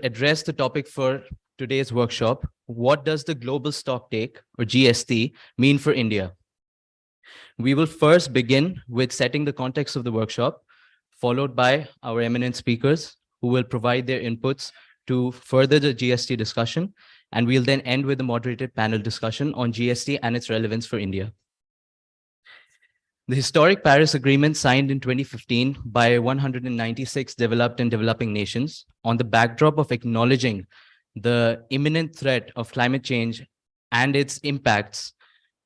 Address the topic for today's workshop. What does the Global Stocktake, or GST, mean for India? We will first begin with setting the context of the workshop, followed by our eminent speakers who will provide their inputs to further the GST discussion, and we'll then end with a moderated panel discussion on GST and its relevance for India. The historic Paris Agreement signed in 2015 by 196 developed and developing nations on the backdrop of acknowledging the imminent threat of climate change and its impacts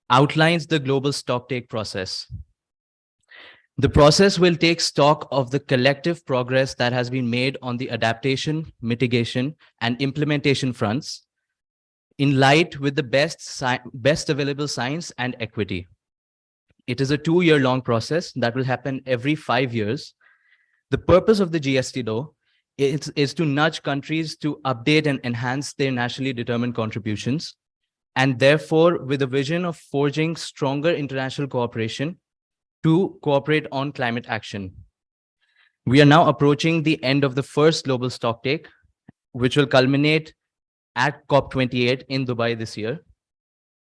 outlines the global stocktake process. The process will take stock of the collective progress that has been made on the adaptation, mitigation, and implementation fronts in light with the best available science and equity. It is a 2-year-long process that will happen every 5 years. The purpose of the GST, though, is to nudge countries to update and enhance their nationally determined contributions, and therefore with a vision of forging stronger international cooperation to cooperate on climate action. We are now approaching the end of the first global stocktake, which will culminate at COP28 in Dubai this year.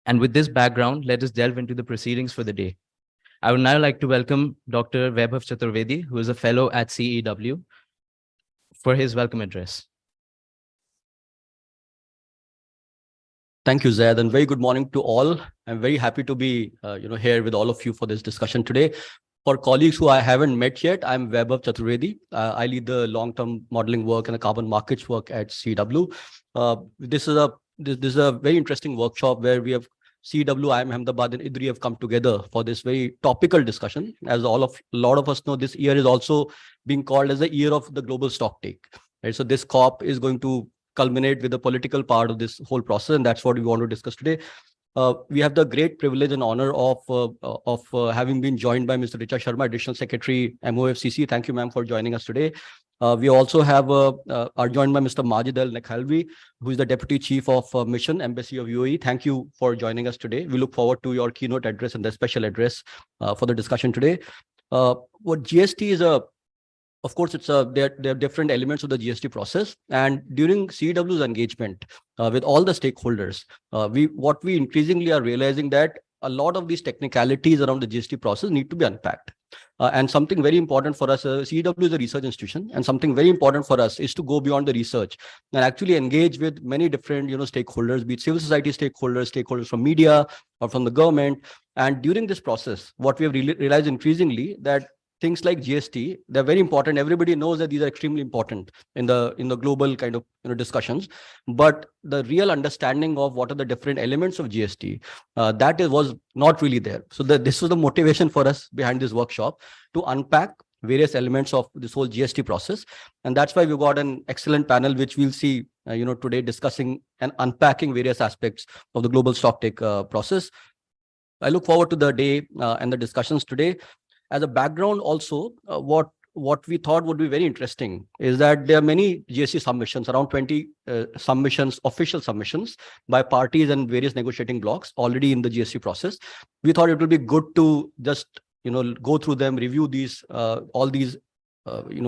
And with this background, let us delve into the proceedings for the day. I would now like to welcome Dr. Vaibhav Chaturvedi, who is a fellow at CEW, for his welcome address. Thank you, Zaid, and very good morning to all. I'm very happy to be here with all of you for this discussion today. For colleagues who I haven't met yet, I'm Vaibhav Chaturvedi. I lead the long-term modeling work and the carbon markets work at CEW. This is a very interesting workshop where we have CEW, IIM Ahmedabad, and IDRI have come together for this very topical discussion. As a lot of us know, this year is also being called as the year of the global stocktake. Right? So this COP is going to culminate with the political part of this whole process, and that's what we want to discuss today. We have the great privilege and honor of having been joined by Mr. Richa Sharma, Additional Secretary, MOFCC. Thank you, ma'am, for joining us today. We also are joined by Mr. Majid Al Nekhalvi, who is the Deputy Chief of Mission, Embassy of UAE. Thank you for joining us today. We look forward to your keynote address and the special address for the discussion today. What GST is of course, there are different elements of the GST process. And during CEW's engagement with all the stakeholders, what we increasingly are realizing that a lot of these technicalities around the GST process need to be unpacked. And something very important for us, CEW is a research institution, and something very important for us is to go beyond the research and actually engage with many different stakeholders, be it civil society stakeholders from media or from the government. And during this process, what we have realized increasingly that things like GST, they're very important. Everybody knows that these are extremely important in the global kind of discussions. But the real understanding of what are the different elements of GST, was not really there. So this was the motivation for us behind this workshop, to unpack various elements of this whole GST process. And that's why we got an excellent panel, which we'll see today, discussing and unpacking various aspects of the global stocktake process. I look forward to the day and the discussions today. As a background also, what we thought would be very interesting is that there are many GST submissions, around 20 submissions, official submissions by parties and various negotiating blocks already in the GST process. We thought it would be good to just go through them, review these all these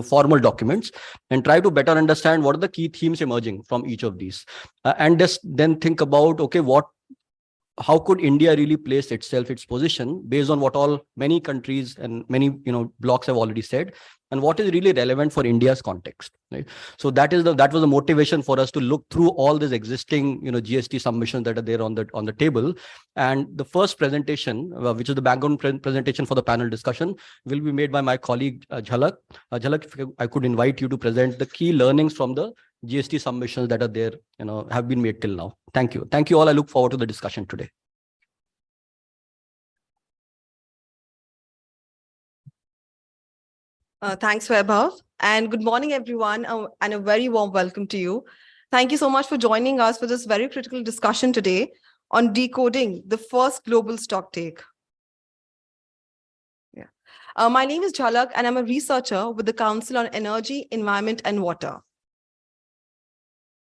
formal documents, and try to better understand what are the key themes emerging from each of these, and just then think about, okay, how could India really place its position based on what many countries and many blocks have already said, and what is really relevant for India's context, right? So that was the motivation for us to look through all these existing GST submissions that are there on the table. And the first presentation, which is the background presentation for the panel discussion, will be made by my colleague Jhalak. Jhalak, if I could invite you to present the key learnings from the GST submissions that are there, have been made till now. Thank you. Thank you all. I look forward to the discussion today. Thanks, Vaibhav. And good morning, everyone, and a very warm welcome to you. Thank you so much for joining us for this very critical discussion today on decoding the first global stocktake. Yeah. My name is Jhalak, and I'm a researcher with the Council on Energy, Environment, and Water.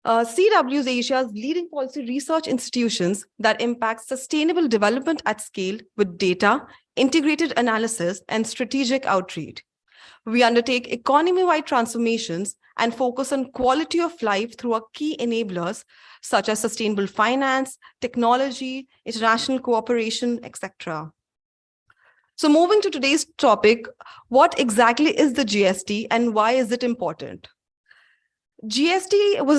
CEW is Asia's leading policy research institutions that impact sustainable development at scale with data, integrated analysis, and strategic outreach. We undertake economy-wide transformations and focus on quality of life through our key enablers, such as sustainable finance, technology, international cooperation, etc. So moving to today's topic, what exactly is the GST and why is it important? GST was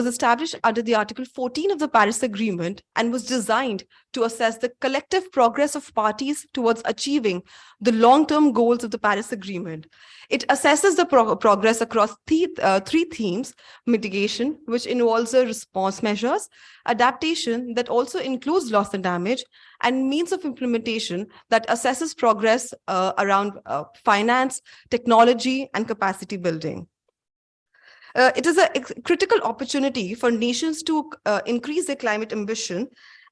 established under the Article 14 of the Paris Agreement and was designed to assess the collective progress of parties towards achieving the long-term goals of the Paris Agreement. It assesses the progress across three themes: mitigation, which involves response measures; adaptation, that also includes loss and damage; and means of implementation, that assesses progress around finance, technology, and capacity building. It is a critical opportunity for nations to increase their climate ambition,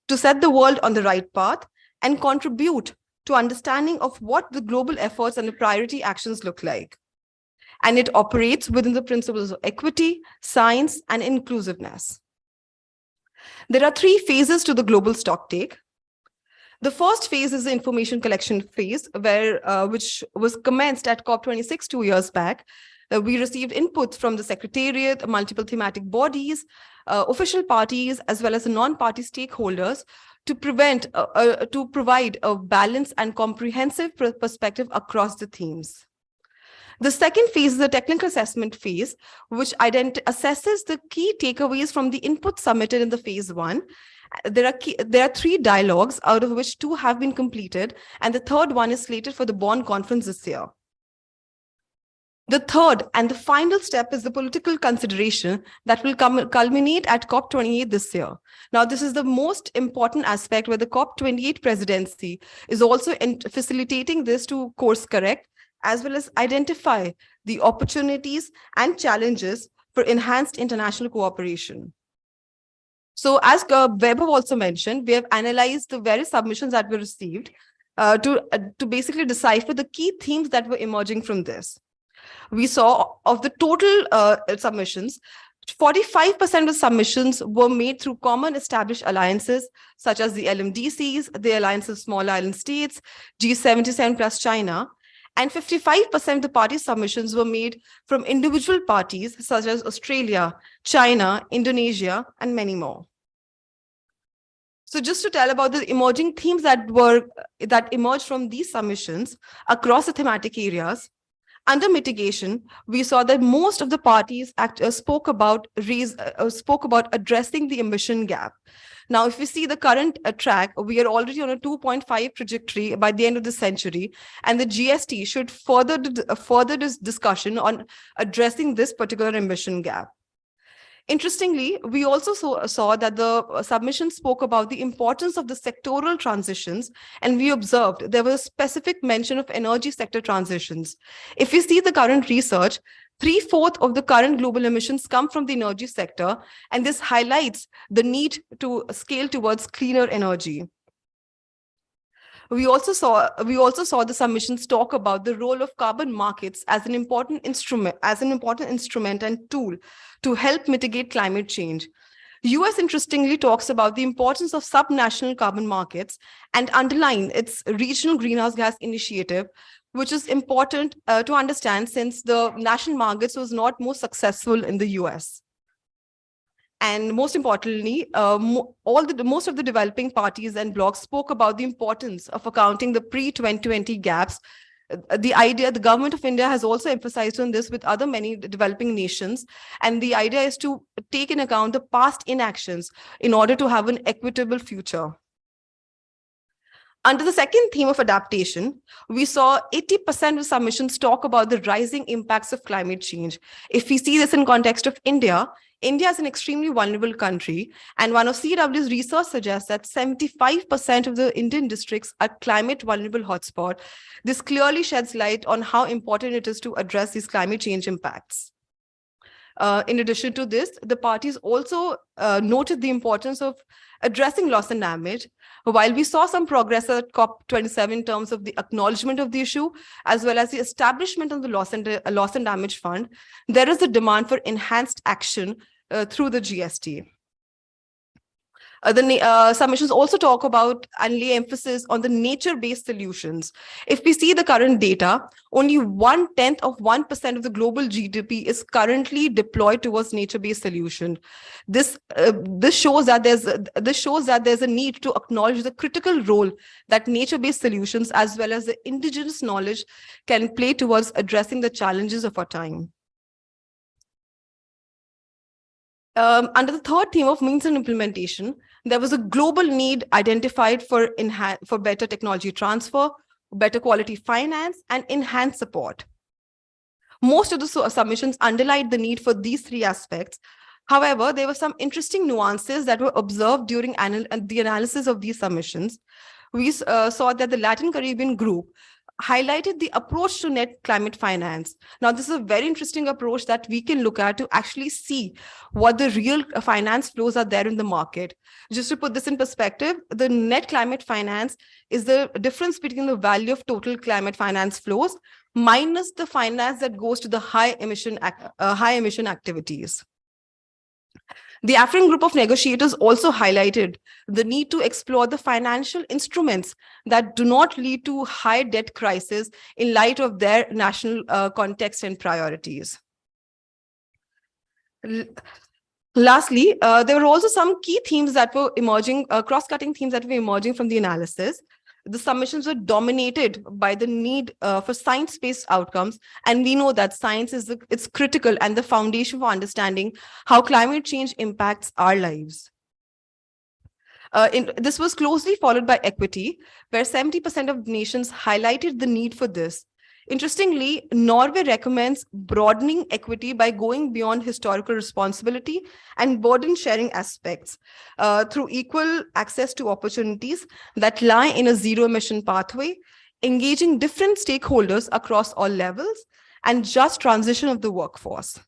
to set the world on the right path, and contribute to understanding of what the global efforts and the priority actions look like. And it operates within the principles of equity, science, and inclusiveness. There are three phases to the global stocktake. The first phase is the information collection phase, which was commenced at COP26 2 years back. We received inputs from the Secretariat, multiple thematic bodies, official parties, as well as the non-party stakeholders to provide a balanced and comprehensive perspective across the themes. The second phase is the technical assessment phase, which assesses the key takeaways from the input submitted in the phase 1. There are 3 dialogues, out of which 2 have been completed, and the third one is slated for the Bonn conference this year. The third and the final step is the political consideration that will culminate at COP28 this year. Now, this is the most important aspect, where the COP28 presidency is also facilitating this to course correct, as well as identify the opportunities and challenges for enhanced international cooperation. So as Weber also mentioned, we have analyzed the various submissions that were received to basically decipher the key themes that were emerging from this. We saw of the total submissions, 45% of submissions were made through common established alliances, such as the LMDCs, the Alliance of Small Island States, G77 plus China, and 55% of the party submissions were made from individual parties, such as Australia, China, Indonesia, and many more. So just to tell about the emerging themes that emerged from these submissions across the thematic areas. Under mitigation, we saw that most of the parties spoke about addressing the emission gap. Now, if we see the current track, we are already on a 2.5 trajectory by the end of the century, and the GST should further this discussion on addressing this particular emission gap. Interestingly, we also saw that the submission spoke about the importance of the sectoral transitions, and we observed there was a specific mention of energy sector transitions. If we see the current research, 3/4 of the current global emissions come from the energy sector, and this highlights the need to scale towards cleaner energy. We also saw the submissions talk about the role of carbon markets as an important instrument and tool to help mitigate climate change. US interestingly talks about the importance of subnational carbon markets and underline its regional greenhouse gas initiative, which is important to understand since the national markets was not most successful in the US. And most importantly, most of the developing parties and blocs spoke about the importance of accounting the pre-2020 gaps. The government of India has also emphasized on this with many developing nations. And the idea is to take in account the past inactions in order to have an equitable future. Under the second theme of adaptation, we saw 80% of submissions talk about the rising impacts of climate change. If we see this in context of India, India is an extremely vulnerable country, and one of CW's research suggests that 75% of the Indian districts are climate vulnerable hotspots. This clearly sheds light on how important it is to address these climate change impacts. In addition to this, the parties also noted the importance of addressing loss and damage. While we saw some progress at COP27 in terms of the acknowledgement of the issue, as well as the establishment of the loss and damage fund, there is a demand for enhanced action through the GST. Submissions also talk about and lay emphasis on the nature-based solutions. If we see the current data, only 1/10 of 1% of the global GDP is currently deployed towards nature-based solution. This shows that there's a need to acknowledge the critical role that nature-based solutions as well as the indigenous knowledge can play towards addressing the challenges of our time. Under the third theme of means and implementation, there was a global need identified for better technology transfer, better quality finance, and enhanced support. Most of the submissions underlined the need for these three aspects. However, there were some interesting nuances that were observed during the analysis of these submissions. We saw that the Latin Caribbean group highlighted the approach to net climate finance. Now, this is a very interesting approach that we can look at to actually see what the real finance flows are there in the market. Just to put this in perspective, the net climate finance is the difference between the value of total climate finance flows minus the finance that goes to the high emission activities. The African group of negotiators also highlighted the need to explore the financial instruments that do not lead to high debt crisis in light of their national context and priorities. Lastly, there were also some key themes that were emerging, cross-cutting themes that were emerging from the analysis. The submissions were dominated by the need for science-based outcomes. And we know that science it's critical and the foundation for understanding how climate change impacts our lives. This was closely followed by equity, where 70% of nations highlighted the need for this. Interestingly, Norway recommends broadening equity by going beyond historical responsibility and burden sharing aspects through equal access to opportunities that lie in a zero emission pathway, engaging different stakeholders across all levels, and just transition of the workforce.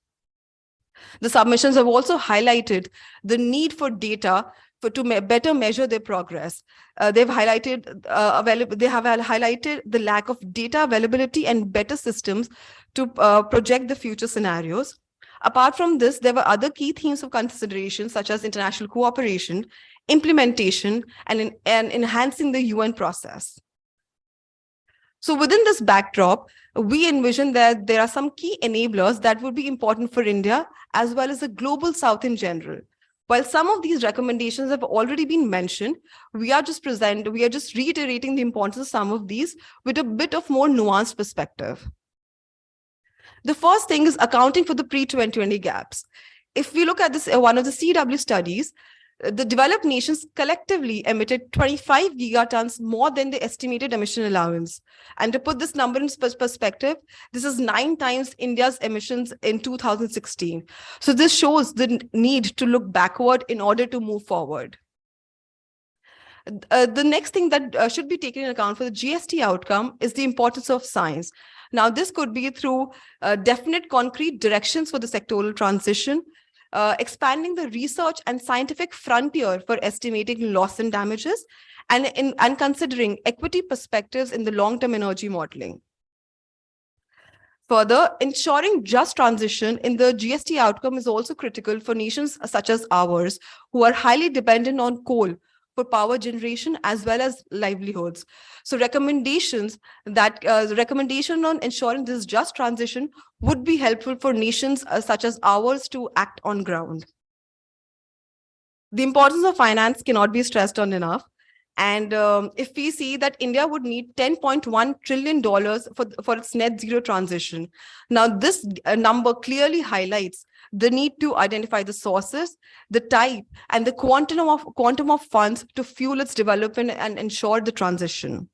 The submissions have also highlighted the need for data to better measure their progress. They have highlighted the lack of data availability and better systems to project the future scenarios. Apart from this, there were other key themes of consideration, such as international cooperation, implementation, and enhancing the UN process. So within this backdrop, we envision that there are some key enablers that would be important for India, as well as the global South in general. While some of these recommendations have already been mentioned, we are just reiterating the importance of some of these with a bit of more nuanced perspective. The first thing is accounting for the pre-2020 gaps. If we look at this, one of the CW studies, the developed nations collectively emitted 25 gigatons more than the estimated emission allowance. And to put this number in perspective, this is 9 times India's emissions in 2016. So this shows the need to look backward in order to move forward. The next thing that should be taken into account for the GST outcome is the importance of science. Now, this could be through definite concrete directions for the sectoral transition, expanding the research and scientific frontier for estimating loss and damages, and considering equity perspectives in the long-term energy modeling. Further, ensuring just transition in the GST outcome is also critical for nations such as ours, who are highly dependent on coal for power generation as well as livelihoods. So recommendation on ensuring this just transition would be helpful for nations such as ours to act on ground. The importance of finance cannot be stressed on enough. And if we see that India would need $10.1 trillion for its net zero transition. Now, this number clearly highlights the need to identify the sources, the type, and the quantum of funds to fuel its development and ensure the transition.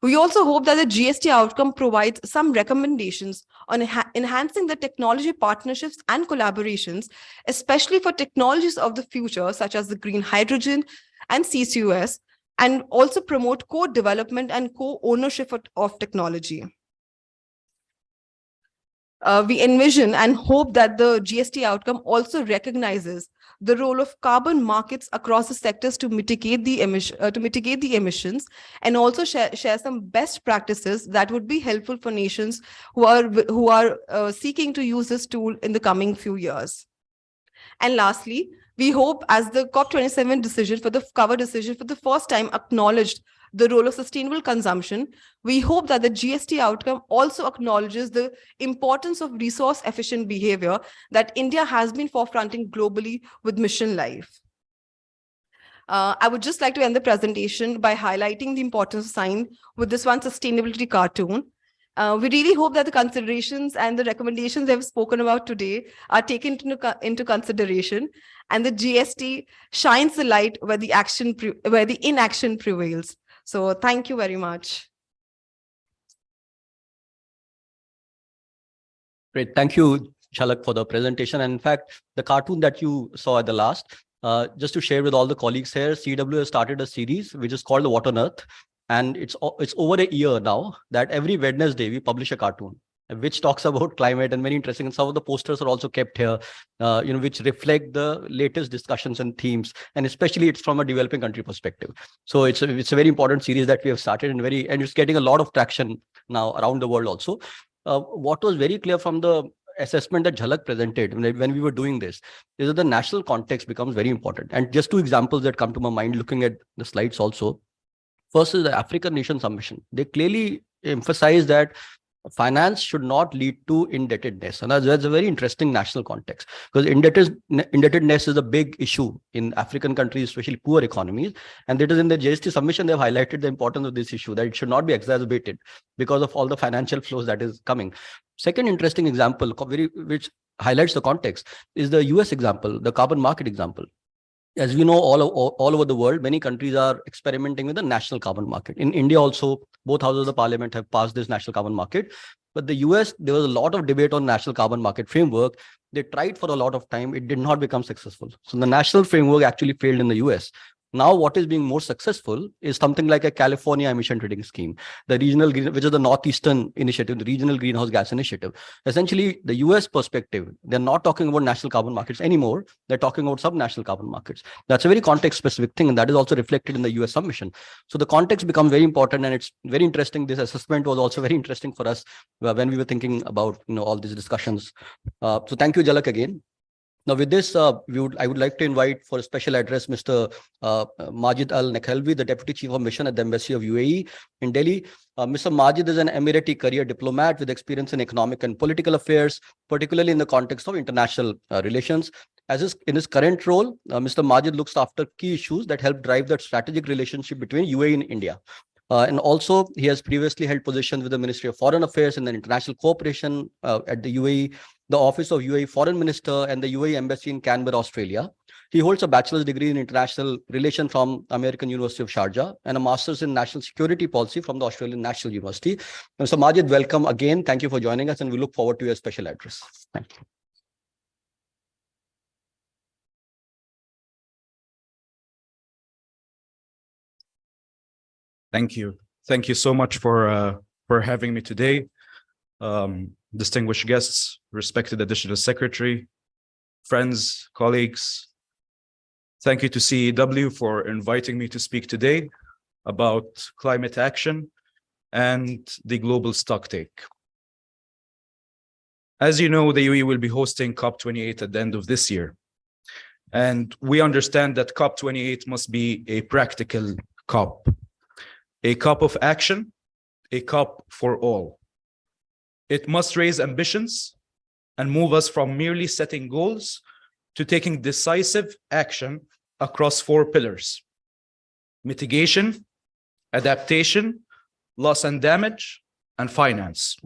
We also hope that the GST outcome provides some recommendations on enhancing the technology partnerships and collaborations, especially for technologies of the future, such as the green hydrogen and CCUS, and also promote co-development and co-ownership of technology. We envision and hope that the GST outcome also recognizes the role of carbon markets across the sectors to mitigate the emissions, and also share some best practices that would be helpful for nations who are seeking to use this tool in the coming few years. And lastly, we hope as the COP27 decision for the cover decision for the first time acknowledged the role of sustainable consumption, we hope that the GST outcome also acknowledges the importance of resource efficient behavior that India has been forefronting globally with Mission Life. I would just like to end the presentation by highlighting the importance of science with this one sustainability cartoon. We really hope that the considerations and the recommendations I've spoken about today are taken into consideration, and the GST shines the light where the inaction prevails. So thank you very much. Great. Thank you, Jhalak, for the presentation. And in fact, the cartoon that you saw at the last, just to share with all the colleagues here, CW has started a series which is called the What on Earth. And it's over a year now that every Wednesday we publish a cartoon which talks about climate, and very interesting. And some of the posters are also kept here, which reflect the latest discussions and themes. And especially it's from a developing country perspective. So it's a very important series that we have started, and it's getting a lot of traction now around the world also. What was very clear from the assessment that Jhalak presented when we were doing this is that the national context becomes very important. And just two examples that come to my mind looking at the slides also. First is the African Nation Submission. They clearly emphasize that finance should not lead to indebtedness. And that's a very interesting national context, because indebtedness is a big issue in African countries, especially poor economies. And it is in the GST submission, they've highlighted the importance of this issue, that it should not be exacerbated because of all the financial flows that is coming. Second interesting example, which highlights the context, is the US example, the carbon market example. As we know, all over the world, many countries are experimenting with the national carbon market. In India also, both houses of the parliament have passed this national carbon market. But the US, there was a lot of debate on national carbon market framework. They tried for a lot of time. It did not become successful. So the national framework actually failed in the US. Now, what is being more successful is something like a California emission trading scheme, the regional, which is the Northeastern initiative, the regional greenhouse gas initiative. Essentially, the US perspective, they're not talking about national carbon markets anymore. They're talking about subnational carbon markets. That's a very context-specific thing, and that is also reflected in the US submission. So the context becomes very important, and it's very interesting. This assessment was also very interesting for us when we were thinking about all these discussions. So thank you, Jhalak, again. Now, with this, I would like to invite for a special address Mr. Majid Al Nakhalvi, the Deputy Chief of Mission at the Embassy of UAE in Delhi. Mr. Majid is an Emirati career diplomat with experience in economic and political affairs, particularly in the context of international relations. In his current role, Mr. Majid looks after key issues that help drive that strategic relationship between UAE and India. And also, he has previously held positions with the Ministry of Foreign Affairs and the International Cooperation at the UAE, the Office of UAE Foreign Minister, and the UAE Embassy in Canberra, Australia. He holds a bachelor's degree in international relations from American University of Sharjah and a master's in national security policy from the Australian National University. So Majid, welcome again. Thank you for joining us, and we look forward to your special address. Thank you. Thank you. Thank you so much for having me today. Distinguished guests, respected Additional Secretary, friends, colleagues. Thank you to CEW for inviting me to speak today about climate action and the Global Stocktake. As you know, the UAE will be hosting COP28 at the end of this year. And we understand that COP28 must be a practical COP. A COP of action, a COP for all. It must raise ambitions and move us from merely setting goals to taking decisive action across 4 pillars: mitigation, adaptation, loss and damage, and finance.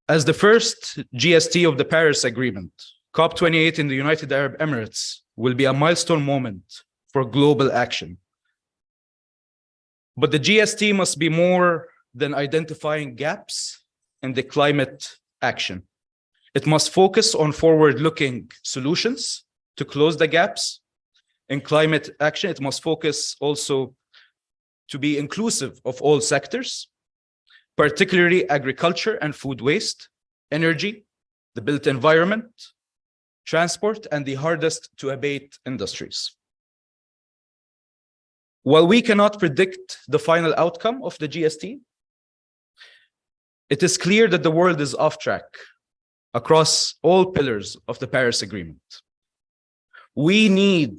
As the first GST of the Paris Agreement, COP28 in the United Arab Emirates will be a milestone moment for global action. But the GST must be more than identifying gaps in the climate action. It must focus on forward-looking solutions to close the gaps. In climate action, it must focus also to be inclusive of all sectors, particularly agriculture and food waste, energy, the built environment, transport, and the hardest to abate industries. While we cannot predict the final outcome of the GST, it is clear that the world is off track across all pillars of the Paris Agreement. We need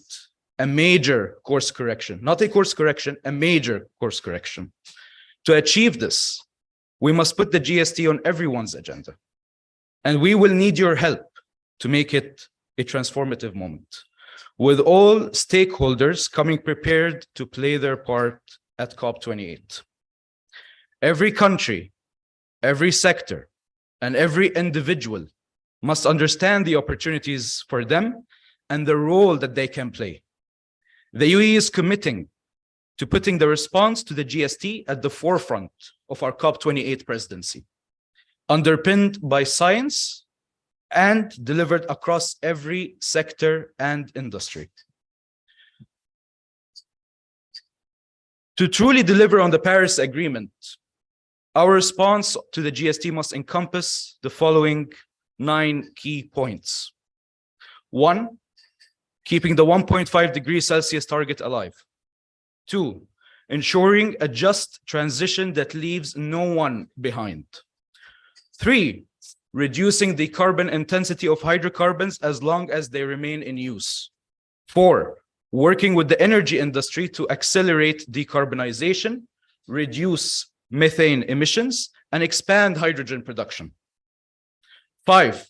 a major course correction, not a course correction, a major course correction. To achieve this, we must put the GST on everyone's agenda. And we will need your help to make it a transformative moment, with all stakeholders coming prepared to play their part at COP28. Every country, every sector, and every individual must understand the opportunities for them and the role that they can play. The UAE is committing to putting the response to the GST at the forefront of our COP28 presidency, underpinned by science and delivered across every sector and industry. To truly deliver on the Paris Agreement, our response to the GST must encompass the following 9 key points. 1, keeping the 1.5 degrees Celsius target alive. 2, ensuring a just transition that leaves no one behind. 3, reducing the carbon intensity of hydrocarbons as long as they remain in use. 4, working with the energy industry to accelerate decarbonization, reduce methane emissions, and expand hydrogen production. 5,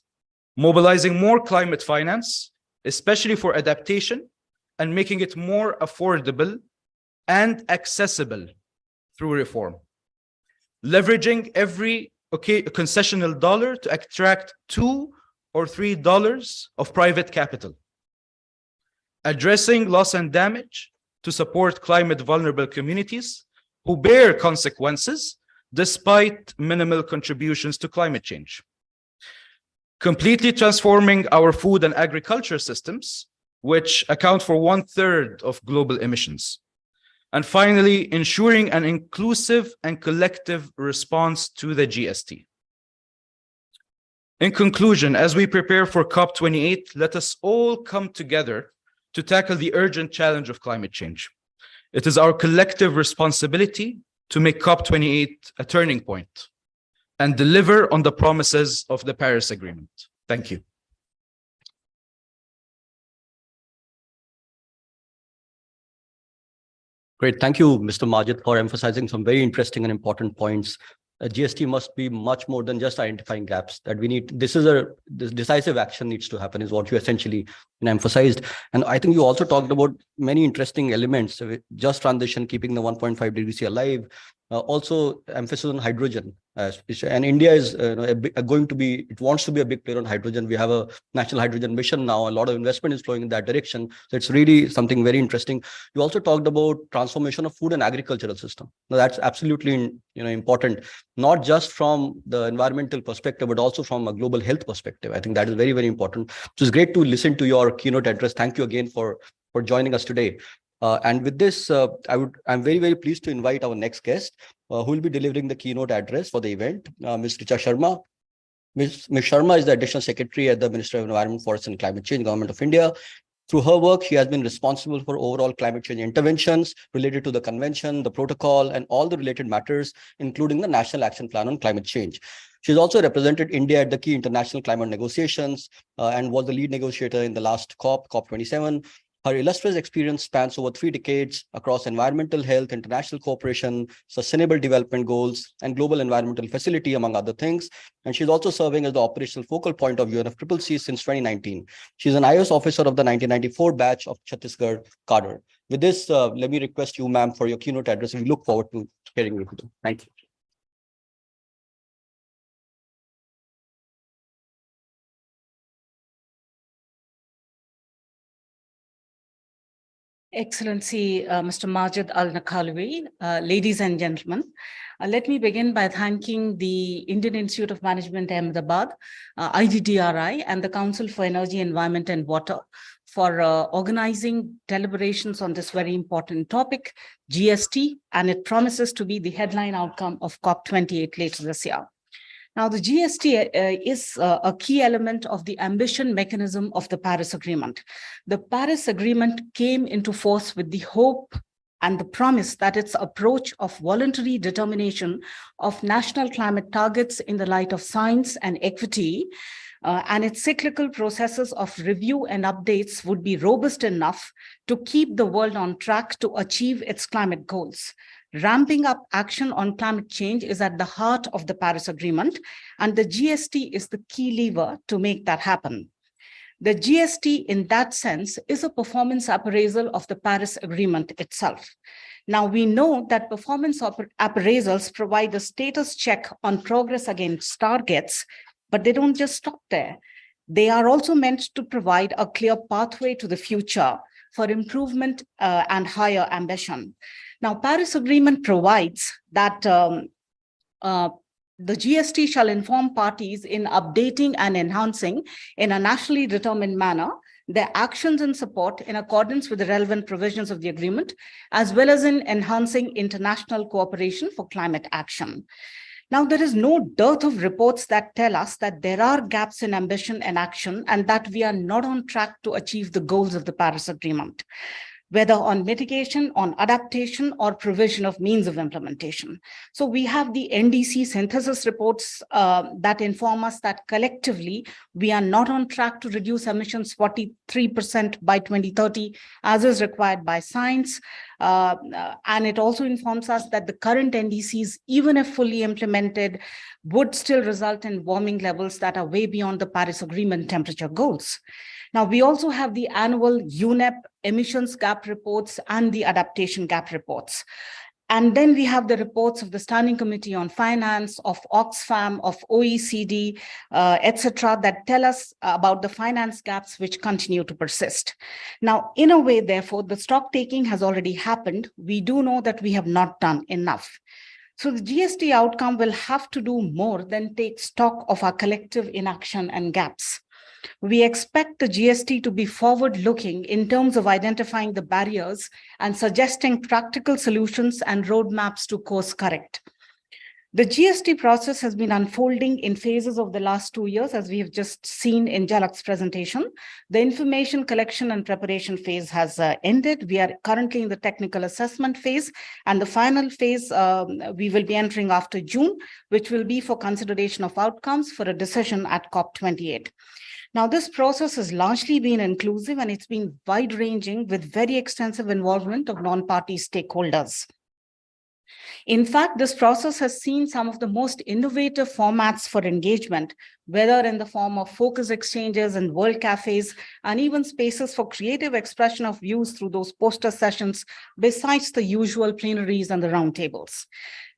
mobilizing more climate finance, especially for adaptation, and making it more affordable and accessible through reform. Leveraging every concessional dollar to extract $2 or $3 of private capital. Addressing loss and damage to support climate vulnerable communities who bear consequences despite minimal contributions to climate change. Completely transforming our food and agriculture systems, which account for 1/3 of global emissions. And finally, ensuring an inclusive and collective response to the GST. In conclusion, as we prepare for COP28, let us all come together to tackle the urgent challenge of climate change. It is our collective responsibility to make COP28 a turning point and deliver on the promises of the Paris Agreement. Thank you. Great. Thank you, Mr. Majid, for emphasizing some very interesting and important points. GST must be much more than just identifying gaps that we need. This decisive action needs to happen is what you essentially emphasized. And I think you also talked about many interesting elements, just transition, keeping the 1.5 degrees C alive, also emphasis on hydrogen. And India is it wants to be a big player on hydrogen. We have a national hydrogen mission now. A lot of investment is flowing in that direction. So it's really something very interesting. You also talked about transformation of food and agricultural system. Now that's absolutely important, not just from the environmental perspective, but also from a global health perspective. I think that is very, very important. So it's great to listen to your keynote address. Thank you again for joining us today. And with this, I'm very, very pleased to invite our next guest, who will be delivering the keynote address for the event, Ms. Richa Sharma. Ms. Sharma is the Additional Secretary at the Ministry of Environment, Forest and Climate Change, Government of India. Through her work, she has been responsible for overall climate change interventions related to the convention, the protocol, and all the related matters, including the National Action Plan on Climate Change. She's also represented India at the key international climate negotiations and was the lead negotiator in the last COP27. Her illustrious experience spans over 3 decades across environmental health, international cooperation, sustainable development goals, and global environmental facility, among other things. And she's also serving as the operational focal point of UNFCCC since 2019. She's an IAS officer of the 1994 batch of Chhattisgarh cadre. With this, let me request you, ma'am, for your keynote address. We look forward to hearing you. Thank you. Excellency, Mr. Majid Al-Nakalawi, ladies and gentlemen, let me begin by thanking the Indian Institute of Management, Ahmedabad, IDDRI, and the Council for Energy, Environment and Water for organizing deliberations on this very important topic, GST, and it promises to be the headline outcome of COP28 later this year. Now, the GST is a key element of the ambition mechanism of the Paris Agreement. The Paris Agreement came into force with the hope and the promise that its approach of voluntary determination of national climate targets in the light of science and equity and its cyclical processes of review and updates would be robust enough to keep the world on track to achieve its climate goals. Ramping up action on climate change is at the heart of the Paris Agreement, and the GST is the key lever to make that happen. The GST, in that sense, is a performance appraisal of the Paris Agreement itself. Now, we know that performance appraisals provide a status check on progress against targets, but they don't just stop there. They are also meant to provide a clear pathway to the future for improvement and higher ambition. Now, Paris Agreement provides that the GST shall inform parties in updating and enhancing in a nationally determined manner their actions and support in accordance with the relevant provisions of the agreement, as well as in enhancing international cooperation for climate action. Now, there is no dearth of reports that tell us that there are gaps in ambition and action and that we are not on track to achieve the goals of the Paris Agreement, whether on mitigation, on adaptation, or provision of means of implementation. So we have the NDC synthesis reports that inform us that collectively, we are not on track to reduce emissions 43% by 2030, as is required by science. And it also informs us that the current NDCs, even if fully implemented, would still result in warming levels that are way beyond the Paris Agreement temperature goals. Now, we also have the annual UNEP emissions gap reports and the adaptation gap reports. And then we have the reports of the Standing Committee on Finance, of Oxfam, of OECD, etc., that tell us about the finance gaps which continue to persist. Now, in a way, therefore, the stock taking has already happened. We do know that we have not done enough. So the GST outcome will have to do more than take stock of our collective inaction and gaps. We expect the GST to be forward-looking in terms of identifying the barriers and suggesting practical solutions and roadmaps to course correct. The GST process has been unfolding in phases of the last 2 years, as we have just seen in Jalak's presentation. The information collection and preparation phase has ended. We are currently in the technical assessment phase, and the final phase we will be entering after June, which will be for consideration of outcomes for a decision at COP28. Now, this process has largely been inclusive and it's been wide-ranging with very extensive involvement of non-party stakeholders. In fact, this process has seen some of the most innovative formats for engagement, whether in the form of focus exchanges and world cafes, and even spaces for creative expression of views through those poster sessions, besides the usual plenaries and the roundtables.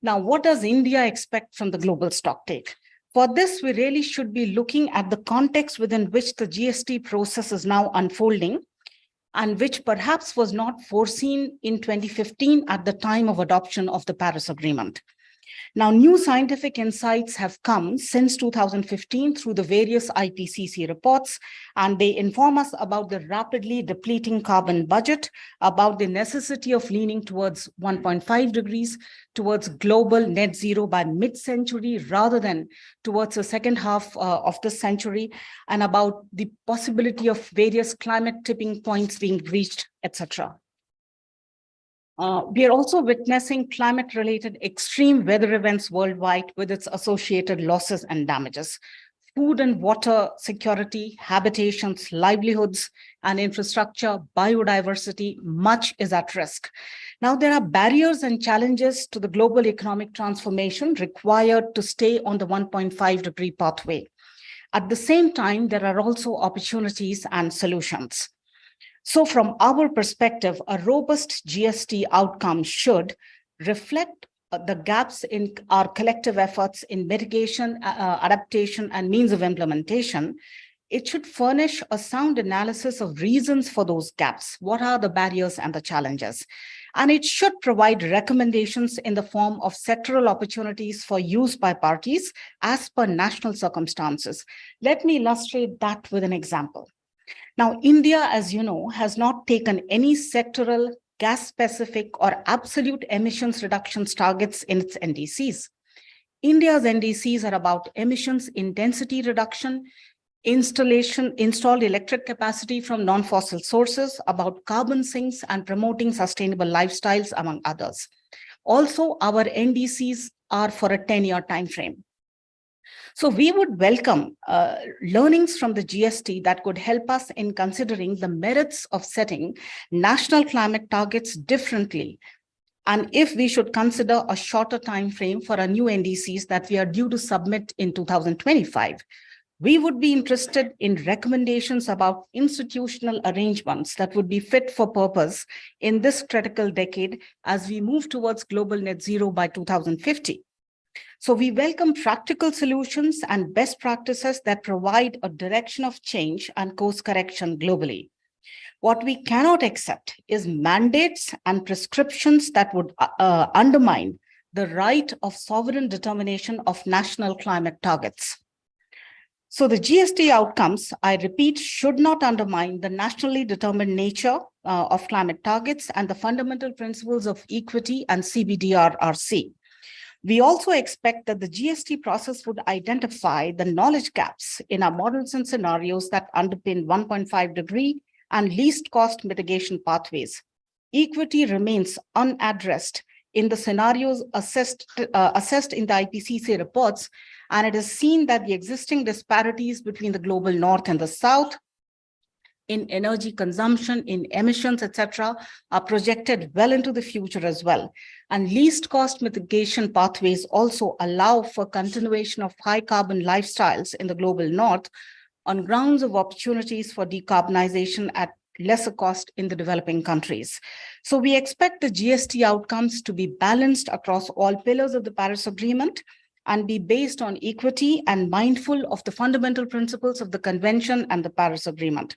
Now, what does India expect from the Global Stocktake? For this, we really should be looking at the context within which the GST process is now unfolding, and which perhaps was not foreseen in 2015 at the time of adoption of the Paris Agreement. Now, new scientific insights have come since 2015 through the various IPCC reports, and they inform us about the rapidly depleting carbon budget, about the necessity of leaning towards 1.5 degrees, towards global net zero by mid-century rather than towards the second half of this century, and about the possibility of various climate tipping points being reached, etc. We are also witnessing climate-related extreme weather events worldwide with its associated losses and damages. Food and water security, habitations, livelihoods, and infrastructure, biodiversity, much is at risk. Now, there are barriers and challenges to the global economic transformation required to stay on the 1.5-degree pathway. At the same time, there are also opportunities and solutions. So from our perspective, a robust GST outcome should reflect the gaps in our collective efforts in mitigation, adaptation, and means of implementation. It should furnish a sound analysis of reasons for those gaps. What are the barriers and the challenges? And it should provide recommendations in the form of sectoral opportunities for use by parties as per national circumstances. Let me illustrate that with an example. Now, India, as you know, has not taken any sectoral, gas-specific, or absolute emissions reductions targets in its NDCs. India's NDCs are about emissions intensity reduction, installed electric capacity from non-fossil sources, about carbon sinks, and promoting sustainable lifestyles, among others. Also, our NDCs are for a 10-year time frame. So we would welcome learnings from the GST that could help us in considering the merits of setting national climate targets differently, and if we should consider a shorter time frame for our new NDCs that we are due to submit in 2025. We would be interested in recommendations about institutional arrangements that would be fit for purpose in this critical decade as we move towards global net zero by 2050. So we welcome practical solutions and best practices that provide a direction of change and course correction globally. What we cannot accept is mandates and prescriptions that would undermine the right of sovereign determination of national climate targets. So the GST outcomes, I repeat, should not undermine the nationally determined nature of climate targets and the fundamental principles of equity and CBDRRC. We also expect that the GST process would identify the knowledge gaps in our models and scenarios that underpin 1.5 degree and least cost mitigation pathways. Equity remains unaddressed in the scenarios assessed in the IPCC reports, and it is seen that the existing disparities between the global north and the south in energy consumption, in emissions, etc., are projected well into the future as well. And least cost mitigation pathways also allow for continuation of high carbon lifestyles in the global north on grounds of opportunities for decarbonization at lesser cost in the developing countries. So we expect the GST outcomes to be balanced across all pillars of the Paris Agreement and be based on equity and mindful of the fundamental principles of the Convention and the Paris Agreement.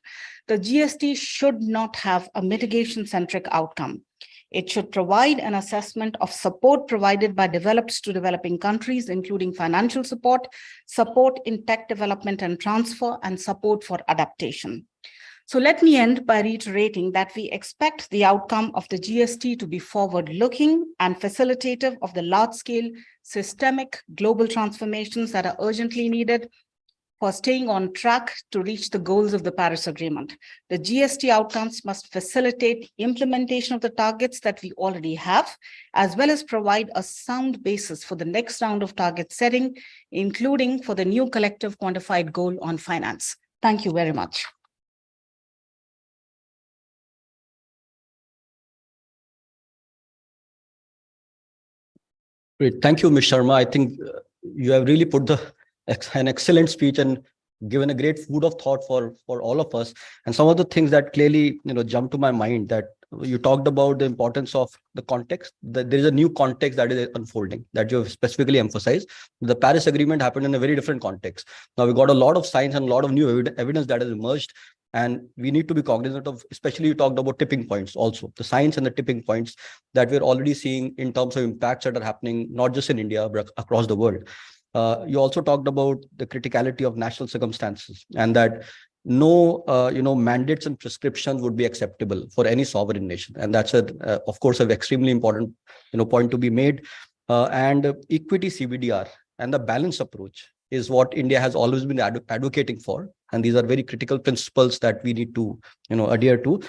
The GST should not have a mitigation-centric outcome. It should provide an assessment of support provided by developed to developing countries, including financial support, support in tech development and transfer, and support for adaptation. So let me end by reiterating that we expect the outcome of the GST to be forward-looking and facilitative of the large-scale systemic global transformations that are urgently needed for staying on track to reach the goals of the Paris Agreement. The GST outcomes must facilitate implementation of the targets that we already have, as well as provide a sound basis for the next round of target setting, including for the new collective quantified goal on finance. Thank you very much. Great. Thank you, Ms. Sharma. I think you have really put an excellent speech and given a great food of thought for all of us. And some of the things that clearly jump to my mind, that you talked about the importance of the context, that there is a new context that is unfolding, that you have specifically emphasized. The Paris Agreement happened in a very different context. Now we got a lot of science and a lot of new evidence that has emerged. And we need to be cognizant of, especially you talked about tipping points also, the science and the tipping points that we're already seeing in terms of impacts that are happening, not just in India, but across the world. You also talked about the criticality of national circumstances and that no, mandates and prescriptions would be acceptable for any sovereign nation. And that's, of course, an extremely important, point to be made. And equity CBDR and the balanced approach is what India has always been advocating for. And these are very critical principles that we need to, adhere to.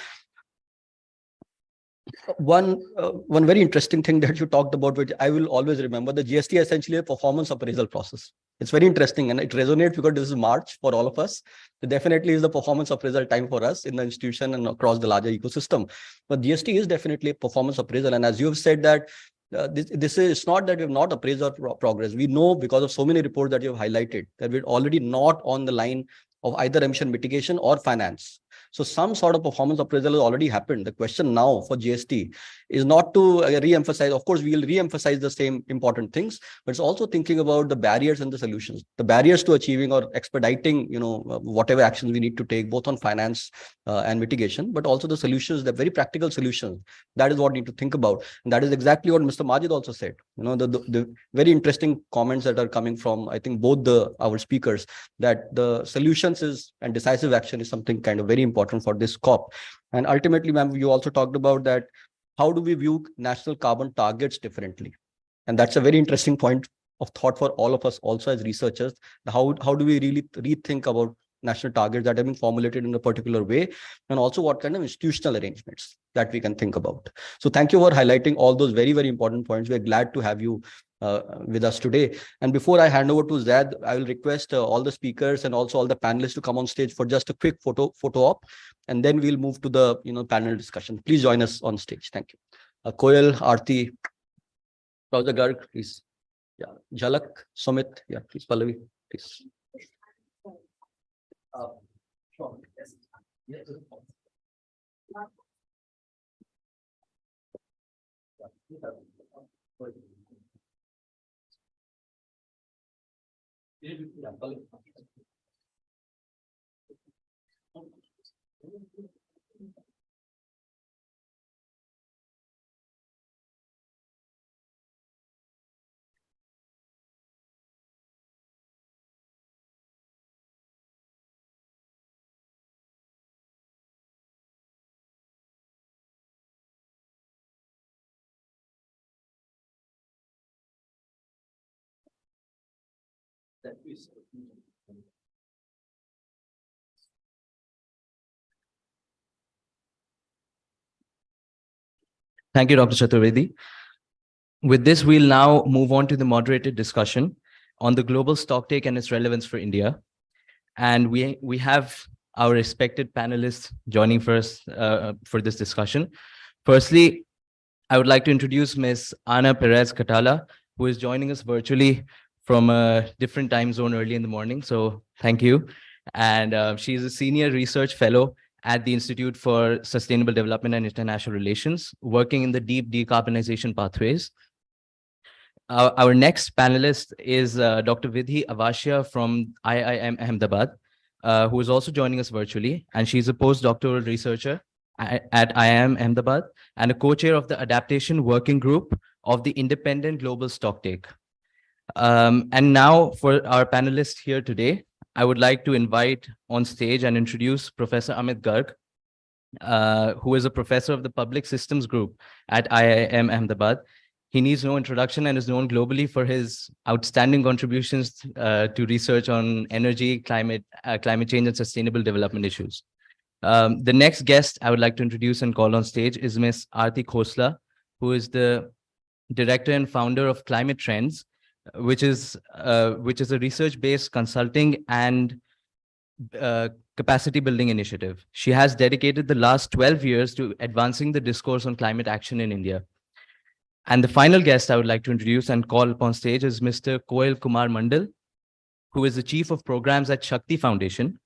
One very interesting thing that you talked about, which I will always remember, the GST is essentially a performance appraisal process. It's very interesting and it resonates because this is March for all of us. It definitely is the performance appraisal time for us in the institution and across the larger ecosystem. But GST is definitely a performance appraisal. And as you have said that, this is not that we have not appraised our progress. We know because of so many reports that you have highlighted that we're already not on the line of either emission mitigation or finance. So some sort of performance appraisal has already happened. The question now for GST is not to re-emphasize. Of course, we will re-emphasize the same important things, but it's also thinking about the barriers and the solutions, the barriers to achieving or expediting, whatever actions we need to take, both on finance and mitigation, but also the solutions, the very practical solutions. That is what we need to think about. And that is exactly what Mr. Majid also said. The very interesting comments that are coming from, I think, both our speakers, that the solutions and decisive action is something kind of very important for this COP. And ultimately, ma'am, you also talked about that, how do we view national carbon targets differently? And that's a very interesting point of thought for all of us also as researchers. How do we really rethink about national targets that have been formulated in a particular way, and also what kind of institutional arrangements that we can think about. So thank you for highlighting all those very, very important points. We're glad to have you with us today. And before I hand over to Zaid, I will request all the speakers and also all the panelists to come on stage for just a quick photo op, and then we'll move to the panel discussion. Please join us on stage. Thank you. Koyal, Aarti, Professor Garg, please. Yeah, Jhalak, Sumit, yeah, please, Pallavi, please. Sure. Yes. Thank you, Dr. Chaturvedi. With this, we'll now move on to the moderated discussion on the global stocktake and its relevance for India. And we have our respected panelists joining first for this discussion. Firstly, I would like to introduce Ms. Ana Perez Catala, who is joining us virtually from a different time zone early in the morning. So thank you. And she's a senior research fellow at the Institute for Sustainable Development and International Relations, working in the deep decarbonization pathways. Our next panelist is Dr. Vidhi Avashia from IIM Ahmedabad, who is also joining us virtually. And she's a postdoctoral researcher at IIM Ahmedabad and a co-chair of the Adaptation Working Group of the Independent Global Stocktake. And now for our panelists here today, I would like to invite on stage and introduce Professor Amit Garg, who is a professor of the Public Systems Group at IIM Ahmedabad. He needs no introduction and is known globally for his outstanding contributions to research on energy, climate change, and sustainable development issues. The next guest I would like to introduce and call on stage is Ms. Aarti Khosla, who is the director and founder of Climate Trends, which is a research-based consulting and capacity building initiative. She has dedicated the last 12 years to advancing the discourse on climate action in India. And the final guest I would like to introduce and call upon stage is Mr. Koyal Kumar Mandal, who is the Chief of Programs at Shakti Foundation.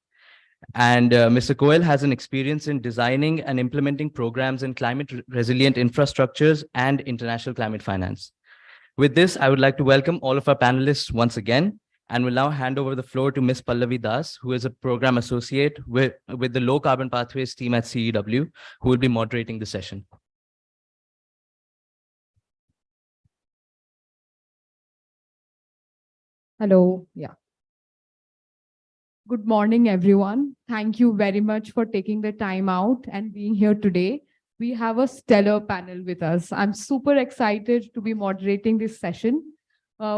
And Mr. Koyal has an experience in designing and implementing programs in climate-resilient infrastructures and international climate finance. With this, I would like to welcome all of our panelists once again, and will now hand over the floor to Ms. Pallavi Das, who is a program associate with the Low Carbon Pathways team at CEW, who will be moderating the session. Hello. Yeah. Good morning, everyone. Thank you very much for taking the time out and being here today. We have a stellar panel with us. I'm super excited to be moderating this session.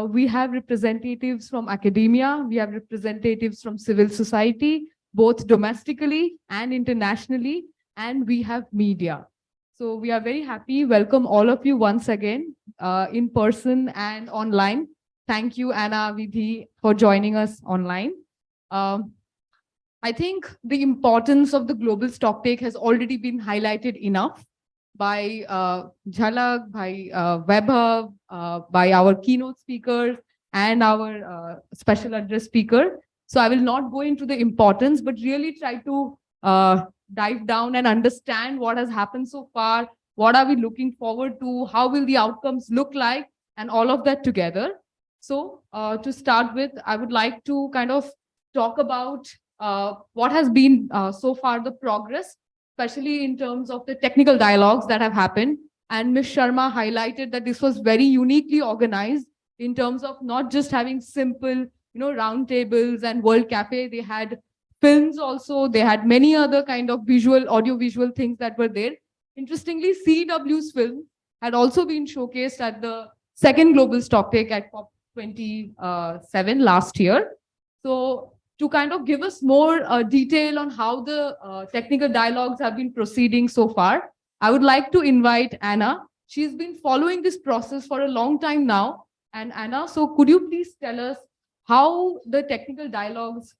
We have representatives from academia. We have representatives from civil society, both domestically and internationally, and we have media. So we are very happy. Welcome all of you once again, in person and online. Thank you, Anna, Vidhi, for joining us online. I think the importance of the global stocktake has already been highlighted enough by Jhalak, by Vaibhav, by our keynote speakers and our special address speaker. So I will not go into the importance, but really try to dive down and understand what has happened so far, what are we looking forward to, how will the outcomes look like, and all of that together. So to start with, I would like to kind of talk about what has been so far the progress, especially in terms of the technical dialogues that have happened. And Ms. Sharma highlighted that this was very uniquely organized in terms of not just having simple, roundtables and World Cafe. They had films also. They had many other kind of audiovisual things that were there. Interestingly, CW's film had also been showcased at the second Global Stocktake at COP27 last year. So to kind of give us more detail on how the technical dialogues have been proceeding so far, I would like to invite Anna. She's been following this process for a long time now, and Anna. So could you please tell us how the technical dialogues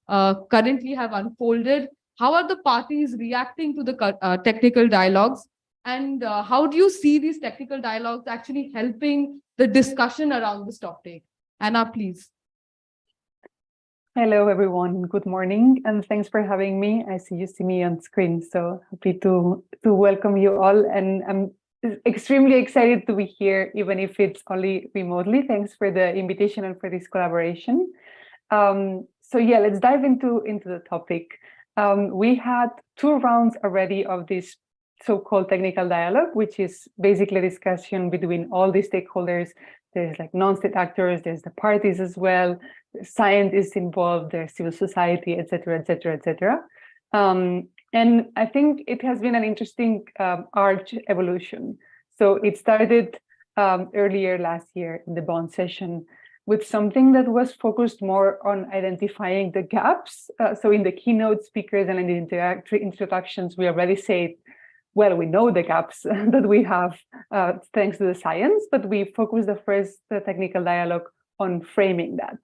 currently have unfolded? How are the parties reacting to the technical dialogues? And how do you see these technical dialogues actually helping the discussion around the stocktake? Anna, please. Hello, everyone. Good morning, and thanks for having me. I see you see me on screen, so happy to welcome you all. And I'm extremely excited to be here, even if it's only remotely. Thanks for the invitation and for this collaboration. So yeah, let's dive into the topic. We had 2 rounds already of this so-called technical dialogue, which is basically a discussion between all the stakeholders. There's like non-state actors, there's the parties as well, scientists involved, there's civil society, et cetera, et cetera, et cetera. And I think it has been an interesting arch evolution. So it started earlier last year in the bond session with something that was focused more on identifying the gaps. So in the keynote speakers and in the introductions, we already said, well, we know the gaps that we have thanks to the science, but we focused the first technical dialogue on framing that.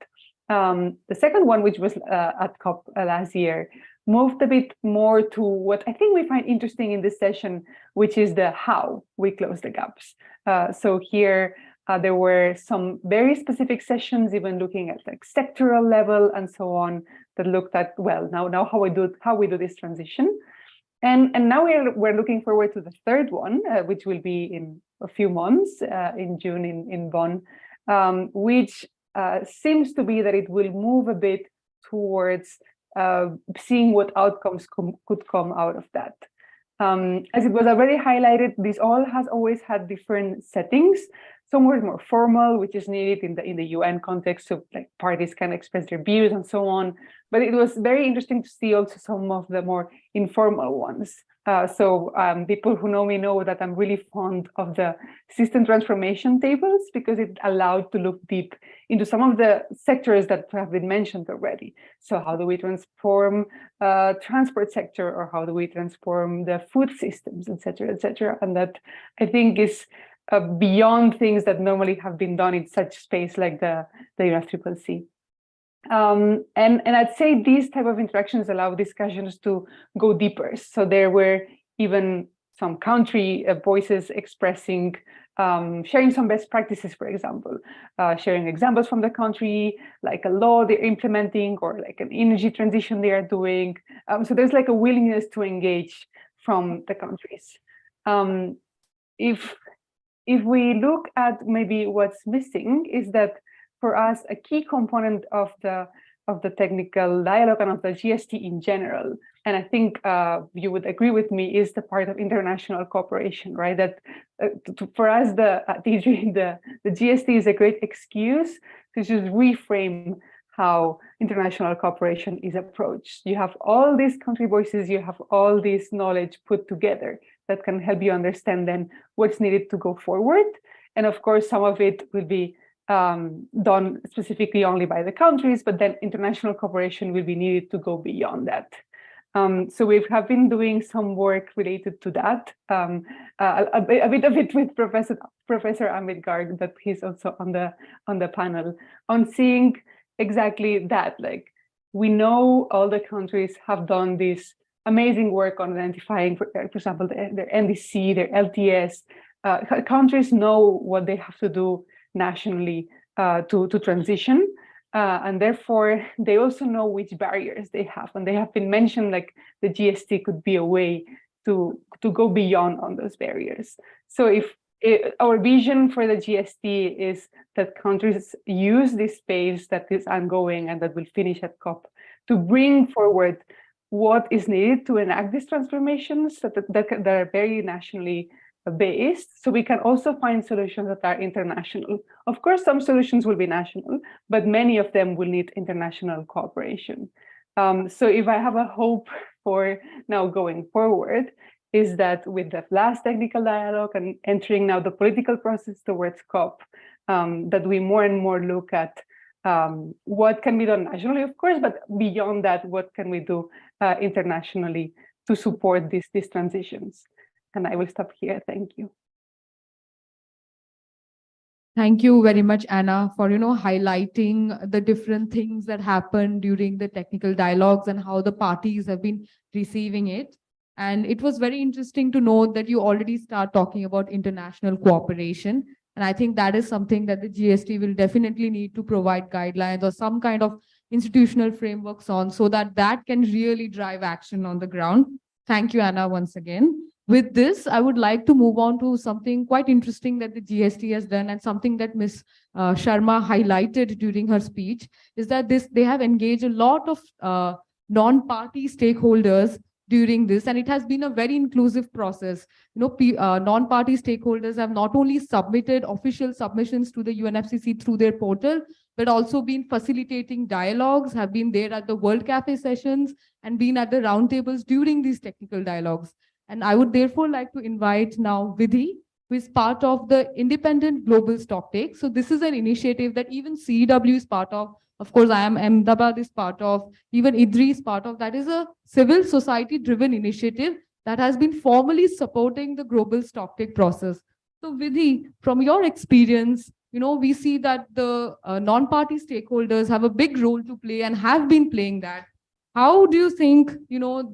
The second one, which was at COP last year, moved a bit more to what I think we find interesting in this session, which is the how we close the gaps. So here, there were some very specific sessions, even looking at like sectoral level and so on, that looked at, well, now how we do this transition. And now we're looking forward to the third one, which will be in a few months, in June in Bonn, which seems to be that it will move a bit towards seeing what outcomes could come out of that. As it was already highlighted, this all has always had different settings. Some were more formal, which is needed in the UN context, so like parties can express their views and so on. But it was very interesting to see also some of the more informal ones. So people who know me know that I'm really fond of the system transformation tables, because it allowed to look deep into some of the sectors that have been mentioned already. So how do we transform transport sector, or how do we transform the food systems, et cetera, et cetera. And that I think is beyond things that normally have been done in such space like the UNFCCC. And I'd say these type of interactions allow discussions to go deeper. So there were even some country voices expressing, sharing some best practices, for example, sharing examples from the country, like a law they're implementing or like an energy transition they are doing. So there's like a willingness to engage from the countries. If we look at maybe what's missing, is that for us, a key component of the technical dialogue and of the GST in general, and I think you would agree with me, is the part of international cooperation, right? That for us, the GST is a great excuse to just reframe how international cooperation is approached. You have all these country voices, you have all this knowledge put together that can help you understand then what's needed to go forward. And of course, some of it will be done specifically only by the countries, but then international cooperation will be needed to go beyond that. So we have been doing some work related to that, a bit of it with Professor Amit Garg, but he's also on the panel, on seeing exactly that. Like, we know all the countries have done this amazing work on identifying, for example, their NDC, their LTS. Countries know what they have to do nationally to transition, and therefore they also know which barriers they have, and they have been mentioned, like the GST could be a way to go beyond on those barriers. So if our vision for the GST is that countries use this space that is ongoing and that will finish at COP to bring forward what is needed to enact these transformations that are very nationally based, so we can also find solutions that are international. Of course, some solutions will be national, but many of them will need international cooperation. So if I have a hope for now going forward, is that with the last technical dialogue and entering now the political process towards COP, that we more and more look at what can be done nationally, of course, but beyond that, what can we do internationally to support these transitions? And I will stop here. Thank you. Thank you very much, Anna, for highlighting the different things that happened during the technical dialogues and how the parties have been receiving it. And it was very interesting to know that you already start talking about international cooperation. And I think that is something that the GST will definitely need to provide guidelines or some kind of institutional frameworks on, so that that can really drive action on the ground. Thank you, Anna, once again. With this, I would like to move on to something quite interesting that the GST has done, and something that Ms. Sharma highlighted during her speech, is that they have engaged a lot of non-party stakeholders during this, and it has been a very inclusive process. Non-party stakeholders have not only submitted official submissions to the UNFCCC through their portal, but also been facilitating dialogues, have been there at the World Cafe sessions, and been at the roundtables during these technical dialogues. And I would therefore like to invite now Vidhi, who is part of the independent Global Stocktake. So this is an initiative that even CEW is part of. Of course, I am Ahmedabad is part of, even IDRI is part of. That is a civil society driven initiative that has been formally supporting the Global Stocktake process. So Vidhi, from your experience, we see that the non-party stakeholders have a big role to play and have been playing that. How do you think,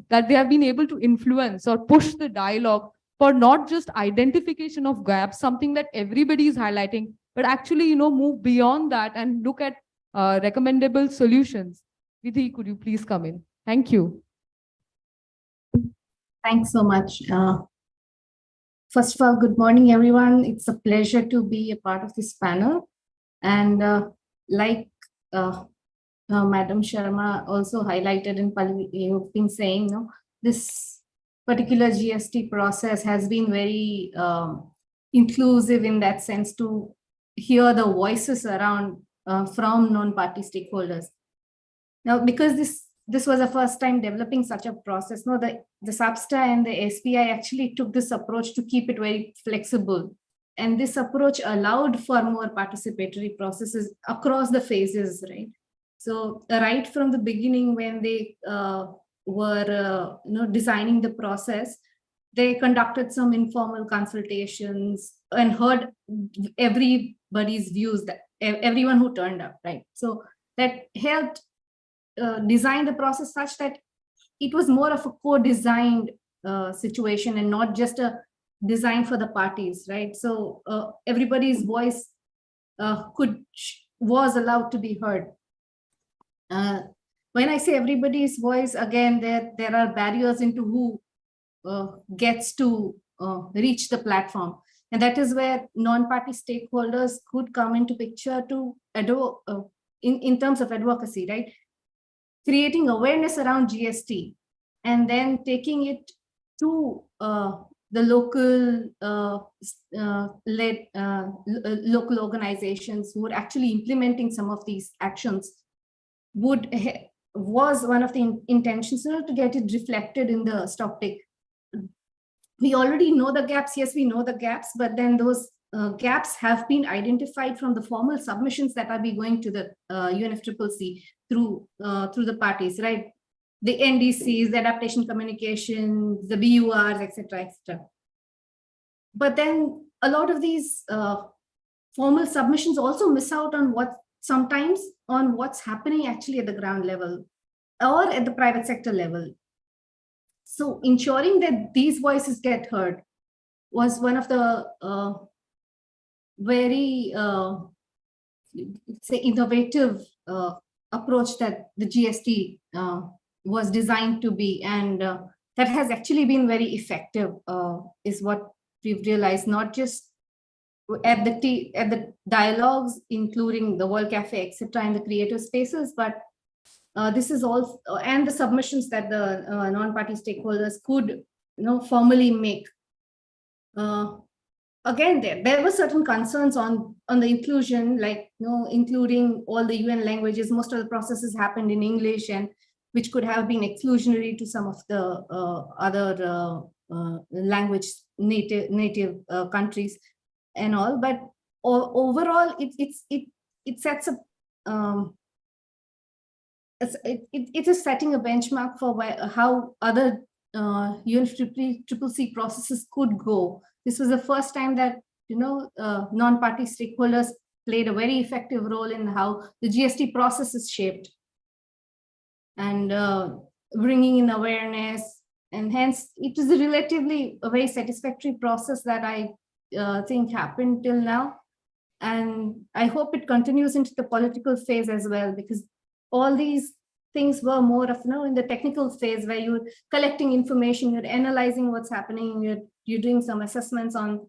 that they have been able to influence or push the dialogue for not just identification of gaps, something that everybody is highlighting, but actually, move beyond that and look at recommendable solutions? Vidhi, could you please come in? Thank you. Thanks so much. First of all, good morning, everyone. It's a pleasure to be a part of this panel. And like Madam Sharma also highlighted, and you've been saying, this particular GST process has been very inclusive in that sense, to hear the voices around from non-party stakeholders. Now, because this was the first time developing such a process, the SAPSTA and the SPI actually took this approach to keep it very flexible. And this approach allowed for more participatory processes across the phases, right? So right from the beginning, when they were designing the process, they conducted some informal consultations and heard everybody's views, that everyone who turned up, right? So that helped design the process such that it was more of a co-designed situation and not just a design for the parties, right? So everybody's voice was allowed to be heard. When I say everybody's voice, again, there are barriers into who gets to reach the platform. And that is where non-party stakeholders could come into picture to in terms of advocacy, right? Creating awareness around GST and then taking it to the local local organizations who are actually implementing some of these actions was one of the intentions to get it reflected in the stocktake. We already know the gaps. Yes, we know the gaps, but then those gaps have been identified from the formal submissions that are be going to the UNFCCC through the parties, right? The NDCs, the adaptation communications, the BURs, etc., etc. But then a lot of these formal submissions also miss out on what's happening actually at the ground level or at the private sector level. So ensuring that these voices get heard was one of the very innovative approach that the GST was designed to be, and that has actually been very effective, is what we've realized, not just at the dialogues, including the World Cafe, etc., and the creative spaces, but this is also, and the submissions that the non-party stakeholders could formally make. Again, there were certain concerns on the inclusion, like including all the UN languages. Most of the processes happened in English, and which could have been exclusionary to some of the other language native countries and all. But overall, it sets up. It is setting a benchmark for how other UNFCCC processes could go. This was the first time that non-party stakeholders played a very effective role in how the GST process is shaped and bringing in awareness. And hence, it is a very satisfactory process that I think happened till now. And I hope it continues into the political phase as well, because all these things were more of, in the technical phase where you're collecting information, you're analyzing what's happening, you're doing some assessments on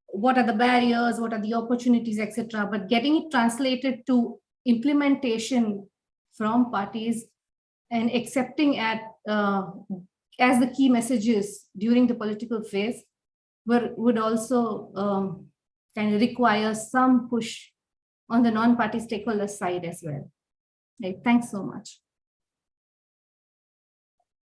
what are the barriers, what are the opportunities, etc. But getting it translated to implementation from parties and accepting as the key messages during the political phase would also kind of require some push on the non-party stakeholder side as well. Right. Thanks so much.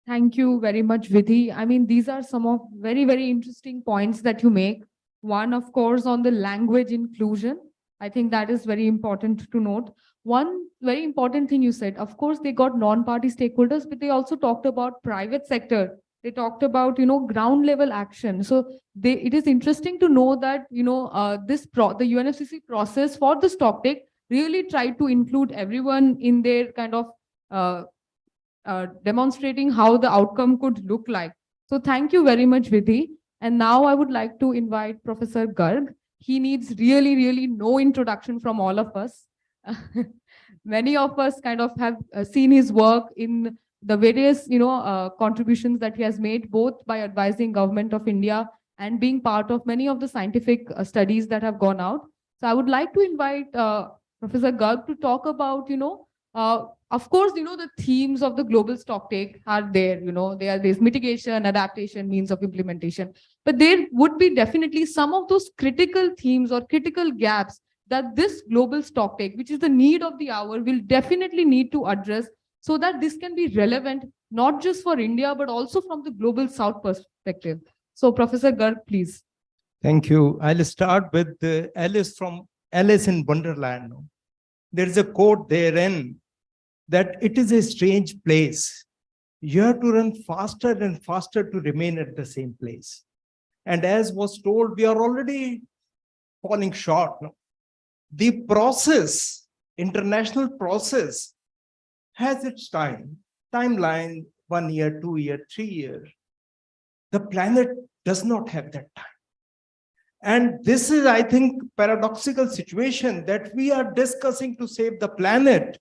Thank you very much, Vidhi. I mean, these are some of very, very interesting points that you make. One, of course, on the language inclusion. I think that is very important to note. One very important thing you said, of course, they got non-party stakeholders, but they also talked about private sector. They talked about, ground level action. So it is interesting to know that, the UNFCCC process for the stocktake really tried to include everyone in their kind of demonstrating how the outcome could look like. So thank you very much, Vidhi. And now I would like to invite Professor Garg. He needs really, really no introduction from all of us. Many of us kind of have seen his work in the various, contributions that he has made, both by advising Government of India and being part of many of the scientific studies that have gone out. So I would like to invite Professor Garg to talk about, of course, the themes of the global stocktake are there, there's mitigation, adaptation, means of implementation, but there would be definitely some of those critical themes or critical gaps that this global stocktake, which is the need of the hour, will definitely need to address so that this can be relevant, not just for India, but also from the global South perspective. So Professor Garg, please. Thank you. I'll start with Alice from Alice in Wonderland. There is a quote therein that it is a strange place. You have to run faster and faster to remain at the same place. And as was told, we are already falling short. No? The process, international process, has its timeline, 1 year, 2 year, 3 year. The planet does not have that time. And this is, I think, paradoxical situation that we are discussing to save the planet.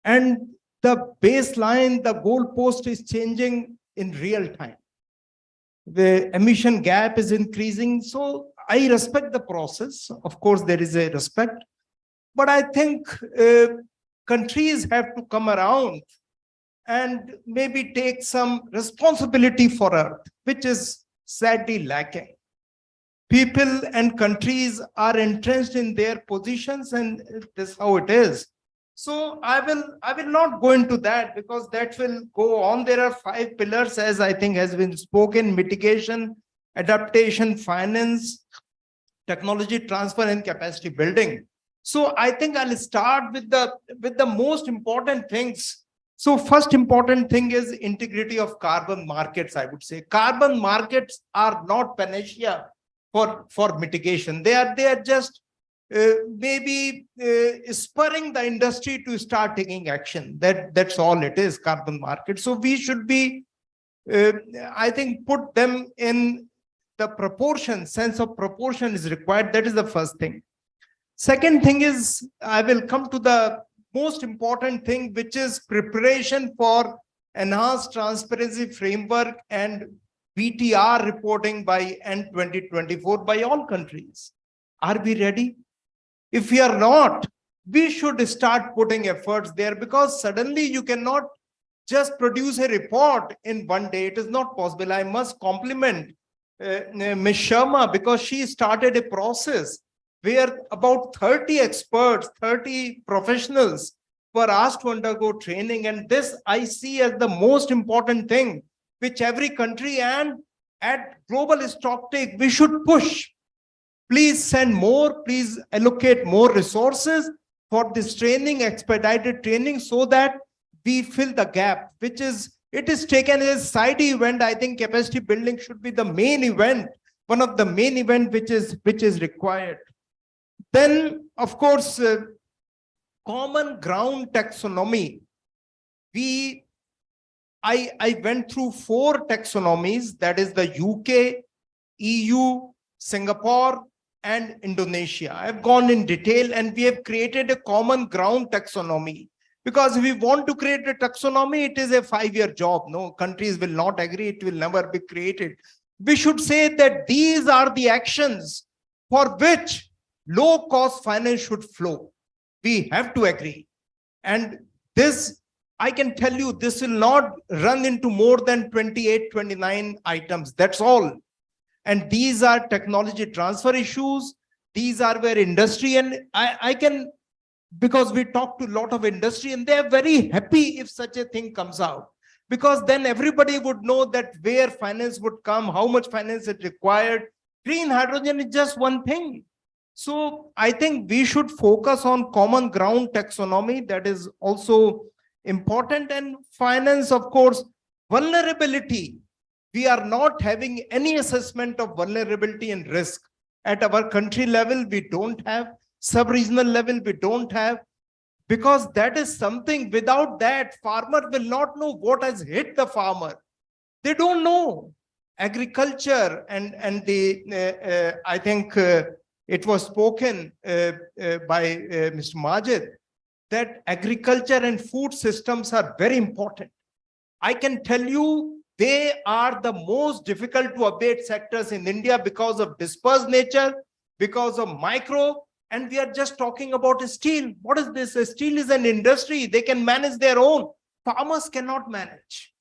And the baseline, the goalpost is changing in real time. The emission gap is increasing. So I respect the process. Of course, there is a respect. But I think countries have to come around and maybe take some responsibility for Earth, which is sadly lacking. People and countries are entrenched in their positions, and this is how it is. So I will not go into that because that will go on. There are 5 pillars, as I think has been spoken: mitigation, adaptation, finance, technology transfer, and capacity building. So I think I'll start with the most important things. So first important thing is integrity of carbon markets, I would say. Carbon markets are not panacea for mitigation. They are just maybe spurring the industry to start taking action. That's all it is, carbon market. So we should be, I think, put them in the proportion, sense of proportion is required. That is the first thing. Second thing is, I will come to the most important thing, which is preparation for enhanced transparency framework and BTR reporting by end 2024 by all countries. Are we ready? If we are not, we should start putting efforts there, because suddenly you cannot just produce a report in one day. It is not possible. I must compliment Ms. Sharma, because she started a process where about 30 experts, 30 professionals were asked to undergo training. And this I see as the most important thing, which every country and at Global Stocktake, we should push. Please send more, please allocate more resources for this training, expedited training, so that we fill the gap, which is, it is taken as a side event. I think capacity building should be the main event one of the main event which is required. Then, of course, common ground taxonomy. I went through 4 taxonomies, that is the UK, EU, Singapore, and Indonesia. I've gone in detail and we have created a common ground taxonomy. Because if we want to create a taxonomy, it is a 5-year job. No, countries will not agree, it will never be created. We should say that these are the actions for which low-cost finance should flow. We have to agree. And this, I can tell you, this will not run into more than 28, 29 items. That's all. And these are technology transfer issues. These are where industry, and I can, because we talk to a lot of industry and they are very happy if such a thing comes out. Because then everybody would know that where finance would come, how much finance is required. Green hydrogen is just one thing. So I think we should focus on common ground taxonomy. That is also important. And finance, of course, vulnerability. We are not having any assessment of vulnerability and risk. At our country level, we don't have. Sub-regional level, we don't have. Because that is something, without that, farmer will not know what has hit the farmer. They don't know. Agriculture and I think it was spoken by Mr. Majid, that agriculture and food systems are very important. I can tell you, they are the most difficult to abate sectors in India because of dispersed nature, because of micro, and we are just talking about steel. What is this? Steel is an industry. They can manage their own. Farmers cannot manage.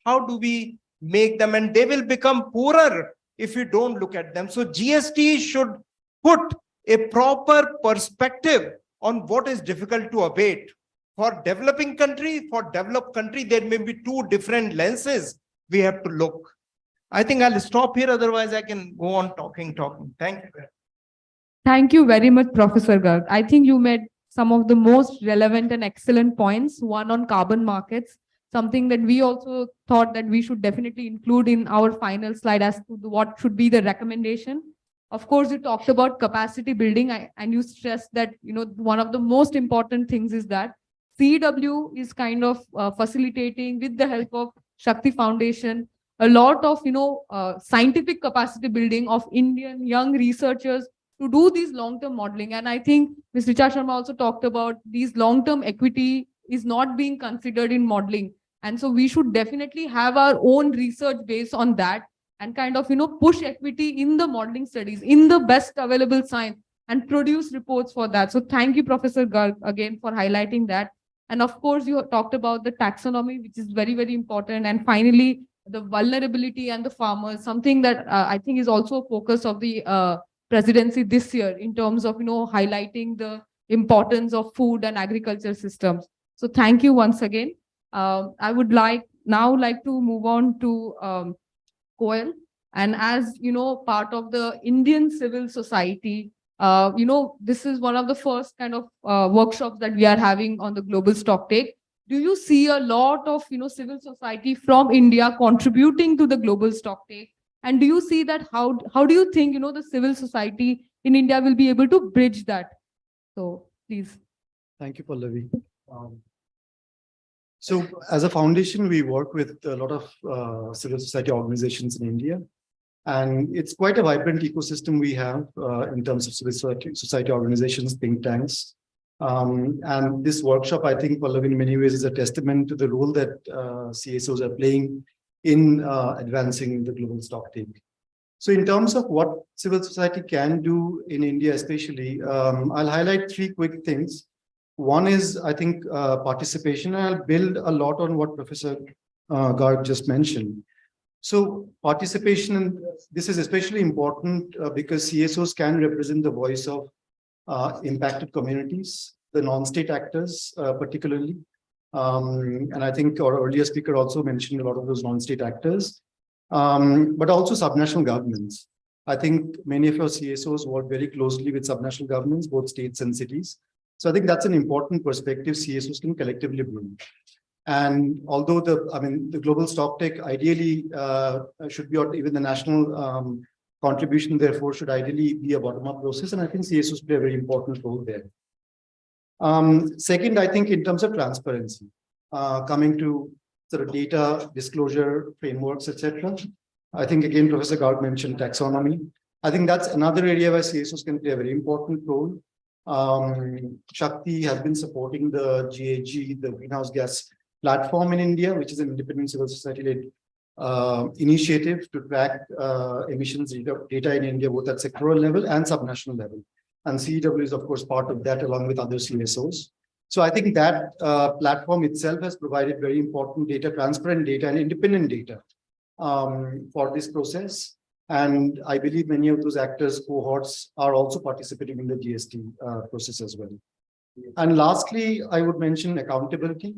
How do we make them? And they will become poorer if we don't look at them. So GST should put a proper perspective on what is difficult to abate. For developing country, for developed country, there may be 2 different lenses we have to look. I think I'll stop here, otherwise I can go on talking. Thank you. Thank you very much, Professor Garg. I think you made some of the most relevant and excellent points. One on carbon markets, something that we also thought that we should definitely include in our final slide as to what should be the recommendation. Of course, you talked about capacity building, and you stressed that, you know, one of the most important things is that CW is kind of facilitating, with the help of Shakti Foundation, a lot of, you know, scientific capacity building of Indian young researchers to do these long-term modeling. And I think Ms. Richa Sharma also talked about these long-term equity is not being considered in modeling. And so we should definitely have our own research based on that and kind of, you know, push equity in the modeling studies, in the best available science, and produce reports for that. So thank you, Professor Garg, again for highlighting that. And of course, you talked about the taxonomy, which is very, very important. And finally, the vulnerability and the farmers, something that I think is also a focus of the presidency this year in terms of, you know, highlighting the importance of food and agriculture systems. So thank you once again. I would like to move on to Koel. And as you know, part of the Indian civil society, you know, this is one of the first kind of workshops that we are having on the Global Stocktake. Do you see a lot of, you know, civil society from India contributing to the Global Stocktake? And do you see that, how do you think, you know, the civil society in India will be able to bridge that? So please. Thank you, Pallavi. So as a foundation, we work with a lot of civil society organizations in India. And it's quite a vibrant ecosystem we have in terms of civil society organizations, think tanks. And this workshop, I think, Pallavi, in many ways is a testament to the role that CSOs are playing in advancing the global stocktake. So in terms of what civil society can do in India, especially, I'll highlight 3 quick things. One is, I think, participation. I'll build a lot on what Professor Garg just mentioned. So participation, and this is especially important because CSOs can represent the voice of impacted communities, the non-state actors particularly. And I think our earlier speaker also mentioned a lot of those non-state actors, but also subnational governments. I think many of our CSOs work very closely with subnational governments, both states and cities. So I think that's an important perspective CSOs can collectively bring. And although the Global Stocktake ideally should be on even the national contribution, therefore, should ideally be a bottom-up process. And I think CSOs play a very important role there. Second, I think in terms of transparency, coming to sort of data disclosure frameworks, etc. I think again, Professor Garg mentioned taxonomy. I think that's another area where CSOs can play a very important role. Shakti has been supporting the GAG, the greenhouse gas platform in India, which is an independent civil society-led initiative to track emissions data in India, both at sectoral level and subnational level. And CEW is, of course, part of that, along with other CSOs. So I think that platform itself has provided very important data, transparent data, and independent data for this process. And I believe many of those actors, cohorts, are also participating in the GST process as well. And lastly, I would mention accountability.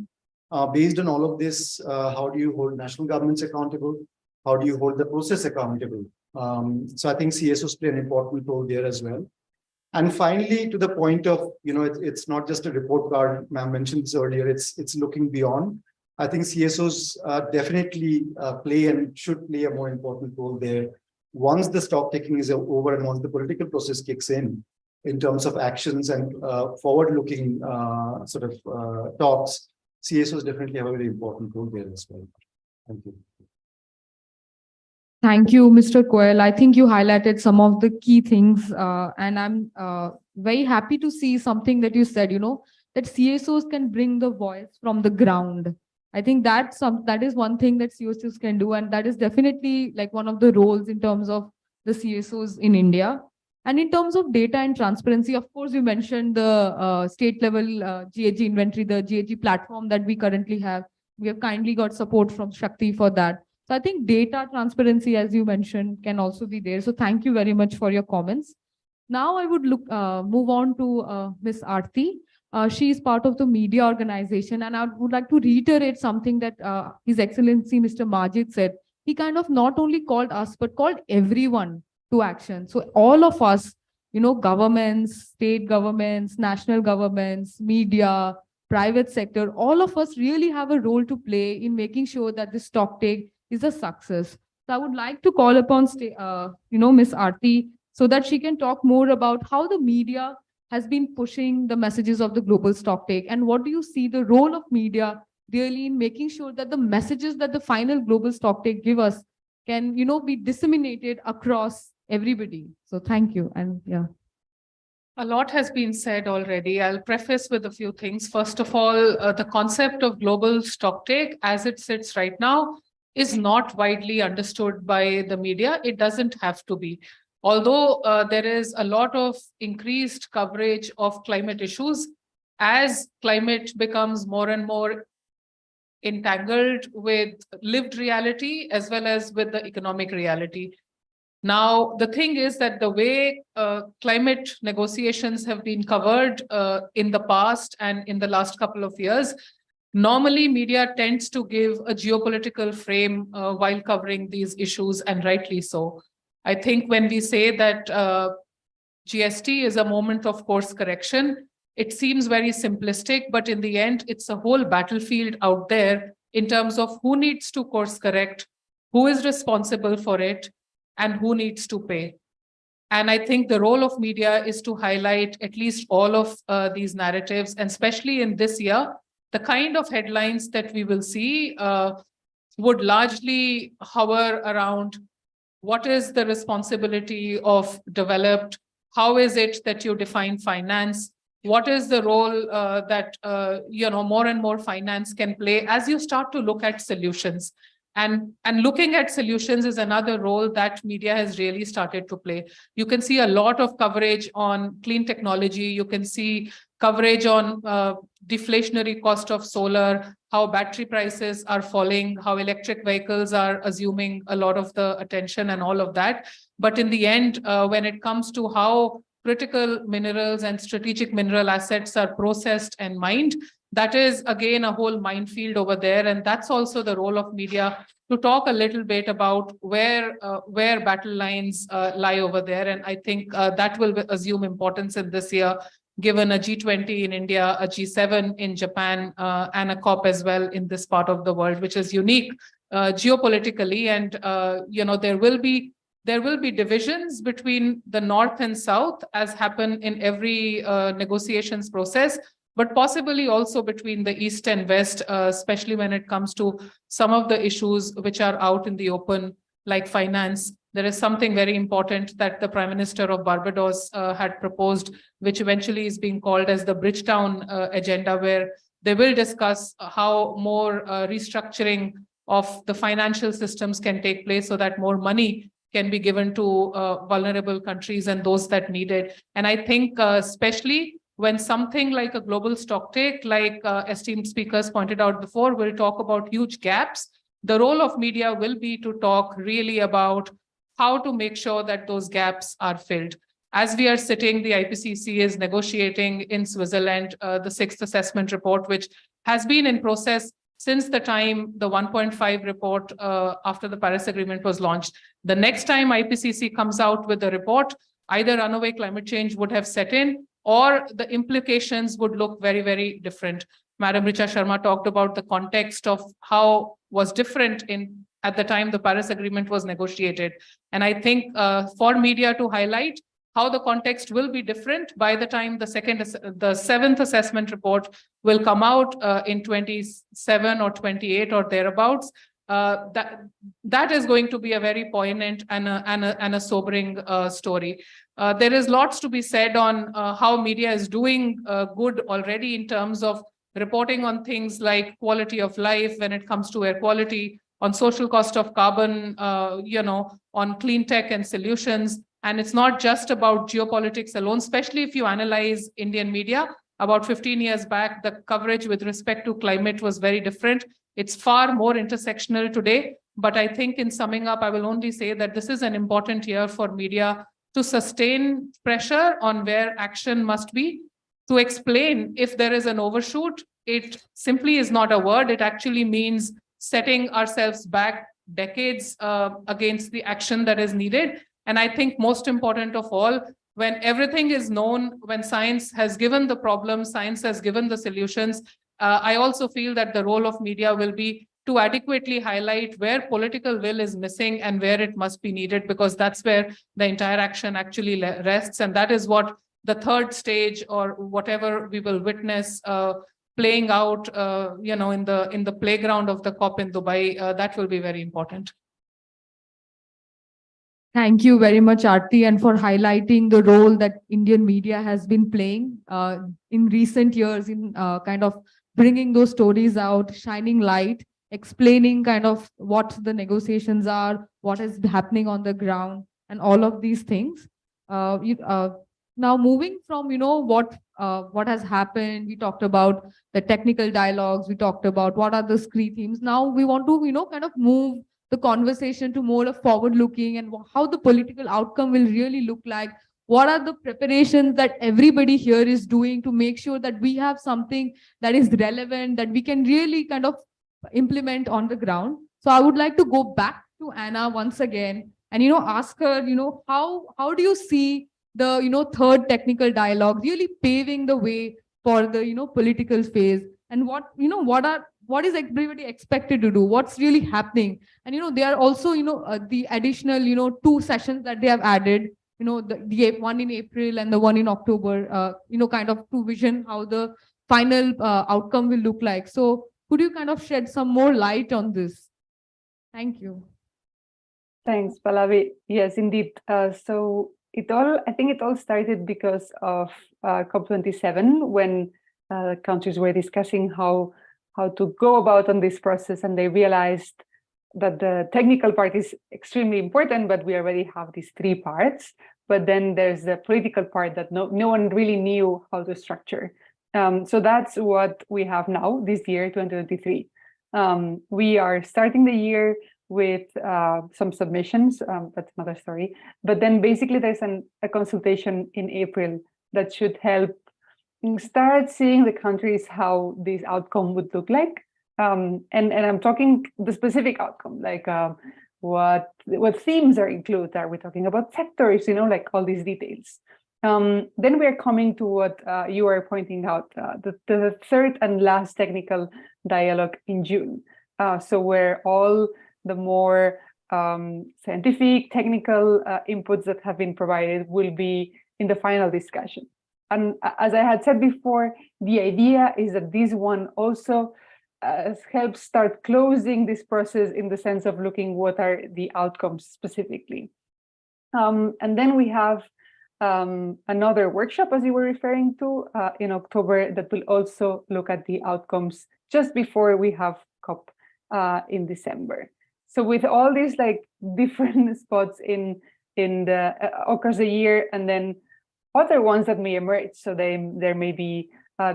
Based on all of this, how do you hold national governments accountable? How do you hold the process accountable? So I think CSOs play an important role there as well. And finally, to the point of, it's not just a report card, ma'am mentioned this earlier, it's looking beyond. I think CSOs definitely play and should play a more important role there. Once the stock taking is over and once the political process kicks in terms of actions and forward-looking sort of talks, CSOs definitely have a very important role there as well. Thank you. Thank you, Mr. Koel. I think you highlighted some of the key things, and I'm very happy to see something that you said, that CSOs can bring the voice from the ground. I think that is one thing that CSOs can do, and that is definitely like one of the roles in terms of the CSOs in India. And in terms of data and transparency, of course, you mentioned the state level GAG inventory, the GAG platform that we currently have. We have kindly got support from Shakti for that. So I think data transparency, as you mentioned, can also be there. So thank you very much for your comments. Now I would move on to Ms. Aarti. She is part of the media organization, and I would like to reiterate something that His Excellency Mr. Majid said. He kind of not only called us, but called everyone to action. So all of us, governments, state governments, national governments, media, private sector, all of us really have a role to play in making sure that this stocktake is a success. So I would like to call upon Ms. Aarti so that she can talk more about how the media has been pushing the messages of the global stocktake, and what do you see the role of media really in making sure that the messages that the final global stocktake give us can be disseminated across everybody. So thank you. And yeah. A lot has been said already. I'll preface with a few things. First of all, the concept of global stocktake as it sits right now is not widely understood by the media. It doesn't have to be. Although there is a lot of increased coverage of climate issues, as climate becomes more and more entangled with lived reality as well as with the economic reality. Now, the thing is that the way climate negotiations have been covered in the past and in the last couple of years, normally media tends to give a geopolitical frame while covering these issues, and rightly so. I think when we say that GST is a moment of course correction, it seems very simplistic, but in the end, it's a whole battlefield out there in terms of who needs to course correct, who is responsible for it, and who needs to pay. And I think the role of media is to highlight at least all of these narratives, and especially in this year, the kind of headlines that we will see would largely hover around what is the responsibility of developed, how is it that you define finance, what is the role that more and more finance can play as you start to look at solutions. And looking at solutions is another role that media has really started to play. You can see a lot of coverage on clean technology. You can see coverage on deflationary cost of solar, how battery prices are falling, how electric vehicles are assuming a lot of the attention and all of that. But in the end, when it comes to how critical minerals and strategic mineral assets are processed and mined, that is, again, a whole minefield over there. And that's also the role of media to talk a little bit about where battle lines lie over there. And I think that will assume importance in this year, given a G20 in India, a G7 in Japan, and a COP as well in this part of the world, which is unique geopolitically. And, there will be There will be divisions between the North and South, as happen in every negotiations process, but possibly also between the East and West, especially when it comes to some of the issues which are out in the open, like finance. There is something very important that the Prime Minister of Barbados had proposed, which eventually is being called as the Bridgetown agenda, where they will discuss how more restructuring of the financial systems can take place so that more money can be given to vulnerable countries and those that need it. And I think especially when something like a global stocktake, like esteemed speakers pointed out before, will talk about huge gaps, the role of media will be to talk really about how to make sure that those gaps are filled. As we are sitting, the IPCC is negotiating in Switzerland the sixth assessment report, which has been in process since the time the 1.5 report after the Paris Agreement was launched. The next time IPCC comes out with a report, either runaway climate change would have set in, or the implications would look very, very different. Madam Richa Sharma talked about the context of how was different at the time the Paris Agreement was negotiated. And I think for media to highlight how the context will be different by the time the seventh assessment report will come out in 27 or 28 or thereabouts. That is going to be a very poignant and a sobering story. There is lots to be said on how media is doing good already in terms of reporting on things like quality of life when it comes to air quality, on social cost of carbon, on clean tech and solutions. And it's not just about geopolitics alone, especially if you analyze Indian media. About 15 years back, the coverage with respect to climate was very different. It's far more intersectional today. But I think in summing up, I will only say that this is an important year for media to sustain pressure on where action must be, to explain if there is an overshoot. It simply is not a word. It actually means setting ourselves back decades against the action that is needed. And I think most important of all, when everything is known, when science has given the problem, science has given the solutions, I also feel that the role of media will be to adequately highlight where political will is missing and where it must be needed, because that's where the entire action actually rests. And that is what the third stage, or whatever we will witness playing out, in the playground of the COP in Dubai, that will be very important. Thank you very much, Aarti, and for highlighting the role that Indian media has been playing in recent years in kind of bringing those stories out, shining light, explaining kind of what the negotiations are, what is happening on the ground, and all of these things. Now, moving from what has happened, we talked about the technical dialogues, we talked about what are the key themes. Now we want to kind of move the conversation to more of forward-looking and how the political outcome will really look like. What are the preparations that everybody here is doing to make sure that we have something that is relevant, that we can really kind of implement on the ground? So I would like to go back to Anna once again and ask her, how do you see the third technical dialogue really paving the way for the political phase, and what is everybody expected to do, what's really happening? And there are also the additional 2 sessions that they have added, the one in April and the one in October, kind of to vision how the final outcome will look like. So could you kind of shed some more light on this? Thank you. Thanks, Pallavi. Yes, indeed. So I think it all started because of COP27, when countries were discussing how to go about on this process, and they realized that the technical part is extremely important, but we already have these 3 parts. But then there's the political part that no one really knew how to structure. So that's what we have now, this year, 2023. We are starting the year with some submissions, that's another story. But then basically there's a consultation in April that should help start seeing the countries how this outcome would look like. And I'm talking the specific outcome, like what themes are included. Are we talking about sectors, like all these details? Then we're coming to what you are pointing out, the third and last technical dialogue in June. So where all the more scientific, technical inputs that have been provided will be in the final discussion. And as I had said before, the idea is that this one also helps start closing this process in the sense of looking what are the outcomes specifically. And then we have another workshop, as you were referring to, in October that will also look at the outcomes just before we have COP in December. So with all these like different spots in the across the year, and then other ones that may emerge. So there may be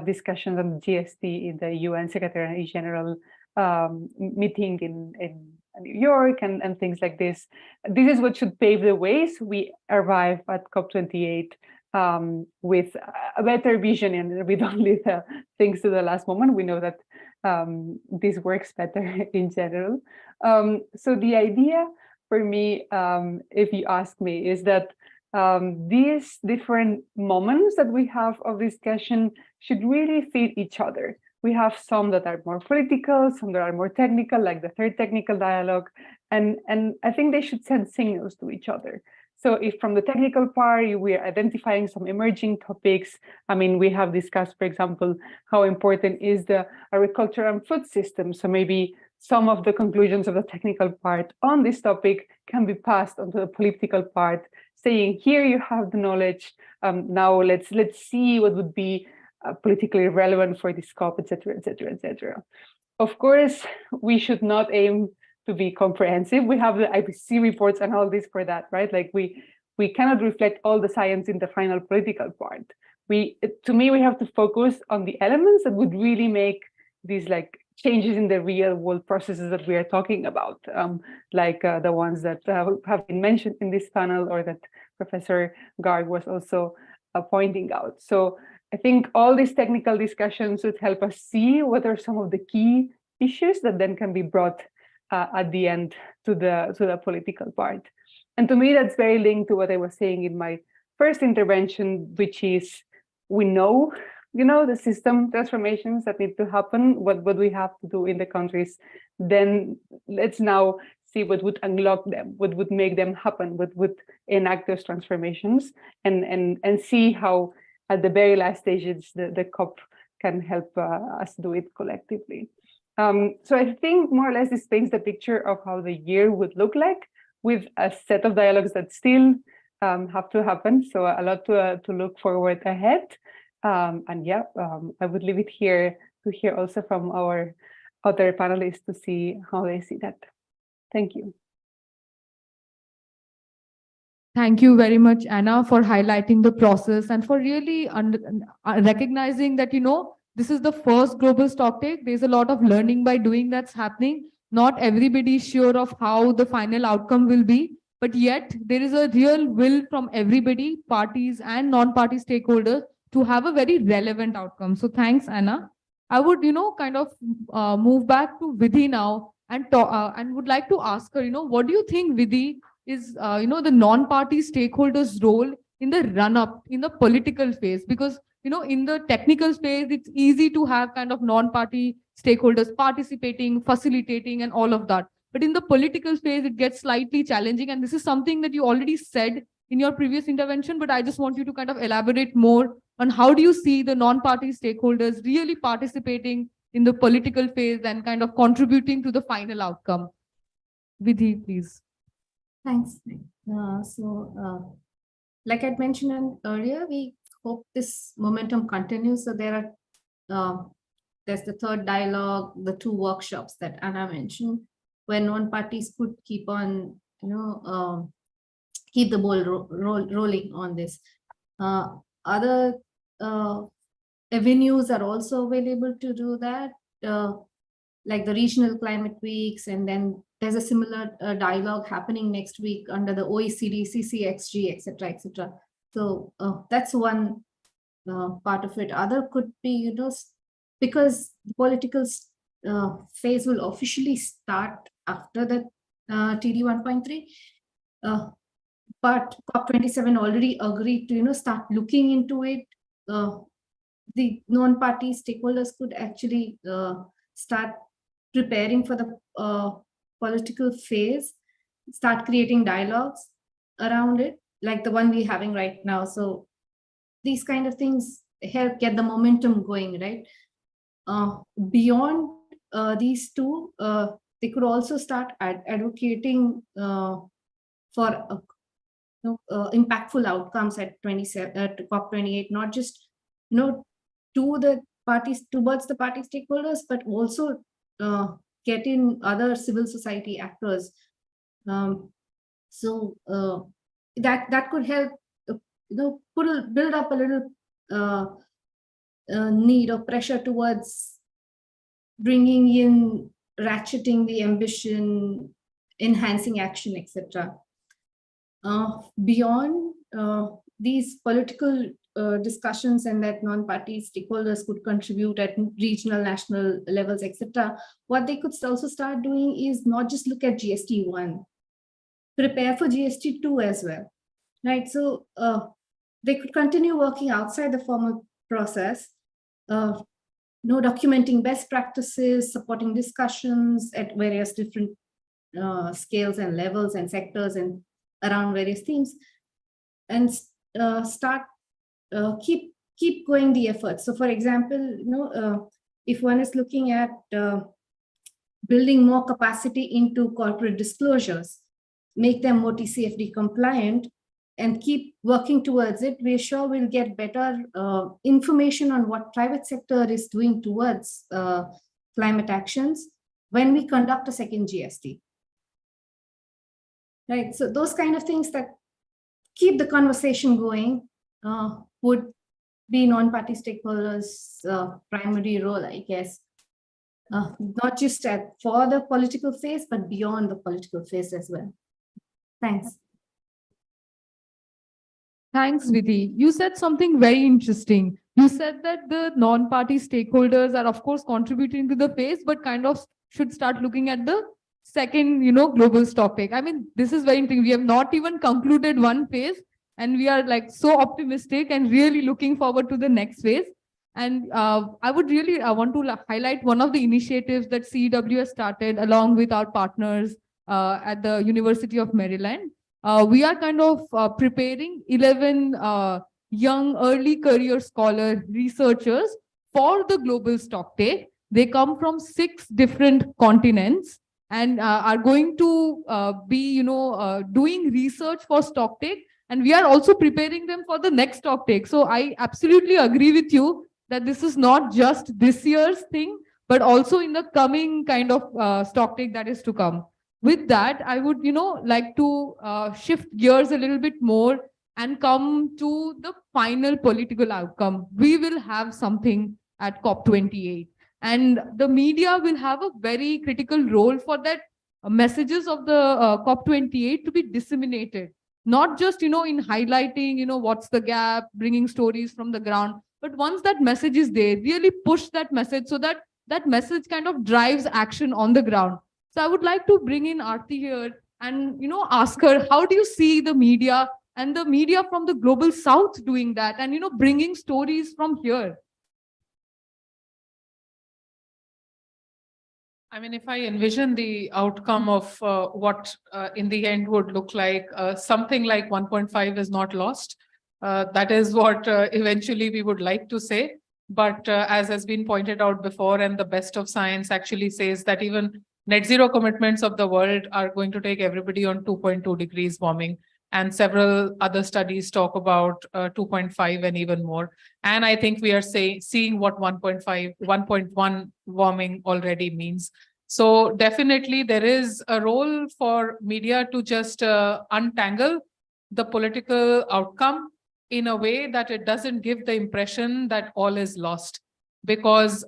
discussions on GST in the UN Secretary General meeting in New York and things like this. This is what should pave the way so we arrive at COP28 with a better vision, and we don't leave things to the last moment. We know that this works better in general. So the idea for me, if you ask me, is that these different moments that we have of discussion should really fit each other. We have some that are more political, some that are more technical, like the third technical dialogue, and I think they should send signals to each other. So if from the technical part, we are identifying some emerging topics, I mean, we have discussed, for example, how important is the agriculture and food system. So maybe some of the conclusions of the technical part on this topic can be passed onto the political part, saying, here you have the knowledge, now let's see what would be politically relevant for this COP, etc., etc., etc. Of course, we should not aim to be comprehensive. We have the IPCC reports and all this for that, right? Like we cannot reflect all the science in the final political part. To me, we have to focus on the elements that would really make these like changes in the real world processes that we are talking about, like the ones that have been mentioned in this panel, or that Professor Garg was also pointing out. So I think all these technical discussions would help us see what are some of the key issues that then can be brought at the end to the political part. And to me, that's very linked to what I was saying in my first intervention, which is we know, the system transformations that need to happen, what we have to do in the countries. Then let's now see what would unlock them, what would make them happen, what would enact those transformations, and see how at the very last stages the COP can help us do it collectively. So I think more or less this paints the picture of how the year would look like, with a set of dialogues that still have to happen. So a lot to look forward ahead. And yeah, I would leave it here to hear also from our other panelists to see how they see that. Thank you. Thank you very much, Anna, for highlighting the process and for really recognizing that, this is the first global stock take. There's a lot of learning by doing that's happening. Not everybody is sure of how the final outcome will be, but yet there is a real will from everybody, parties and non-party stakeholders, to have a very relevant outcome. So thanks, Anna. I would, kind of move back to Vidhi now and would like to ask her, what do you think, Vidhi, is, the non-party stakeholders' role in the run-up, in the political phase? Because, in the technical phase, it's easy to have kind of non-party stakeholders participating, facilitating, and all of that. But in the political phase, it gets slightly challenging. And this is something that you already said in your previous intervention, but I just want you to kind of elaborate more on how do you see the non-party stakeholders really participating in the political phase and kind of contributing to the final outcome? Vidhi, please. Thanks. Like I'd mentioned earlier, we hope this momentum continues. So there's the third dialogue, the 2 workshops that Anna mentioned, where non-parties could keep on, keep the ball rolling on this. Other avenues are also available to do that, like the regional climate weeks, and then there's a similar dialogue happening next week under the OECD, CCXG, etc., etc. So that's one part of it. Other could be, because the political phase will officially start after the TD 1.3. But COP27 already agreed to, start looking into it. The non-party stakeholders could actually start preparing for the political phase. start creating dialogues around it, like the one we're having right now. So these kind of things help get the momentum going, right? Beyond these two, they could also start advocating for impactful outcomes at COP28, not just to the parties, towards the party stakeholders, but also get in other civil society actors. So that could help build up a little need or pressure towards bringing in, ratcheting the ambition, enhancing action, etc. Beyond these political discussions, and that non-party stakeholders could contribute at regional, national levels, etc. What they could also start doing is not just look at GST1, prepare for GST2 as well, right? So they could continue working outside the formal process, documenting best practices, supporting discussions at various different scales and levels and sectors and around various themes, and start keep going the efforts. So, for example, if one is looking at building more capacity into corporate disclosures, make them more TCFD compliant, and keep working towards it, we're sure we'll get better information on what private sector is doing towards climate actions when we conduct a second GST. Right, so those kind of things that keep the conversation going would be non-party stakeholders' primary role, I guess. Not just for the political phase, but beyond the political phase as well. Thanks. Thanks, Vidhi. You said something very interesting. You said that the non-party stakeholders are, of course, contributing to the phase, but kind of should start looking at the second, global stocktake. I mean, this is very interesting. We have not even concluded one phase, and we are like so optimistic and really looking forward to the next phase. And I would really want to highlight one of the initiatives that CEW has started along with our partners at the University of Maryland. We are kind of preparing 11 young early career scholar researchers for the global stocktake. They come from 6 different continents and are going to be, doing research for stocktake. And we are also preparing them for the next stocktake. So I absolutely agree with you that this is not just this year's thing, but also in the coming kind of stocktake that is to come. With that, I would, like to shift gears a little bit more and come to the final political outcome. We will have something at COP28. And the media will have a very critical role for that messages of the COP28 to be disseminated. Not just, in highlighting, what's the gap, bringing stories from the ground. But once that message is there, really push that message so that that message kind of drives action on the ground. So I would like to bring in Aarti here and, ask her, how do you see the media and the media from the global south doing that and, bringing stories from here? I mean, if I envision the outcome of what in the end would look like, something like 1.5 is not lost. That is what eventually we would like to say. But as has been pointed out before, and the best of science actually says that even net zero commitments of the world are going to take everybody on 2.2 degrees warming. And several other studies talk about 2.5 and even more. And I think we are seeing what 1.1 warming already means. So definitely there is a role for media to just untangle the political outcome in a way that it doesn't give the impression that all is lost. Because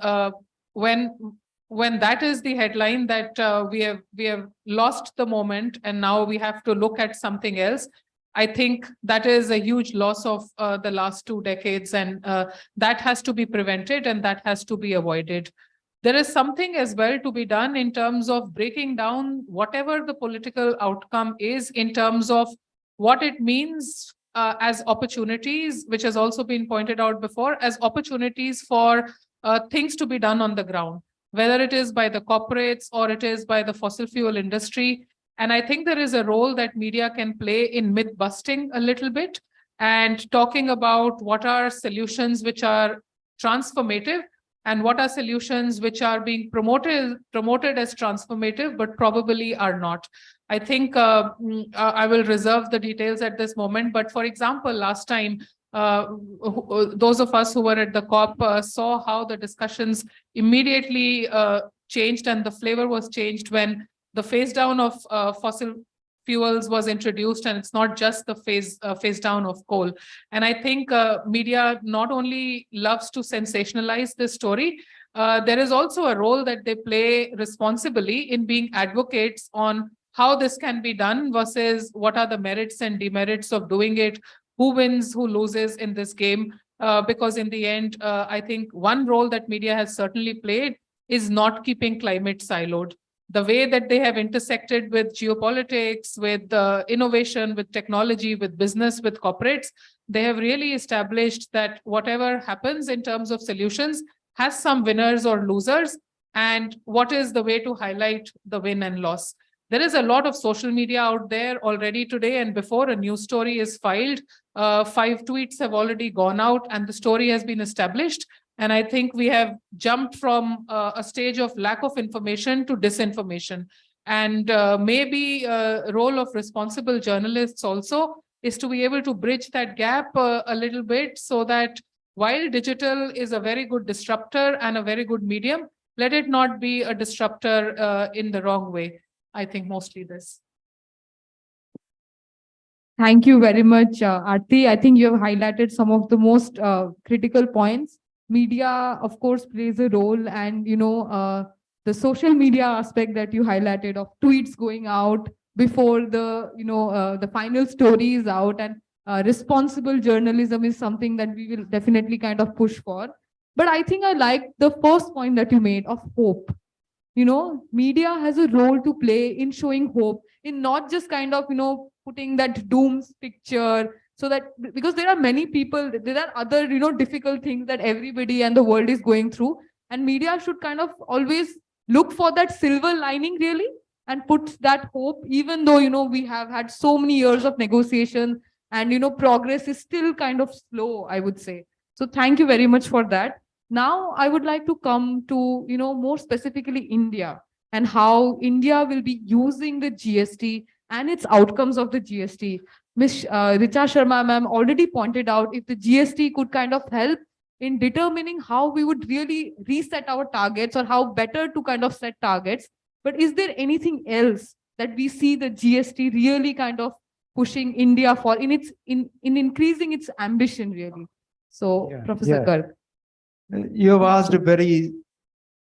when that is the headline that we have lost the moment and now we have to look at something else, I think that is a huge loss of the last 2 decades, and that has to be prevented and that has to be avoided. There is something as well to be done in terms of breaking down whatever the political outcome is in terms of what it means as opportunities, which has also been pointed out before, as opportunities for things to be done on the ground, whether it is by the corporates or it is by the fossil fuel industry. And I think there is a role that media can play in myth busting a little bit and talking about what are solutions which are transformative and what are solutions which are being promoted as transformative, but probably are not. I think I will reserve the details at this moment. But for example, last time, those of us who were at the COP saw how the discussions immediately changed and the flavor was changed when the phase down of fossil fuels was introduced, and it's not just the phase down of coal. And I think media not only loves to sensationalize this story, there is also a role that they play responsibly in being advocates on how this can be done versus what are the merits and demerits of doing it, who wins, who loses in this game. Because in the end, I think one role that media has certainly played is not keeping climate siloed. The way that they have intersected with geopolitics, with innovation, with technology, with business, with corporates, they have really established that whatever happens in terms of solutions has some winners or losers, and what is the way to highlight the win and loss. There is a lot of social media out there already today, and before a news story is filed, 5 tweets have already gone out and the story has been established. And I think we have jumped from a stage of lack of information to disinformation. And maybe a role of responsible journalists also is to be able to bridge that gap a little bit, so that while digital is a very good disruptor and a very good medium, let it not be a disruptor in the wrong way. I think mostly this. Thank you very much, Aarti. I think you have highlighted some of the most critical points. Media, of course, plays a role, and the social media aspect that you highlighted of tweets going out before the final story is out, and responsible journalism is something that we will definitely kind of push for. But I think I like the first point that you made of hope. Media has a role to play in showing hope, in not just kind of putting that dooms picture. So that, because there are many people, there are other, difficult things that everybody and the world is going through. And media should kind of always look for that silver lining really, and put that hope, even though, we have had so many years of negotiation and, progress is still kind of slow, I would say. So thank you very much for that. Now, I would like to come to, more specifically India, and how India will be using the GST and its outcomes of the GST. Ms. Richa Sharma ma'am already pointed out, if the GST could kind of help in determining how we would really reset our targets, or how better to kind of set targets. But is there anything else that we see the GST really kind of pushing India for in increasing its ambition really? So, Professor Garg. You have asked a very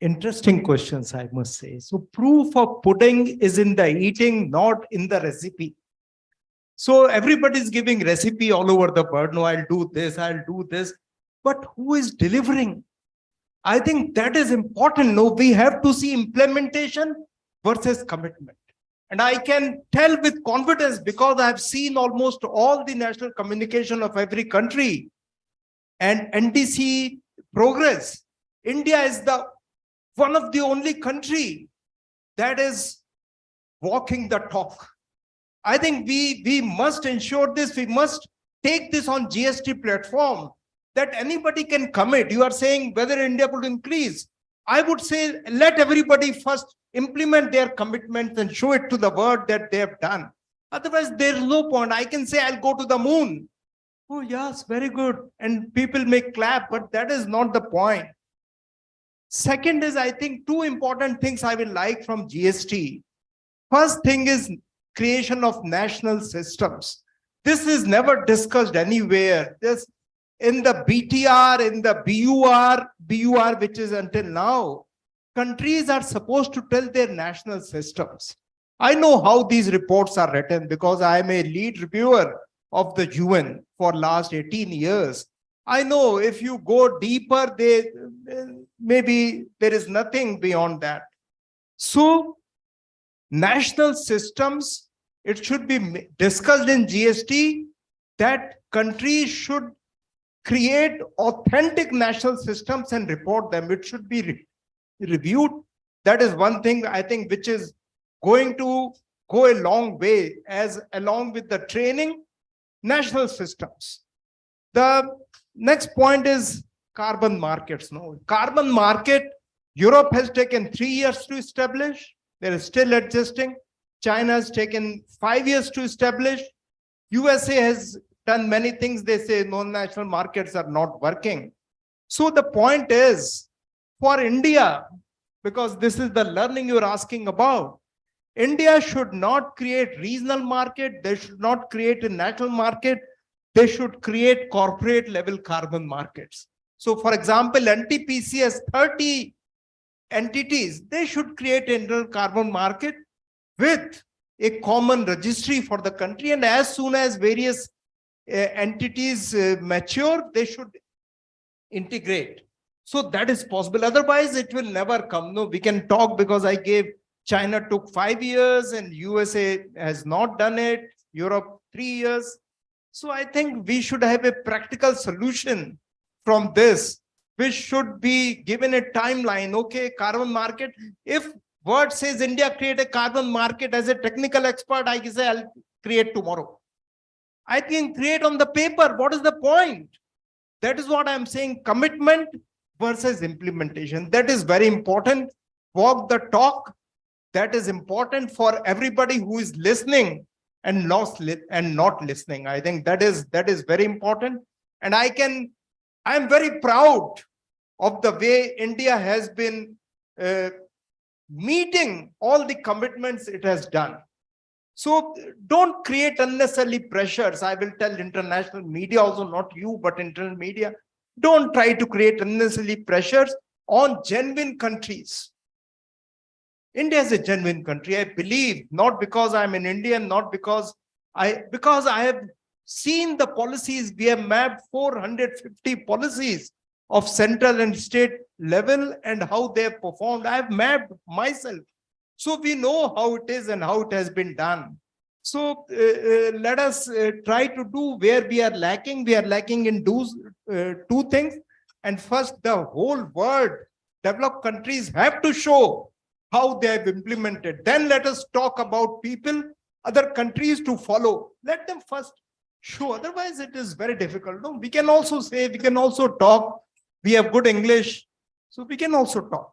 interesting questions, I must say. So proof of pudding is in the eating, not in the recipe. So everybody's giving recipe all over the world. No, I'll do this, I'll do this. But who is delivering? I think that is important. No, we have to see implementation versus commitment. And I can tell with confidence, because I've seen almost all the national communication of every country and NDC progress. India is one of the only country that is walking the talk. I think we must ensure this. We must take this on GST platform, that anybody can commit. You are saying whether India would increase. I would say let everybody first implement their commitments and show it to the world that they have done. Otherwise, there's no point. I can say I'll go to the moon. Oh, yes, very good. And people may clap, but that is not the point. Second is, I think, two important things I will like from GST. First thing is creation of national systems. This is never discussed anywhere. This in the BTR, in the BUR, which is until now, countries are supposed to tell their national systems. I know how these reports are written because I am a lead reviewer of the UN for last 18 years. I know if you go deeper, maybe there is nothing beyond that. So national systems, it should be discussed in GST that countries should create authentic national systems and report them. It should be reviewed. That is one thing I think which is going to go a long way as along with the training, national systems. The next point is carbon markets. No, carbon market, Europe has taken 3 years to establish. They are still adjusting. China has taken 5 years to establish. USA has done many things. They say non-national markets are not working. So the point is, for India, because this is the learning you're asking about, India should not create regional market. They should not create a national market. They should create corporate level carbon markets. So for example, NTPC has 30 entities. They should create an internal carbon market with a common registry for the country. And as soon as various entities mature, they should integrate. So that is possible. Otherwise, it will never come. No, we can talk because I gave China took 5 years and USA has not done it. Europe 3 years. So I think we should have a practical solution from this, which should be given a timeline. Okay, carbon market. If word says India create a carbon market, as a technical expert, I can say I'll create tomorrow. I can create on the paper. What is the point? That is what I'm saying. Commitment versus implementation. That is very important. Walk the talk. That is important for everybody who is listening and not listening. I think that is very important. And I'm very proud of the way India has been meeting all the commitments it has done. So don't create unnecessarily pressures. I will tell international media also, not you, but international media. Don't try to create unnecessarily pressures on genuine countries. India is a genuine country. I believe, not because I'm an Indian, not because I have seen the policies. We have mapped 450 policies of central and state level and how they have performed. I have mapped myself. So we know how it is and how it has been done. So let us try to do where we are lacking. We are lacking in two things. And first, the whole world, developed countries have to show how they have implemented. Then let us talk about people, other countries to follow. Let them first show. Otherwise, it is very difficult. No, we can also say, we can also talk. We have good English, so we can also talk.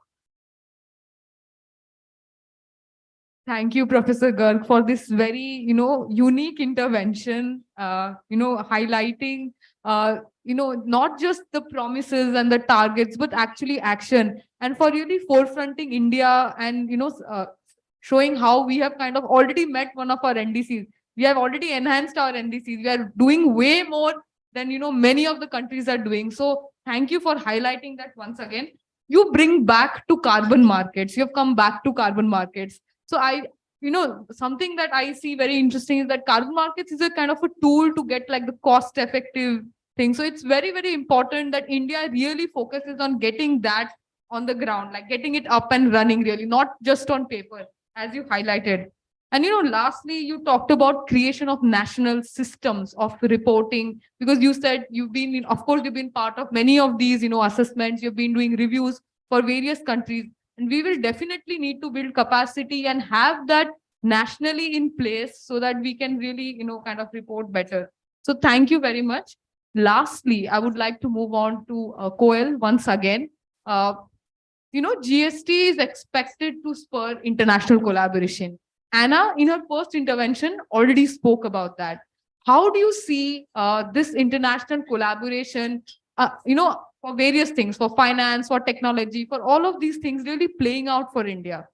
Thank you, Professor Garg, for this very, unique intervention, highlighting, not just the promises and the targets, but actually action, and for really forefronting India and, showing how we have kind of already met one of our NDCs. We have already enhanced our NDCs. We are doing way more than, many of the countries are doing. So thank you for highlighting that once again. You bring back to carbon markets. You have come back to carbon markets. So something that I see very interesting is that carbon markets is a kind of a tool to get like the cost effective thing. So it's very, very important that India really focuses on getting that on the ground, like getting it up and running really, not just on paper, as you highlighted. And, lastly, you talked about creation of national systems of reporting, because you said you've been part of many of these, assessments. You've been doing reviews for various countries. And we will definitely need to build capacity and have that nationally in place so that we can really, kind of report better. So thank you very much. Lastly, I would like to move on to Koel once again. GST is expected to spur international collaboration. Anna, in her first intervention, already spoke about that. How do you see this international collaboration, for various things, for finance, for technology, for all of these things really playing out for India?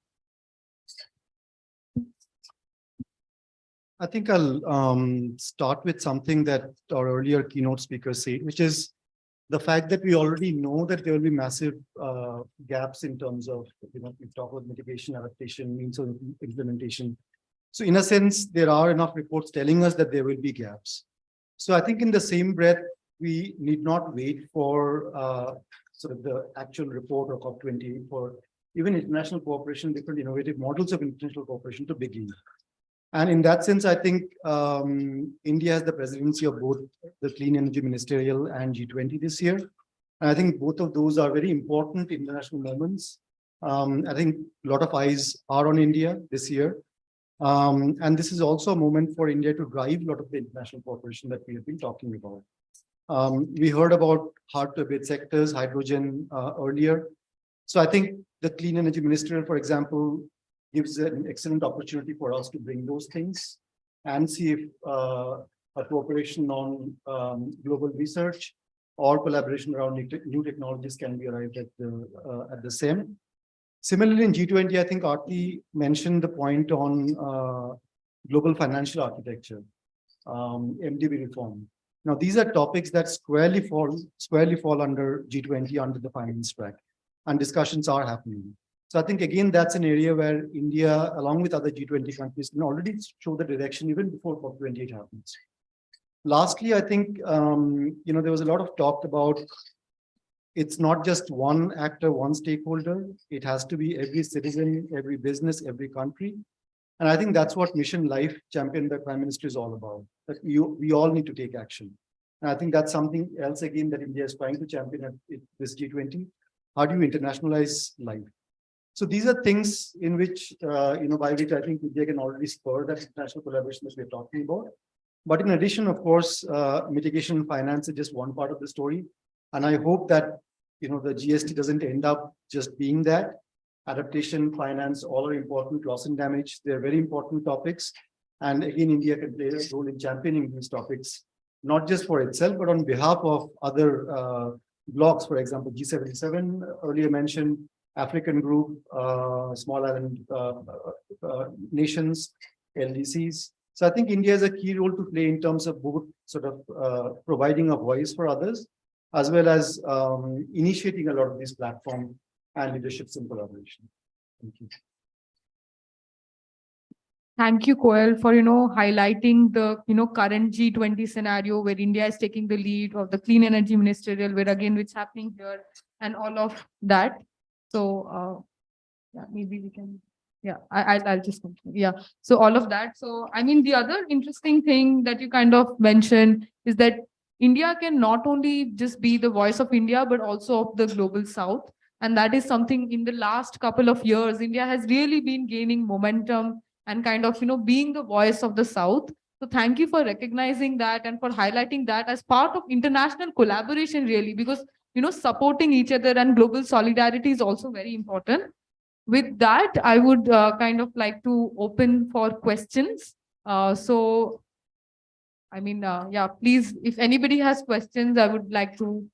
I think I'll start with something that our earlier keynote speaker said, which is the fact that we already know that there will be massive gaps in terms of, we talk about mitigation, adaptation, means of implementation. So in a sense, there are enough reports telling us that there will be gaps. So I think in the same breath, we need not wait for sort of the actual report or COP28 for even international cooperation, different innovative models of international cooperation to begin. And in that sense, I think India has the presidency of both the Clean Energy Ministerial and G20 this year. And I think both of those are very important international moments. I think a lot of eyes are on India this year. And this is also a moment for India to drive a lot of the international cooperation that we have been talking about. We heard about hard-to-abate sectors, hydrogen earlier. So I think the Clean Energy Ministerial, for example, gives an excellent opportunity for us to bring those things and see if a cooperation on global research or collaboration around new technologies can be arrived at the same. Similarly, in G20, I think Aarti mentioned the point on global financial architecture, MDB reform. Now, these are topics that squarely fall under G20, under the finance track, and discussions are happening. So I think, again, that's an area where India, along with other G20 countries, can already show the direction even before COP28 happens. Lastly, I think, there was a lot of talk about it's not just one actor, one stakeholder. It has to be every citizen, every business, every country. And I think that's what Mission Life, championed by Prime Minister, is all about, that we all need to take action. And I think that's something else, again, that India is trying to champion at this G20. How do you internationalize life? So these are things in which, by which I think India can already spur that international collaboration that we're talking about. But in addition, of course, mitigation and finance is just one part of the story. And I hope that, the GST doesn't end up just being that. Adaptation, finance, all are important. Loss and damage, they're very important topics. And again, India can play a role in championing these topics, not just for itself, but on behalf of other blocs, for example, G77, earlier mentioned, African group, small island nations, LDCs. So I think India has a key role to play in terms of both sort of providing a voice for others, as well as initiating a lot of these platforms and leaderships in collaboration. Thank you. Thank you, Koel, for highlighting the current G20 scenario where India is taking the lead of the Clean Energy Ministerial, where again what's happening here and all of that. So yeah, maybe we can. Yeah, I'll just continue. Yeah, so all of that. So I mean, the other interesting thing that you kind of mentioned is that India can not only just be the voice of India, but also of the global South. And that is something in the last couple of years, India has really been gaining momentum and kind of, being the voice of the South. So thank you for recognizing that and for highlighting that as part of international collaboration, really, because, supporting each other and global solidarity is also very important. With that, I would kind of like to open for questions. So, I mean, yeah, please, if anybody has questions, I would like to.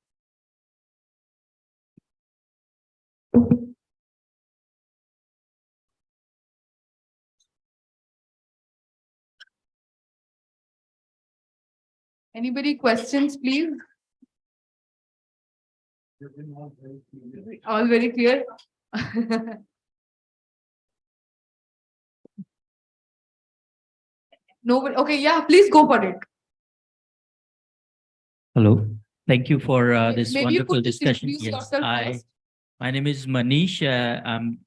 Anybody questions, please? All very clear. Nobody. Okay, yeah, please go for it. Hello. Thank you for this Maybe you wonderful could discussion. introduce Yes, yourself first. my name is Manish. I'm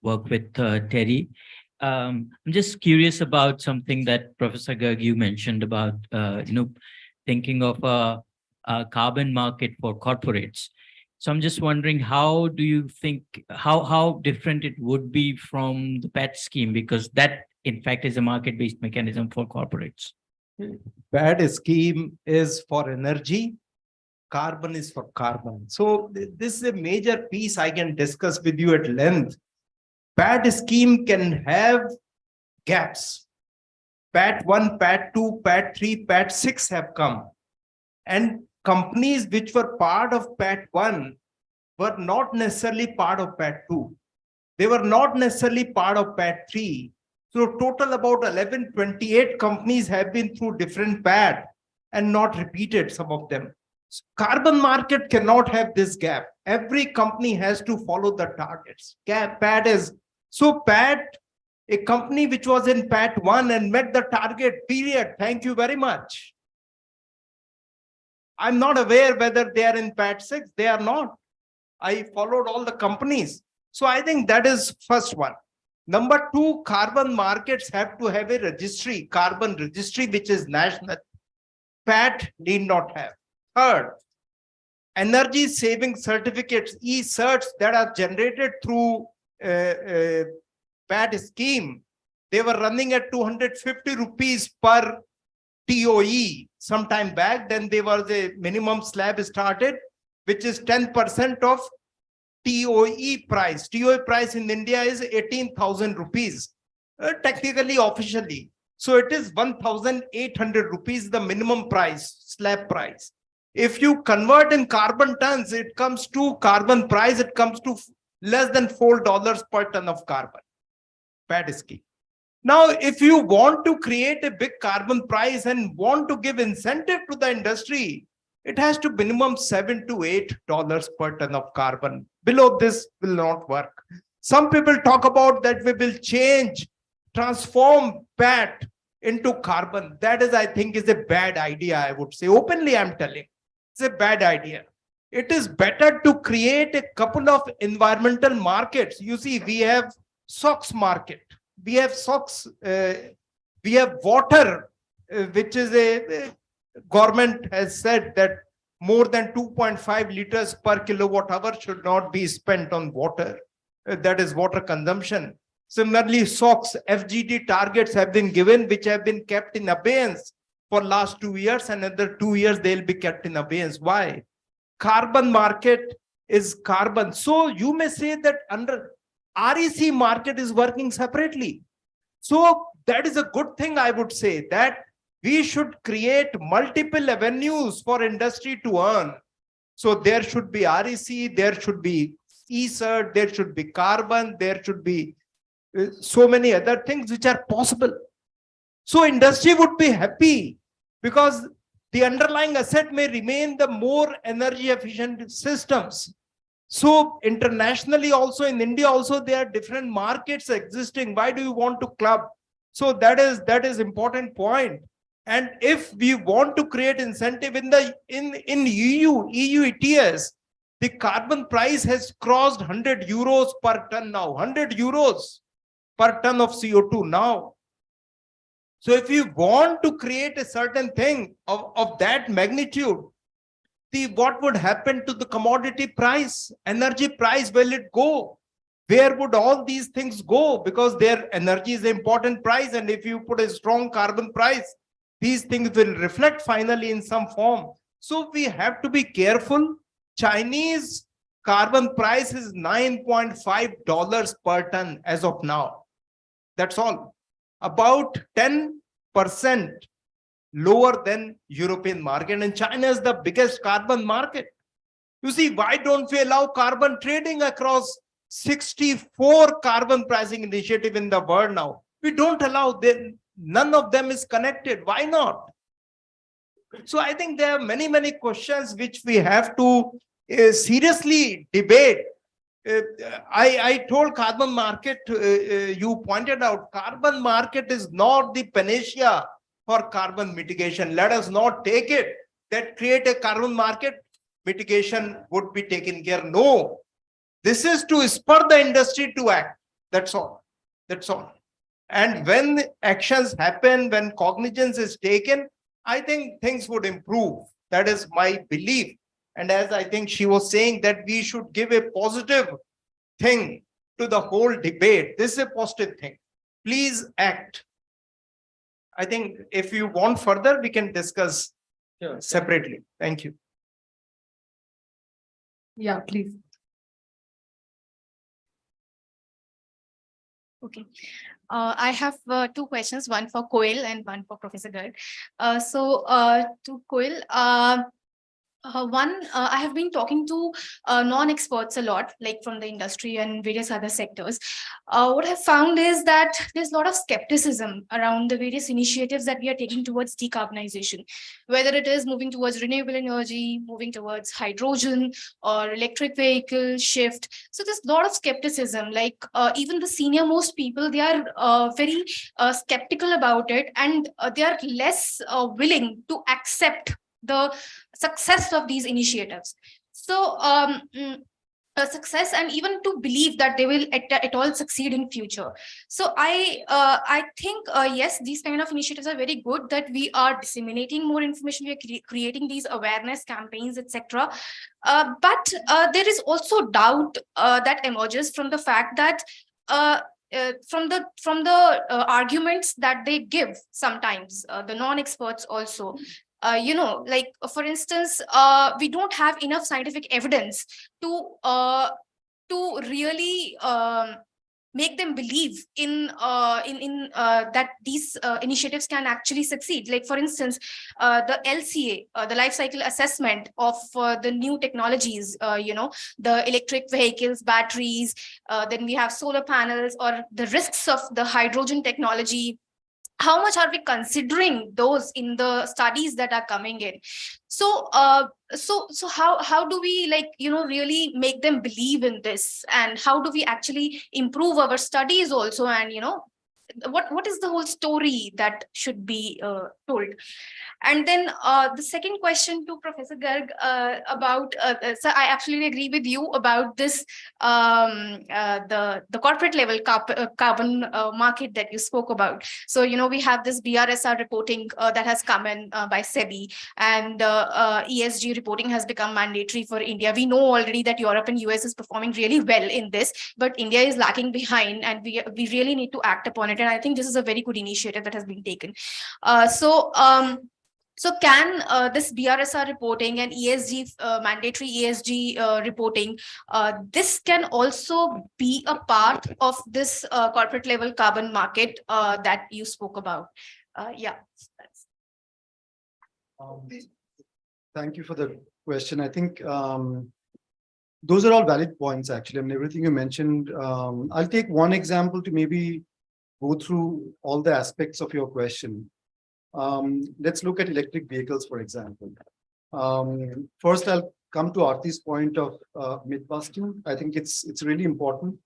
work with Terry. I'm just curious about something that Professor Garg you mentioned about thinking of a carbon market for corporates. So I'm just wondering, how do you think how different it would be from the PAT scheme, because that in fact is a market-based mechanism for corporates. PAT scheme is for energy, carbon is for carbon. So this is a major piece I can discuss with you at length. PAT scheme can have gaps. PAT 1, PAT 2, PAT 3, PAT 6 have come. And companies which were part of PAT 1 were not necessarily part of PAT 2. They were not necessarily part of PAT 3. So total about 1128 companies have been through different PAT and not repeated, some of them. So carbon market cannot have this gap. Every company has to follow the targets. PAT is, so PAT, a company which was in PAT 1 and met the target, period. Thank you very much. I'm not aware whether they are in PAT 6. They are not. I followed all the companies. So I think that is first one. Number two, carbon markets have to have a registry, carbon registry, which is national. PAT need not have. Third, energy saving certificates, e-certs that are generated through PAT scheme They were running at 250 rupees per TOE some time back. Then there was a minimum slab started, which is 10% of TOE price. TOE price in India is 18,000 rupees, technically, officially. So it is 1,800 rupees, the minimum price, slab price. If you convert in carbon tons, it comes to carbon price, it comes to less than $4 per ton of carbon. Bad scheme. Now, if you want to create a big carbon price and want to give incentive to the industry, it has to minimum $7 to $8 per ton of carbon. Below this will not work. Some people talk about that we will change, transform PAT into carbon. That is, I think, is a bad idea, I would say. Openly, I'm telling. It's a bad idea. It is better to create a couple of environmental markets. You see, we have SOx market. We have SOx, we have water, which is a government has said that more than 2.5 liters per kilowatt hour should not be spent on water. That is water consumption. Similarly, SOx, FGD targets have been given, which have been kept in abeyance for last 2 years. Another 2 years, they'll be kept in abeyance. Why? Carbon market is carbon. So you may say that under REC market is working separately. So that is a good thing, I would say, that we should create multiple avenues for industry to earn. So there should be REC, there should be ESERT, there should be carbon, there should be so many other things which are possible. So industry would be happy because the underlying asset may remain the more energy efficient systems. So internationally also, in India also, there are different markets existing. Why do you want to club? So that is important point. And if we want to create incentive in the EU ETS, the carbon price has crossed 100 euros per ton now. 100 euros per ton of CO2 now. So if you want to create a certain thing of that magnitude, what would happen to the commodity price, energy price? Will it go? Where would all these things go? Because their energy is an important price. And if you put a strong carbon price, these things will reflect finally in some form. So we have to be careful. Chinese carbon price is $9.5 per ton as of now. That's all. About 10% lower than European market, and China is the biggest carbon market. You see, why don't we allow carbon trading across 64 carbon pricing initiative in the world now? We don't allow them. None of them is connected. Why not? So I think there are many, many questions which we have to seriously debate. I told carbon market, you pointed out, carbon market is not the panacea for carbon mitigation. Let us not take it that create a carbon market, mitigation would be taken care. No, this is to spur the industry to act. That's all. That's all. And when actions happen, when cognizance is taken, I think things would improve. That is my belief. And as I think she was saying that we should give a positive thing to the whole debate. This is a positive thing. Please act. I think if you want further, we can discuss separately. Thank you. Yeah, please. Okay. I have two questions, one for Koel and one for Professor Garg. To Koel, I have been talking to non-experts a lot, like from the industry and various other sectors. What I've found is that there's a lot of skepticism around the various initiatives that we are taking towards decarbonization, whether it is moving towards renewable energy, moving towards hydrogen or electric vehicle shift. So there's a lot of skepticism, like even the senior most people, they are very skeptical about it, and they are less willing to accept the success of these initiatives. So success, and even to believe that they will at all succeed in future. So I think yes, these kind of initiatives are very good, that we are disseminating more information, we are creating these awareness campaigns, etc. But there is also doubt that emerges from the fact that from the arguments that they give sometimes, the non-experts also, like for instance, we don't have enough scientific evidence to really make them believe in that these initiatives can actually succeed. Like for instance, the LCA, the life cycle assessment of the new technologies, the electric vehicles, batteries, then we have solar panels, or the risks of the hydrogen technology. How much are we considering those in the studies that are coming in? So how do we, like, really make them believe in this, and how do we actually improve our studies also? And what is the whole story that should be told? And then the second question to Professor Garg about, so I absolutely agree with you about this, the corporate level carbon market that you spoke about. So, we have this BRSR reporting that has come in by SEBI, and ESG reporting has become mandatory for India. We know already that Europe and US is performing really well in this, but India is lagging behind, and we really need to act upon it. And I think this is a very good initiative that has been taken. So can this BRSR reporting and ESG, mandatory ESG reporting, this can also be a part of this corporate level carbon market that you spoke about? Yeah. Thank you for the question. I think those are all valid points, actually. I mean, everything you mentioned. I'll take one example to maybe go through all the aspects of your question. Let's look at electric vehicles, for example. First, I'll come to Aarti's point of myth busting. I think it's really important.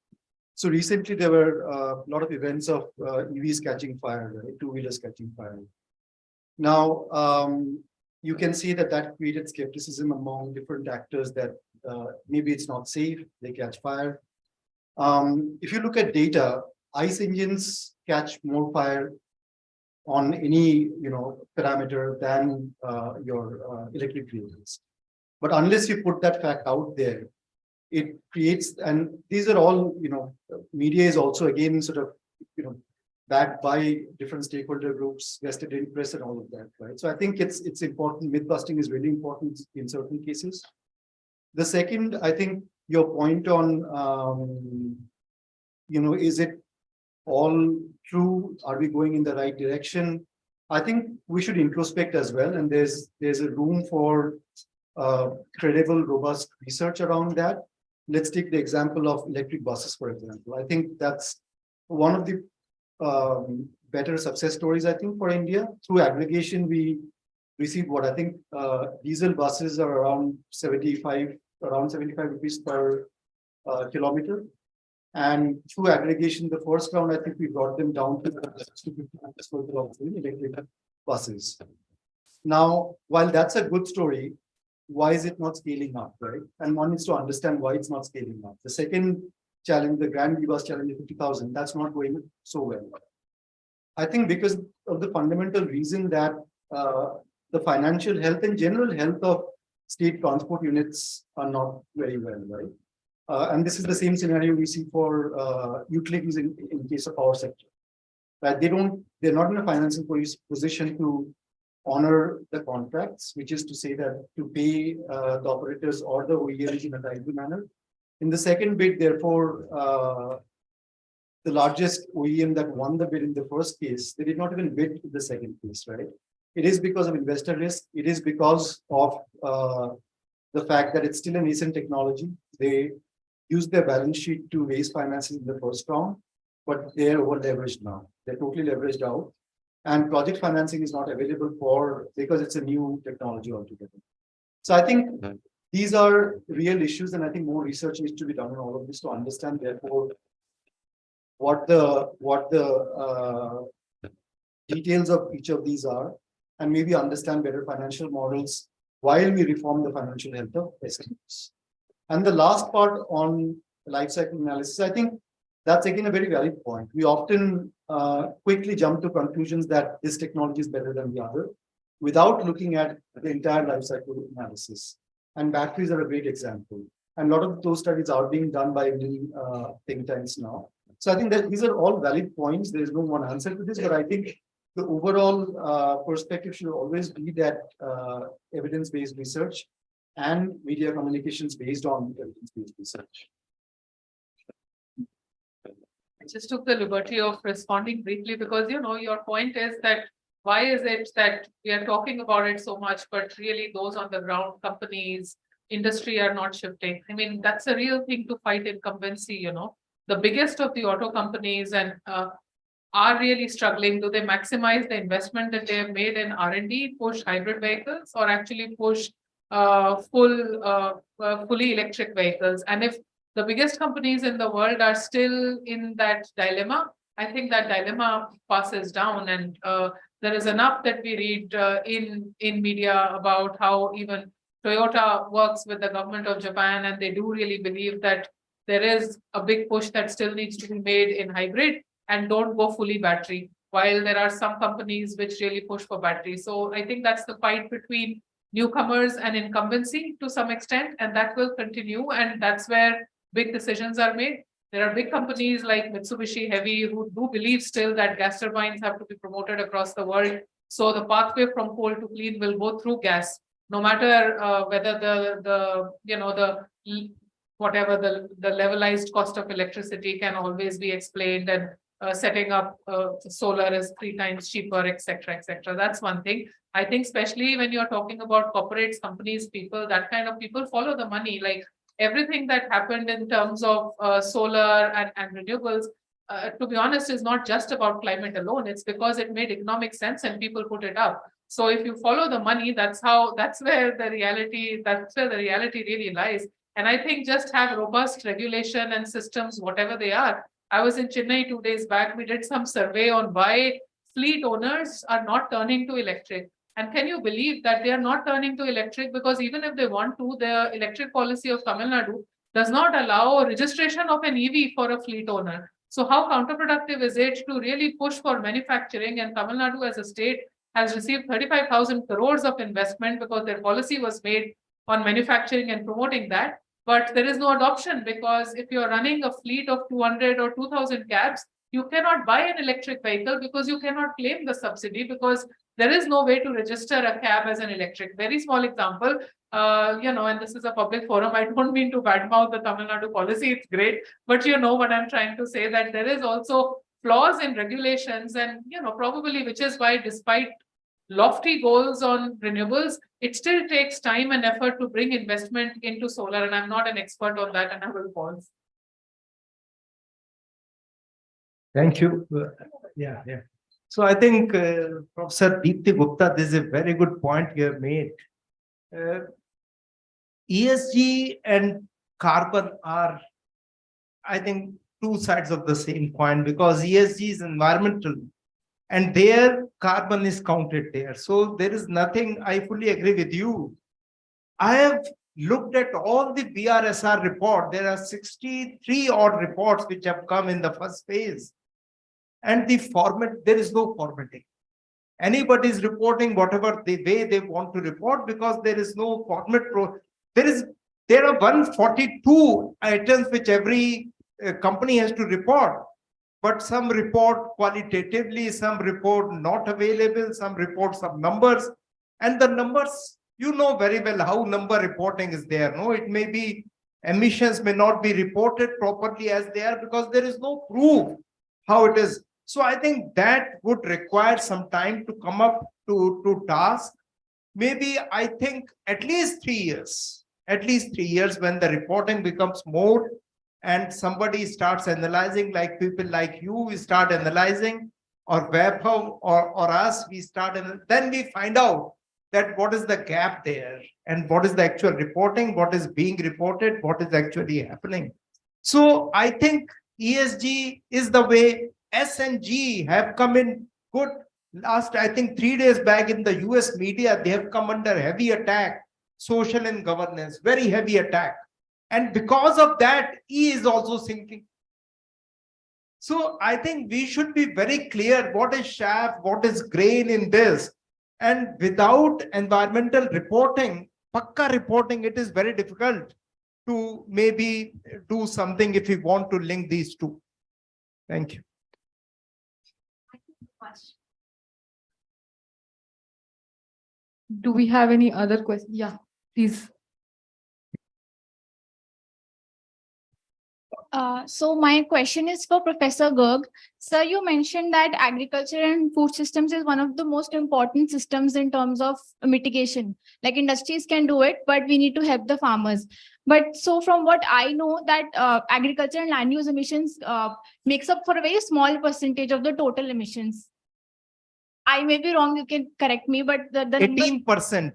So recently, there were a lot of events of EVs catching fire, right? Two-wheelers catching fire. Now, you can see that created skepticism among different actors that maybe it's not safe, they catch fire. If you look at data, ICE engines catch more fire on any parameter than your electric vehicles. But unless you put that fact out there, it creates, and these are all, media is also again sort of, backed by different stakeholder groups, vested interest and all of that, right? So I think it's important. Myth busting is really important in certain cases. The second, I think your point on, is it all true? Are we going in the right direction? I think we should introspect as well, and there's a room for credible, robust research around that. Let's take the example of electric buses, for example. I think that's one of the better success stories, I think, for India. Through aggregation, we received what I think diesel buses are around 75 rupees per kilometer. And through aggregation, the first round, I think we brought them down to 50 electric buses. Now, while that's a good story, why is it not scaling up, right? And one needs to understand why it's not scaling up. The second challenge, the Grand E-Bus Challenge 50,000, that's not going so well. I think because of the fundamental reason that the financial health and general health of state transport units are not very well, right? And this is the same scenario we see for utilities in case of power sector. Right? They're not in a financial position to honor the contracts, which is to say that to pay the operators or the OEMs in a timely manner. In the second bid, therefore, the largest OEM that won the bid in the first case, they did not even bid in the second case, right? It is because of investor risk. It is because of the fact that it's still a nascent technology. They used their balance sheet to raise finances in the first round, but they're over leveraged now. They're totally leveraged out. And project financing is not available because it's a new technology altogether. So I think these are real issues, and I think more research needs to be done on all of this to understand, therefore, what the details of each of these are, and maybe understand better financial models while we reform the financial health of SMEs. And the last part on life cycle analysis, I think that's again a very valid point. We often quickly jump to conclusions that this technology is better than the other without looking at the entire life cycle analysis. And batteries are a great example. And a lot of those studies are being done by many think tanks now. So I think that these are all valid points. There is no one answer to this, but I think the overall perspective should always be that evidence-based research and media communications based on evidence-based research. I just took the liberty of responding briefly because, your point is that why is it that we are talking about it so much, but really those on the ground, companies, industry are not shifting? I mean, that's a real thing to fight incumbency, The biggest of the auto companies and are really struggling. Do they maximize the investment that they have made in R&D, push hybrid vehicles, or actually push fully electric vehicles? And if the biggest companies in the world are still in that dilemma, I think that dilemma passes down. And there is enough that we read in media about how even Toyota works with the government of Japan, and they do really believe that there is a big push that still needs to be made in hybrid and don't go fully battery, while there are some companies which really push for battery. So I think that's the fight between newcomers and incumbency to some extent, and that will continue. And that's where big decisions are made. There are big companies like Mitsubishi Heavy who do believe still that gas turbines have to be promoted across the world. So the pathway from coal to clean will go through gas, no matter whether whatever the levelized cost of electricity can always be explained, and setting up solar is 3 times cheaper, etc., etc. That's one thing. I think especially when you're talking about corporates, companies, people, that kind of people follow the money. Like everything that happened in terms of solar and renewables, to be honest, is not just about climate alone. It's because it made economic sense and people put it up. So if you follow the money, that's where the reality really lies. And I think just have robust regulation and systems, whatever they are. I was in Chennai 2 days back. We did some survey on why fleet owners are not turning to electric. And can you believe that they are not turning to electric? Because even if they want to, the electric policy of Tamil Nadu does not allow registration of an EV for a fleet owner. So how counterproductive is it to really push for manufacturing? And Tamil Nadu as a state has received 35,000 crores of investment because their policy was made on manufacturing and promoting that. But there is no adoption, because if you're running a fleet of 200 or 2,000 cabs, you cannot buy an electric vehicle because you cannot claim the subsidy, because there is no way to register a cab as an electric. Very small example, and this is a public forum. I don't mean to badmouth the Tamil Nadu policy. It's great. But you know what I'm trying to say, that there is also flaws in regulations, and, probably which is why despite lofty goals on renewables, it still takes time and effort to bring investment into solar. And I'm not an expert on that, and I will pause. Thank you. Yeah. So I think Professor Deepti Gupta, this is a very good point you have made. ESG and carbon are, I think, two sides of the same coin, because ESG is environmental and their carbon is counted there. So there is nothing, I fully agree with you. I have looked at all the BRSR report. There are 63 odd reports which have come in the first phase. And the format, there is no formatting. Anybody is reporting whatever the way they want to report, because there is no format. There are 142 items which every company has to report. But some report qualitatively, some report not available, some report some numbers. And the numbers, you know very well how number reporting is there. No, it may be emissions may not be reported properly as they are, because there is no proof how it is. So I think that would require some time to come up to task. Maybe I think at least 3 years, when the reporting becomes more and somebody starts analyzing, like people like you, we start analyzing, or Vaibhav or us, we start, and then we find out that what is the gap there and what is the actual reporting, what is being reported, what is actually happening. So I think ESG is the way. S and G have come in good. Last, I think 3 days back in the US media, they have come under heavy attack, social and governance, very heavy attack. And because of that, E is also sinking. So I think we should be very clear what is chaff, what is grain in this. And without environmental reporting, pakka reporting, it is very difficult to maybe do something if we want to link these two. Thank you. Do we have any other questions? Yeah, please. So my question is for Professor Garg. Sir, you mentioned that agriculture and food systems is one of the most important systems in terms of mitigation. Like industries can do it, but we need to help the farmers. But so from what I know that agriculture and land use emissions makes up for a very small percentage of the total emissions. I may be wrong, you can correct me, but the number... 18%.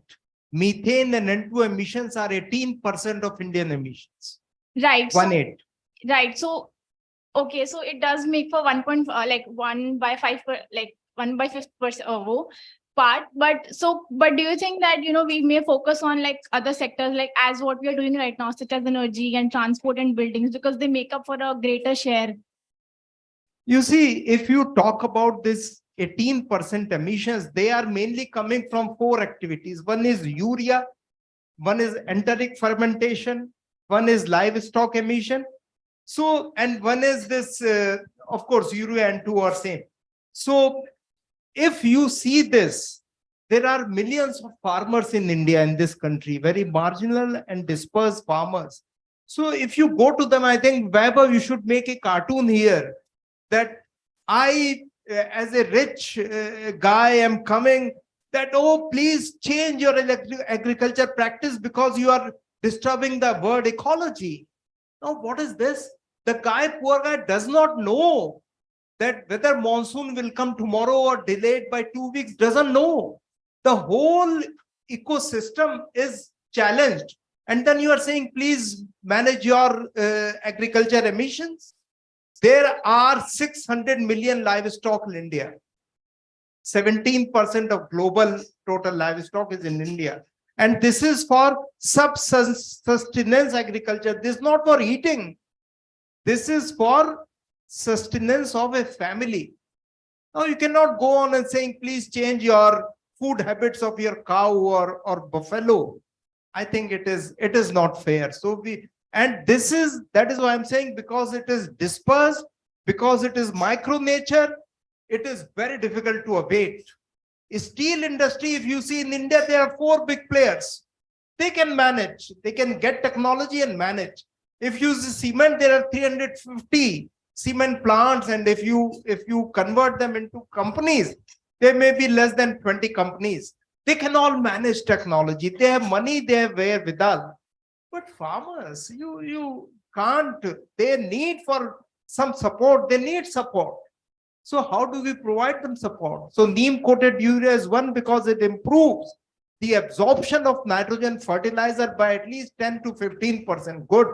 Methane and N2 emissions are 18% of Indian emissions. Right. So, 1/8. right. So, okay. So it does make for 1/5 part. But do you think that, we may focus on like other sectors, like as what we are doing right now, such as energy and transport and buildings, because they make up for a greater share? You see, if you talk about this 18% emissions, they are mainly coming from 4 activities. One is urea, one is enteric fermentation, one is livestock emission. So, and one is this, of course, urea and 2 are same. So, if you see this, there are millions of farmers in India, in this country, very marginal and dispersed farmers. So, if you go to them, I think, Weber, you should make a cartoon here that I, as a rich guy, am coming that, oh, please change your agriculture practice because you are disturbing the word ecology. Now, what is this? The guy, poor guy, does not know that whether monsoon will come tomorrow or delayed by 2 weeks, doesn't know. The whole ecosystem is challenged. And then you are saying, please manage your agriculture emissions. There are 600 million livestock in India. 17% of global total livestock is in India. And this is for subsistence agriculture. This is not for eating. This is for sustenance of a family. Now you cannot go on and saying, please change your food habits of your cow or buffalo. I think it is not fair. So that is why I'm saying, because it is dispersed, because it is micro nature, it is very difficult to abate. Steel industry, if you see in India, there are 4 big players. They can manage, they can get technology and manage. If you use cement, there are 350 cement plants, and if you convert them into companies, there may be less than 20 companies. They can all manage technology. They have money, they have wherewithal. But farmers, you can't. They need for some support. They need support. So how do we provide them support? So neem-coated urea is one, because it improves the absorption of nitrogen fertilizer by at least 10 to 15%. Good.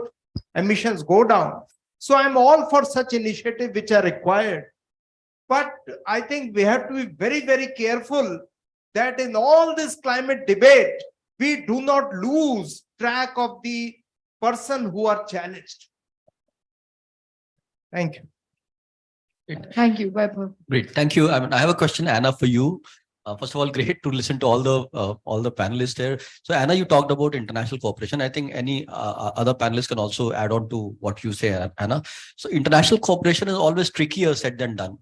Emissions go down. So I'm all for such initiatives which are required. But I think we have to be very, very careful that in all this climate debate, we do not lose track of the person who are challenged. Thank you. Thank you. Bye-bye. Great. Thank you. I have a question, Anna, for you. First of all, great to listen to all the panelists here. So, Anna, you talked about international cooperation. I think any other panelists can also add on to what you say, Anna. So, international cooperation is always trickier said than done.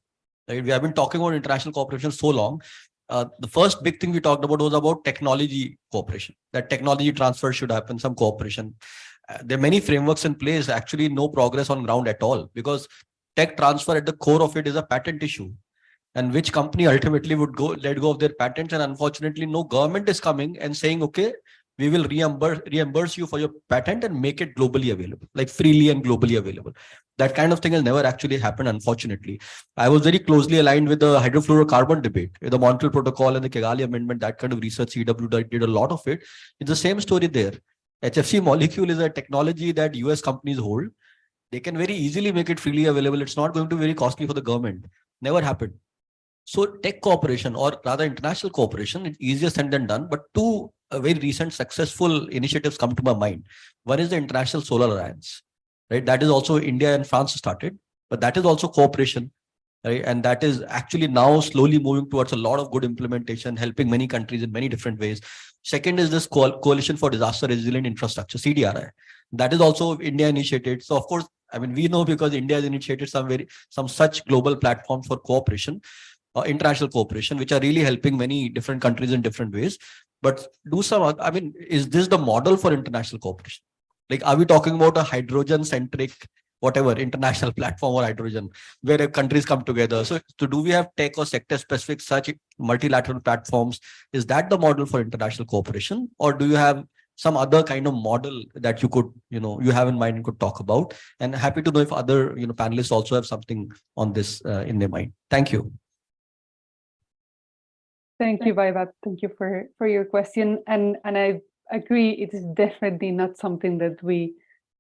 Right? We have been talking about international cooperation so long. The first big thing we talked about was about technology cooperation. That technology transfer should happen, some cooperation. There are many frameworks in place. Actually, no progress on ground at all, because tech transfer at the core of it is a patent issue. And which company ultimately would let go of their patents? And unfortunately, no government is coming and saying, okay, we will reimburse you for your patent and make it globally available, like freely and globally available. That kind of thing has never actually happened, unfortunately. I was very closely aligned with the hydrofluorocarbon debate, the Montreal Protocol and the Kigali Amendment, that kind of research. CW did a lot of it. It's the same story there. HFC molecule is a technology that US companies hold. They can very easily make it freely available. It's not going to be very costly for the government. Never happened. So tech cooperation, or rather international cooperation, it's easier said than done. But 2 very recent successful initiatives come to my mind. One is the International Solar Alliance, right? That is also India and France started, but that is also cooperation, right? And that is actually now slowly moving towards a lot of good implementation, helping many countries in many different ways. Second is this Coalition for Disaster Resilient Infrastructure, CDRI. That is also India initiated. So of course, I mean, we know because India has initiated some such global platforms for cooperation, international cooperation, which are really helping many different countries in different ways. But I mean, is this the model for international cooperation? Like, are we talking about a hydrogen-centric, whatever, international platform or hydrogen, where countries come together? So do we have tech or sector-specific such multilateral platforms? Is that the model for international cooperation? Or do you have some other kind of model that you could, you have in mind and could talk about? And happy to know if other, panelists also have something on this in their mind. Thank you. Thank you, Vaibhav. Thank you for your question. And I agree, it is definitely not something that we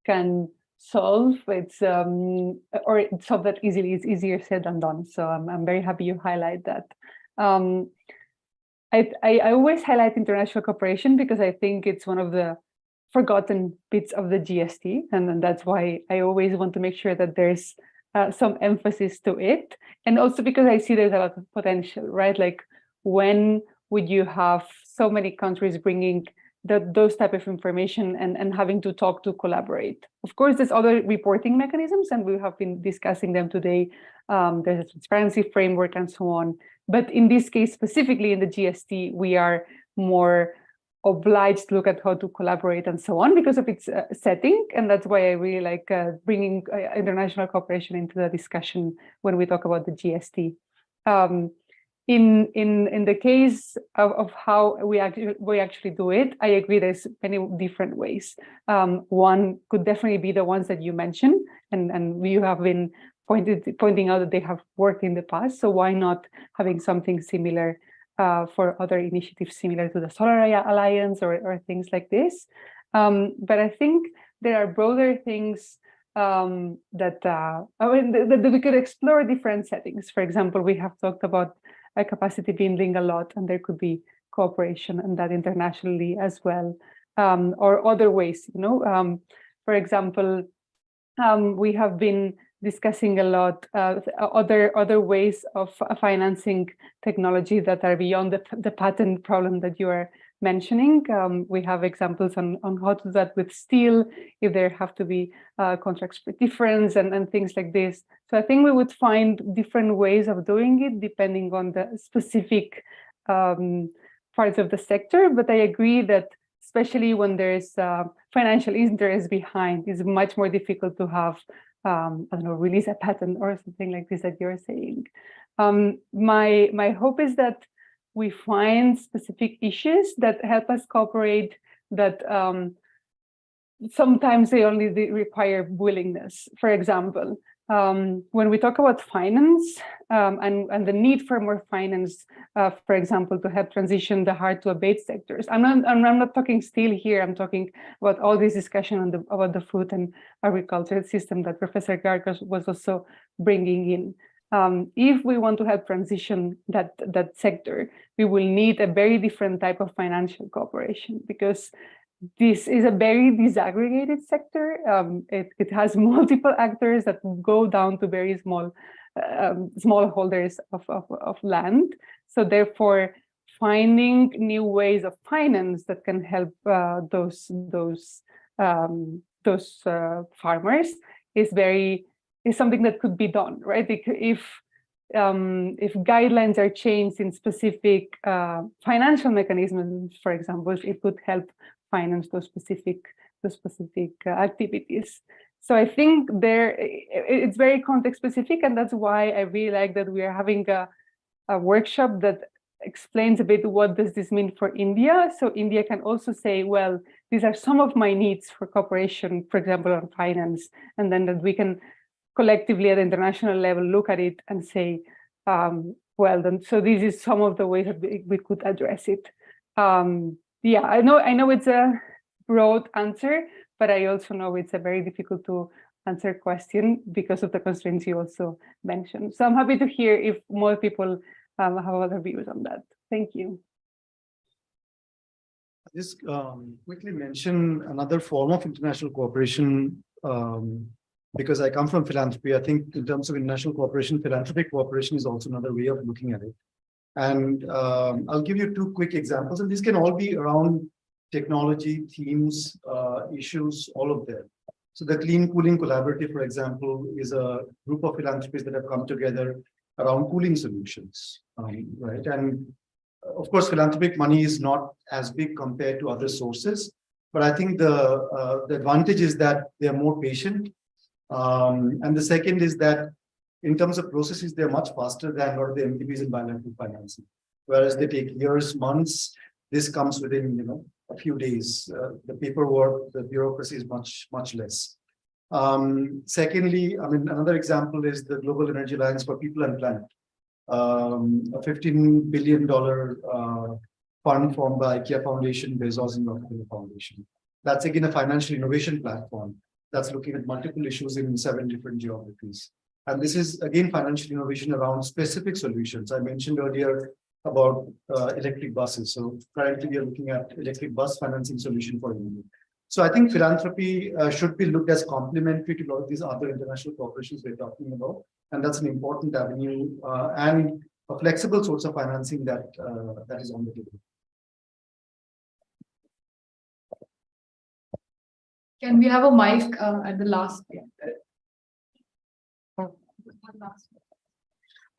can solve. It's or solve that easily. It's easier said than done. So I'm very happy you highlight that. I always highlight international cooperation because I think it's one of the forgotten bits of the GST, and that's why I always want to make sure that there's some emphasis to it, and also because I see there's a lot of potential, right? Like, when would you have so many countries bringing those type of information and having to talk to collaborate? Of course, there's other reporting mechanisms, and we have been discussing them today. There's a transparency framework and so on. But in this case, specifically in the GST, we are more obliged to look at how to collaborate and so on because of its setting. And that's why I really like bringing international cooperation into the discussion when we talk about the GST. In the case of how we actually do it, I agree there's many different ways. One could definitely be the ones that you mentioned, and you have been pointing out that they have worked in the past. So why not having something similar for other initiatives similar to the Solar Alliance or things like this? But I think there are broader things that we could explore different settings. For example, we have talked about capacity building a lot, and there could be cooperation and that internationally as well, or other ways. For example, we have been discussing a lot other ways of financing technology that are beyond the patent problem that you are mentioning. We have examples on how to do that with steel, if there have to be contracts for difference and things like this. So I think we would find different ways of doing it depending on the specific parts of the sector. But I agree that especially when there's financial interest behind, it's much more difficult to have I don't know, release a patent or something like this that you're saying. My hope is that we find specific issues that help us cooperate, that sometimes they only require willingness. For example, when we talk about finance and the need for more finance, for example, to help transition the hard-to-abate sectors. I'm not talking steel here. I'm talking about all this discussion about the food and agriculture system that Professor Garg was also bringing in. If we want to help transition that sector, we will need a very different type of financial cooperation, because this is a very disaggregated sector. It has multiple actors that go down to very small holders of land. So therefore, finding new ways of finance that can help those farmers is something that could be done, right? If guidelines are changed in specific financial mechanisms, for example, it could help finance those specific activities. So I think it's very context specific, and that's why I really like that we are having a workshop that explains a bit what does this mean for India. So India can also say, well, these are some of my needs for cooperation, for example, on finance, and then that we can collectively at the international level look at it and say, well, then so this is some of the ways that we could address it. Yeah, I know it's a broad answer, but I also know it's a very difficult to answer question because of the constraints you also mentioned. So I'm happy to hear if more people have other views on that. Thank you. Just quickly mention another form of international cooperation, because I come from philanthropy. I think in terms of international cooperation, philanthropic cooperation is also another way of looking at it. And I'll give you two quick examples, and these can all be around technology, themes, issues, all of them. So the Clean Cooling Collaborative, for example, is a group of philanthropists that have come together around cooling solutions, right? And of course, philanthropic money is not as big compared to other sources, but I think the advantage is that they are more patient. And the second is that in terms of processes, they're much faster than a lot of the MTBs in bilateral financing. Whereas they take years, months, this comes within, you know, a few days. The paperwork, the bureaucracy is much less. Secondly, I mean, another example is the Global Energy Alliance for People and Planet, a $15 billion fund formed by IKEA Foundation, Bezos and Rockefeller Foundation. That's again a financial innovation platform that's looking at multiple issues in 7 different geographies. And this is again financial innovation around specific solutions. I mentioned earlier about electric buses. So currently we are looking at electric bus financing solution for India. So I think philanthropy should be looked as complementary to a lot of these other international corporations we're talking about. And that's an important avenue and a flexible source of financing that is on the table. Can we have a mic at the last?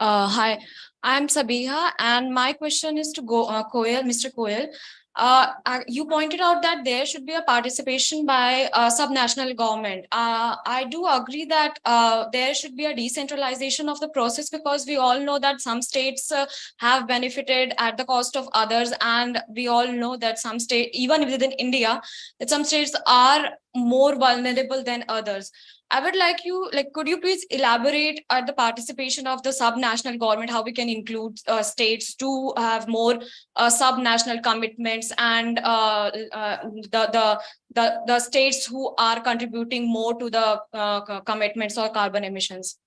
Hi, I'm Sabiha, and my question is to Koel, Mr. Koel. You pointed out that there should be a participation by subnational government. I do agree that there should be a decentralization of the process, because we all know that some states have benefited at the cost of others, and we all know that some states, even within India, that some states are more vulnerable than others. I would like you, could you please elaborate at the participation of the subnational government, how we can include states to have more subnational commitments, and the states who are contributing more to the commitments or carbon emissions?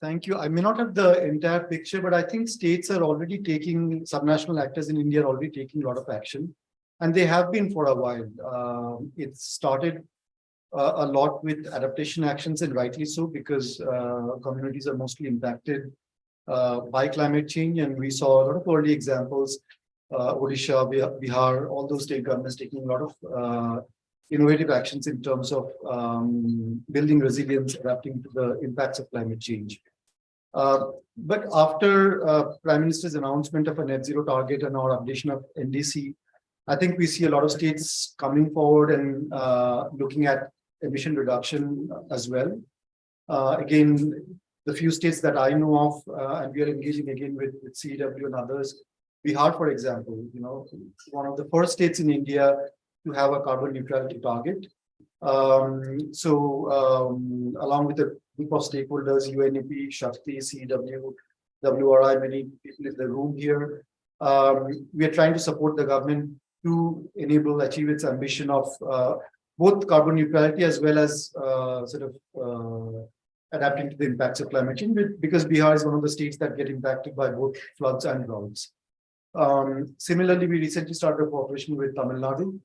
Thank you. I may not have the entire picture, but I think states are already taking, subnational actors in India are already taking a lot of action. And they have been for a while. It started a lot with adaptation actions, and rightly so, because communities are mostly impacted by climate change. And we saw a lot of early examples, Odisha, Bihar, all those state governments taking a lot of innovative actions in terms of building resilience, adapting to the impacts of climate change. But after Prime Minister's announcement of a net zero target and our updation of NDC, I think we see a lot of states coming forward and looking at emission reduction as well. Again, the few states that I know of, and we are engaging again with CEW and others, Bihar, for example, you know, one of the first states in India to have a carbon neutrality target. Along with a group of stakeholders, UNEP, Shakti, CEW, WRI, many people in the room here, we are trying to support the government to achieve its ambition of both carbon neutrality as well as adapting to the impacts of climate change, because Bihar is one of the states that get impacted by both floods and droughts. Similarly, we recently started a cooperation with Tamil Nadu,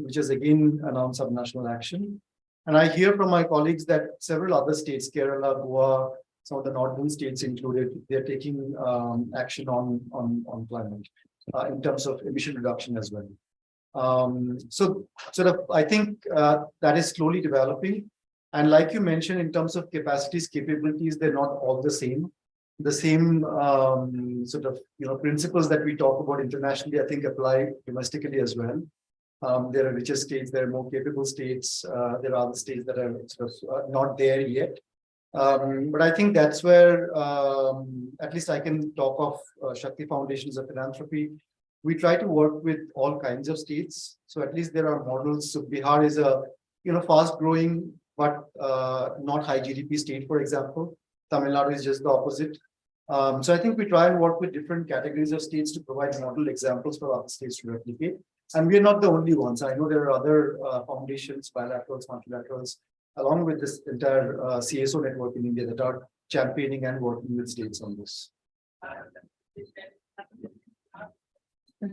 which has again announced subnational action. And I hear from my colleagues that several other states, Kerala, Goa, some of the northern states included, they're taking action on climate in terms of emission reduction as well. So I think that is slowly developing. And like you mentioned, in terms of capacities, capabilities, they're not all the same. The same principles that we talk about internationally, I think apply domestically as well. There are richer states, there are more capable states, there are other states that are not there yet. But I think that's where, at least I can talk of Shakti Foundations of Philanthropy. We try to work with all kinds of states. So at least there are models. So Bihar is a fast growing but not high GDP state, for example. Tamil Nadu is just the opposite. So I think we try and work with different categories of states to provide model examples for other states to replicate. And we're not the only ones. I know there are other foundations, bilaterals, multilaterals, along with this entire CSO network in India that are championing and working with states on this.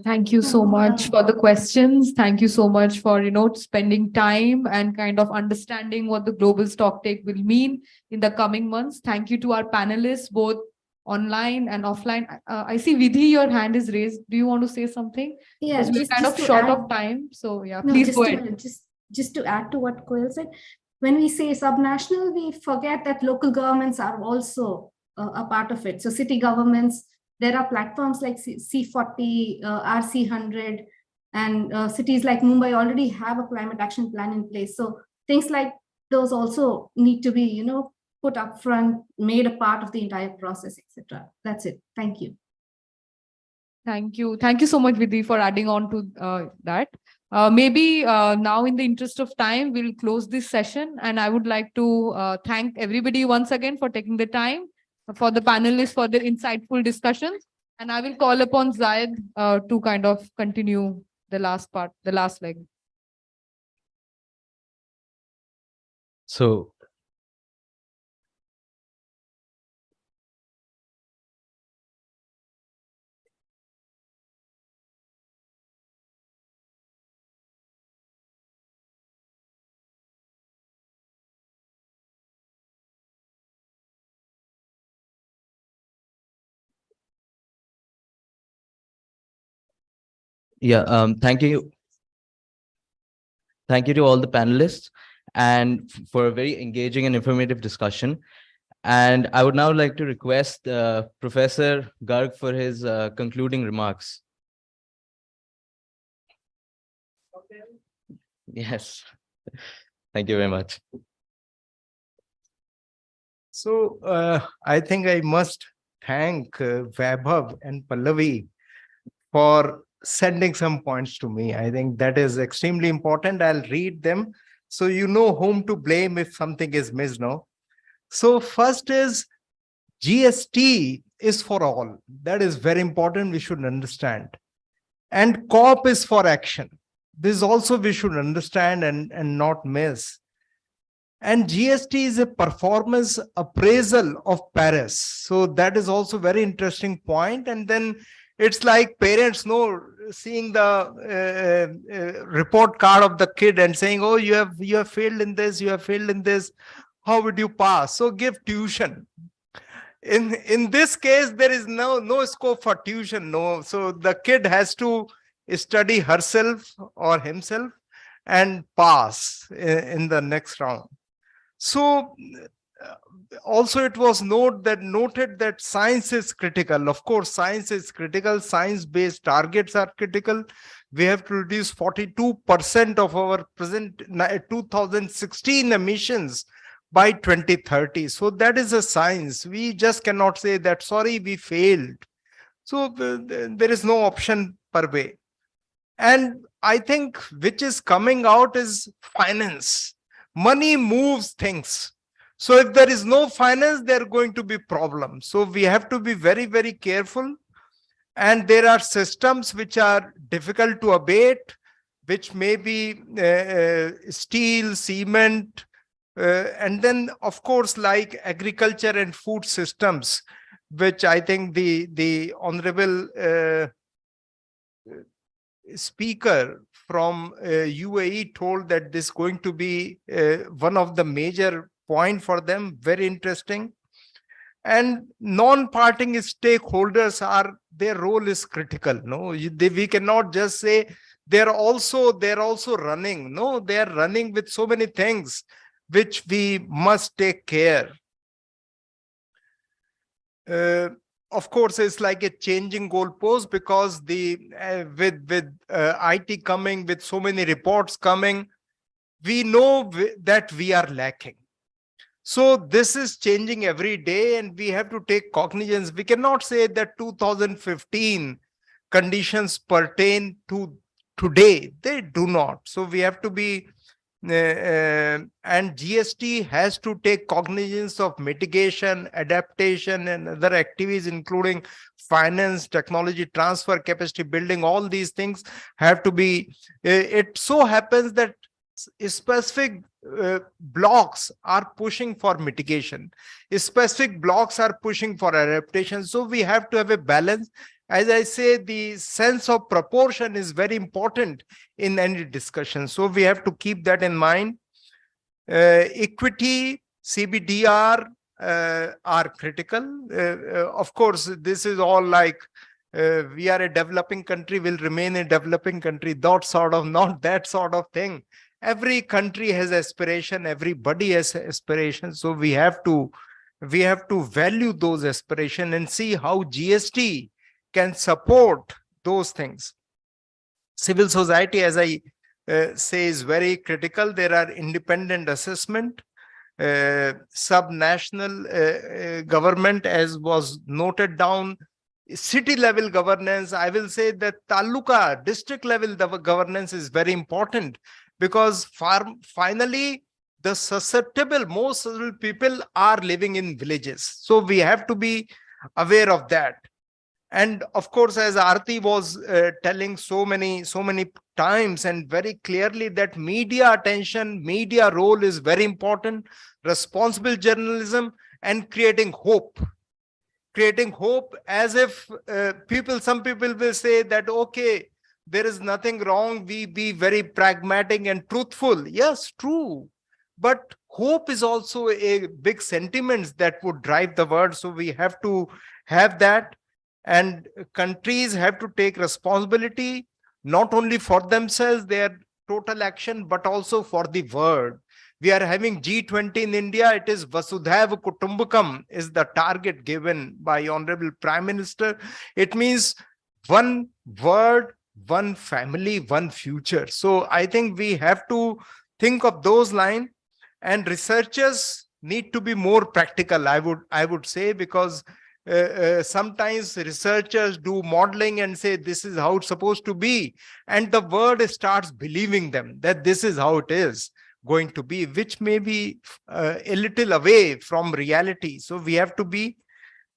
Thank you so much for the questions. Thank you so much for, spending time and kind of understanding what the global stocktake will mean in the coming months. Thank you to our panelists, both online and offline. I see Vidhi, your hand is raised. Do you want to say something? Yeah, Because we're kind of to short add, of time. So yeah, no, please go ahead. just to add to what Koel said, when we say subnational, we forget that local governments are also a part of it. So city governments, there are platforms like C40, RC100, and cities like Mumbai already have a climate action plan in place. So things like those also need to be, put up front, made a part of the entire process, etc. That's it. Thank you. Thank you. Thank you so much, Vidhi, for adding on to that. Maybe now, in the interest of time, we'll close this session. And I would like to thank everybody once again for taking the time, for the panelists for their insightful discussions. And I will call upon Zayed to kind of continue the last part, the last leg. So yeah, thank you. Thank you to all the panelists and for a very engaging and informative discussion. And I would now like to request Professor Garg for his concluding remarks. Yes. Thank you very much. So I think I must thank Vaibhav and Pallavi for sending some points to me. I think that is extremely important. I'll read them so you know whom to blame if something is missed now. So first is GST is for all. That is very important. We should understand. And COP is for action. This also we should understand and not miss. And GST is a performance appraisal of Paris. So that is also very interesting point. And then it's like parents know seeing the report card of the kid and saying, oh, you have failed in this, you have failed in this. How would you pass? So give tuition. In this case, there is no scope for tuition. No. So the kid has to study herself or himself and pass in the next round. So also it was noted that science is critical. Of course, science is critical. Science-based targets are critical. We have to reduce 42% of our present 2016 emissions by 2030. So that is a science. We just cannot say that, sorry, we failed. So there is no option per way. And I think which is coming out is finance. Money moves things. So if there is no finance, there are going to be problems. So we have to be very, very careful. And there are systems which are difficult to abate, which may be steel, cement, and then, of course, like agriculture and food systems, which I think the honorable speaker from UAE told that this is going to be one of the major point for them. Very interesting. And non-parting stakeholders their role is critical. No, we cannot just say they're also running. No, they are running with so many things which we must take care. Of course, it's like a changing goalpost because with IT coming, with so many reports coming, we know that we are lacking. So this is changing every day and we have to take cognizance. We cannot say that 2015 conditions pertain to today. They do not. So we have to be, and GST has to take cognizance of mitigation, adaptation, and other activities, including finance, technology transfer, capacity building. All these things have to be, it so happens that specific blocks are pushing for mitigation. Specific blocks are pushing for adaptation. So we have to have a balance. As I say, the sense of proportion is very important in any discussion. So we have to keep that in mind. Equity, CBDR, are critical. Of course, this is all like we are a developing country, will remain a developing country, that sort of, not that sort of thing. Every country has aspiration, everybody has aspiration. So we have to value those aspirations and see how GST can support those things. Civil society, as I say, is very critical. There are independent assessment, subnational government, as was noted down, city level governance. I will say that taluka, district level governance is very important, because finally the susceptible, most susceptible people are living in villages. So we have to be aware of that. And of course, as Aarti was telling so many times and very clearly, that media attention, media role is very important, responsible journalism, and creating hope. Creating hope, as if some people will say that, okay, there is nothing wrong, we be very pragmatic and truthful. Yes, true. But hope is also a big sentiment that would drive the world. So we have to have that. And countries have to take responsibility, not only for themselves, their total action, but also for the world. We are having G20 in India. It is Vasudhaiva Kutumbakam is the target given by Honorable Prime Minister. It means one world, one family, one future. So I think we have to think of those lines, and researchers need to be more practical, I would say, because sometimes researchers do modeling and say this is how it's supposed to be, and the world starts believing them that this is how it is going to be, which may be a little away from reality. So we have to be,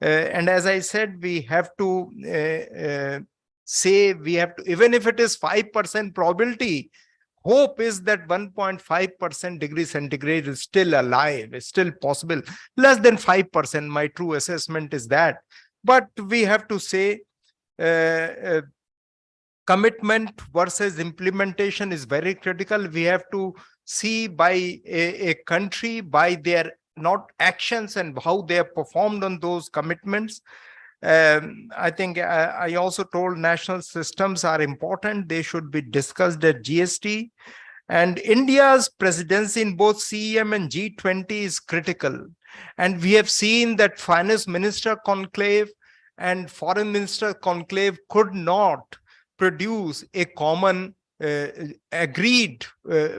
and as I said, we have to say, we have to, even if it is 5% probability, hope is that 1.5% degree centigrade is still alive, is still possible. Less than 5%, my true assessment is that. But we have to say commitment versus implementation is very critical. We have to see by a country by their not actions and how they have performed on those commitments. I think I also told national systems are important. They should be discussed at GST. And India's presidency in both CEM and G20 is critical. And we have seen that finance minister conclave and foreign minister conclave could not produce a common agreed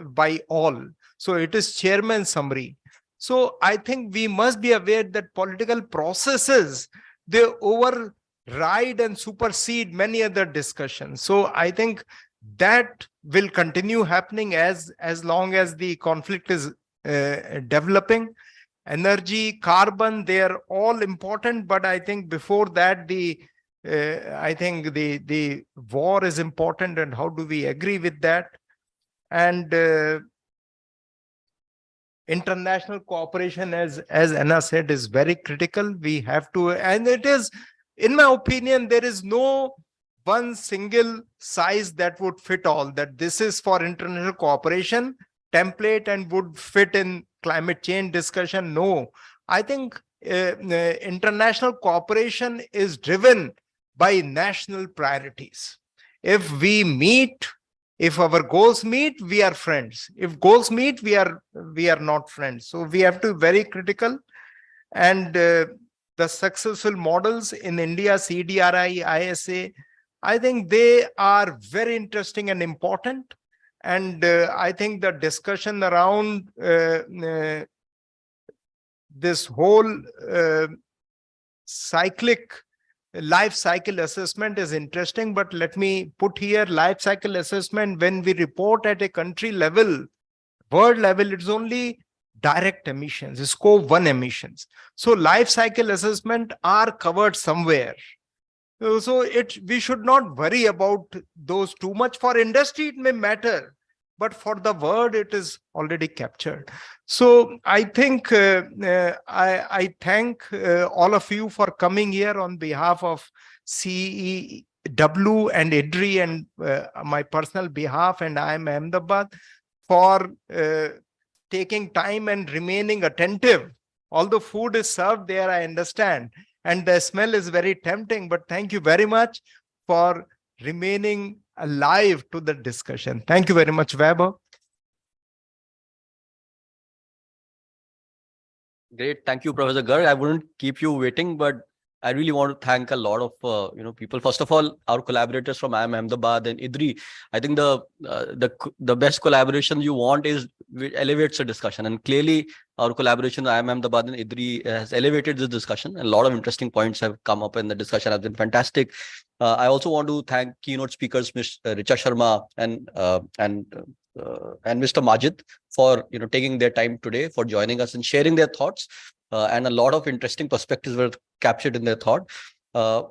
by all. So it is chairman summary. So I think we must be aware that political processes, they override and supersede many other discussions. So I think that will continue happening as long as the conflict is developing. Energy, carbon, they are all important, but I think before that, I think the war is important, and how do we agree with that? And international cooperation, as Anna said, is very critical. We have to, and it is, in my opinion, there is no one single size that would fit all, that this is for international cooperation template and would fit in climate change discussion. No, I think international cooperation is driven by national priorities. If we meet, if our goals meet, we are friends. If goals meet, we are not friends. So we have to be very critical. And the successful models in India, CDRI, ISA, I think they are very interesting and important. And I think the discussion around this whole life cycle assessment is interesting. But let me put here, life cycle assessment, when we report at a country level, world level, it's only direct emissions, scope 1 emissions. So life cycle assessment are covered somewhere. So we should not worry about those too much. For industry, it may matter, but for the world, it is already captured. So I think I thank all of you for coming here on behalf of CEW and IDRI and my personal behalf, and I am Ahmedabad, for taking time and remaining attentive Although food is served there, I understand. And the smell is very tempting, but thank you very much for remaining alive to the discussion. Thank you very much, Weber. Great. Thank you, Professor Garg. I wouldn't keep you waiting, but I really want to thank a lot of people. First of all, our collaborators from IIM Ahmedabad and IDRI. I think the best collaboration you want is which elevates the discussion, and clearly our collaboration with IIM Ahmedabad and IDRI has elevated this discussion, and a lot of interesting points have come up in the discussion. Has been fantastic. I also want to thank keynote speakers, Ms. Richa Sharma and Mr. Majid for taking their time today, for joining us and sharing their thoughts. And a lot of interesting perspectives were captured in their thought. I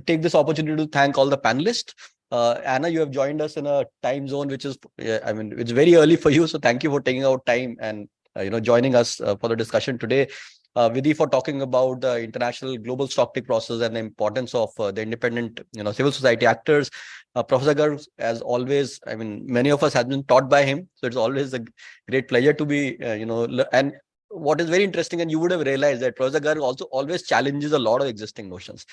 take this opportunity to thank all the panelists. Anna, you have joined us in a time zone which is, it's very early for you. So thank you for taking out time and joining us for the discussion today. Vidhi, for talking about the international global stocktake process and the importance of the independent, civil society actors. Professor Garg, as always, many of us have been taught by him, so it's always a great pleasure to be, and what is very interesting, and you would have realized that Professor Garg also always challenges a lot of existing notions.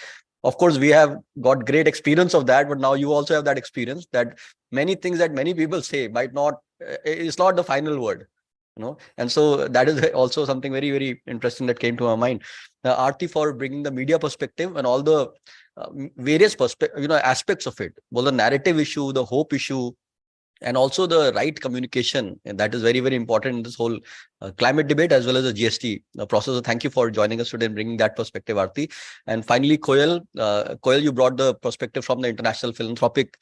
Of course, we have got great experience of that, but now you also have that experience that many things that many people say might not, it's not the final word. And so that is also something very, very interesting that came to our mind. Aarti, for bringing the media perspective and all the various aspects of it, both the narrative issue, the hope issue, and also the right communication. And that is very, very important in this whole climate debate as well as the GST process. So thank you for joining us today and bringing that perspective, Aarti. And finally, Koyal, you brought the perspective from the international philanthropic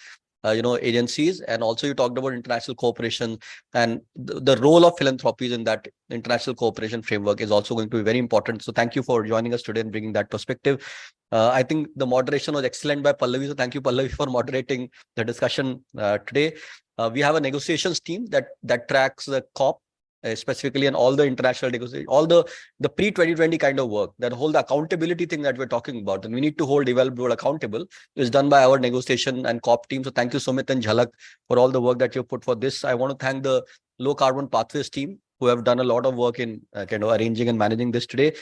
agencies, and also you talked about international cooperation, and the role of philanthropies in that international cooperation framework is also going to be very important. So thank you for joining us today and bringing that perspective. I think the moderation was excellent by Pallavi. So thank you, Pallavi, for moderating the discussion today. We have a negotiations team that tracks the COP specifically, and all the international negotiations, all the pre-2020 kind of work, that whole accountability thing that we're talking about, and we need to hold developed world accountable, is done by our negotiation and COP team. So thank you, Sumit and Jhalak, for all the work that you've put for this. I want to thank the low carbon pathways team, who have done a lot of work in arranging and managing this today.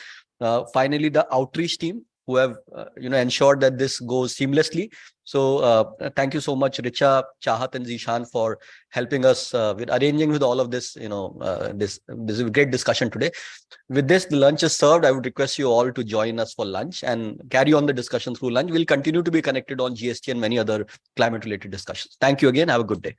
Finally, the outreach team, who have ensured that this goes seamlessly. So thank you so much, Richa, Chahat, and Zishan, for helping us with arranging with all of this. This is a great discussion today. With this, the lunch is served. I would request you all to join us for lunch and carry on the discussion through lunch. We'll continue to be connected on GST and many other climate-related discussions. Thank you again. Have a good day.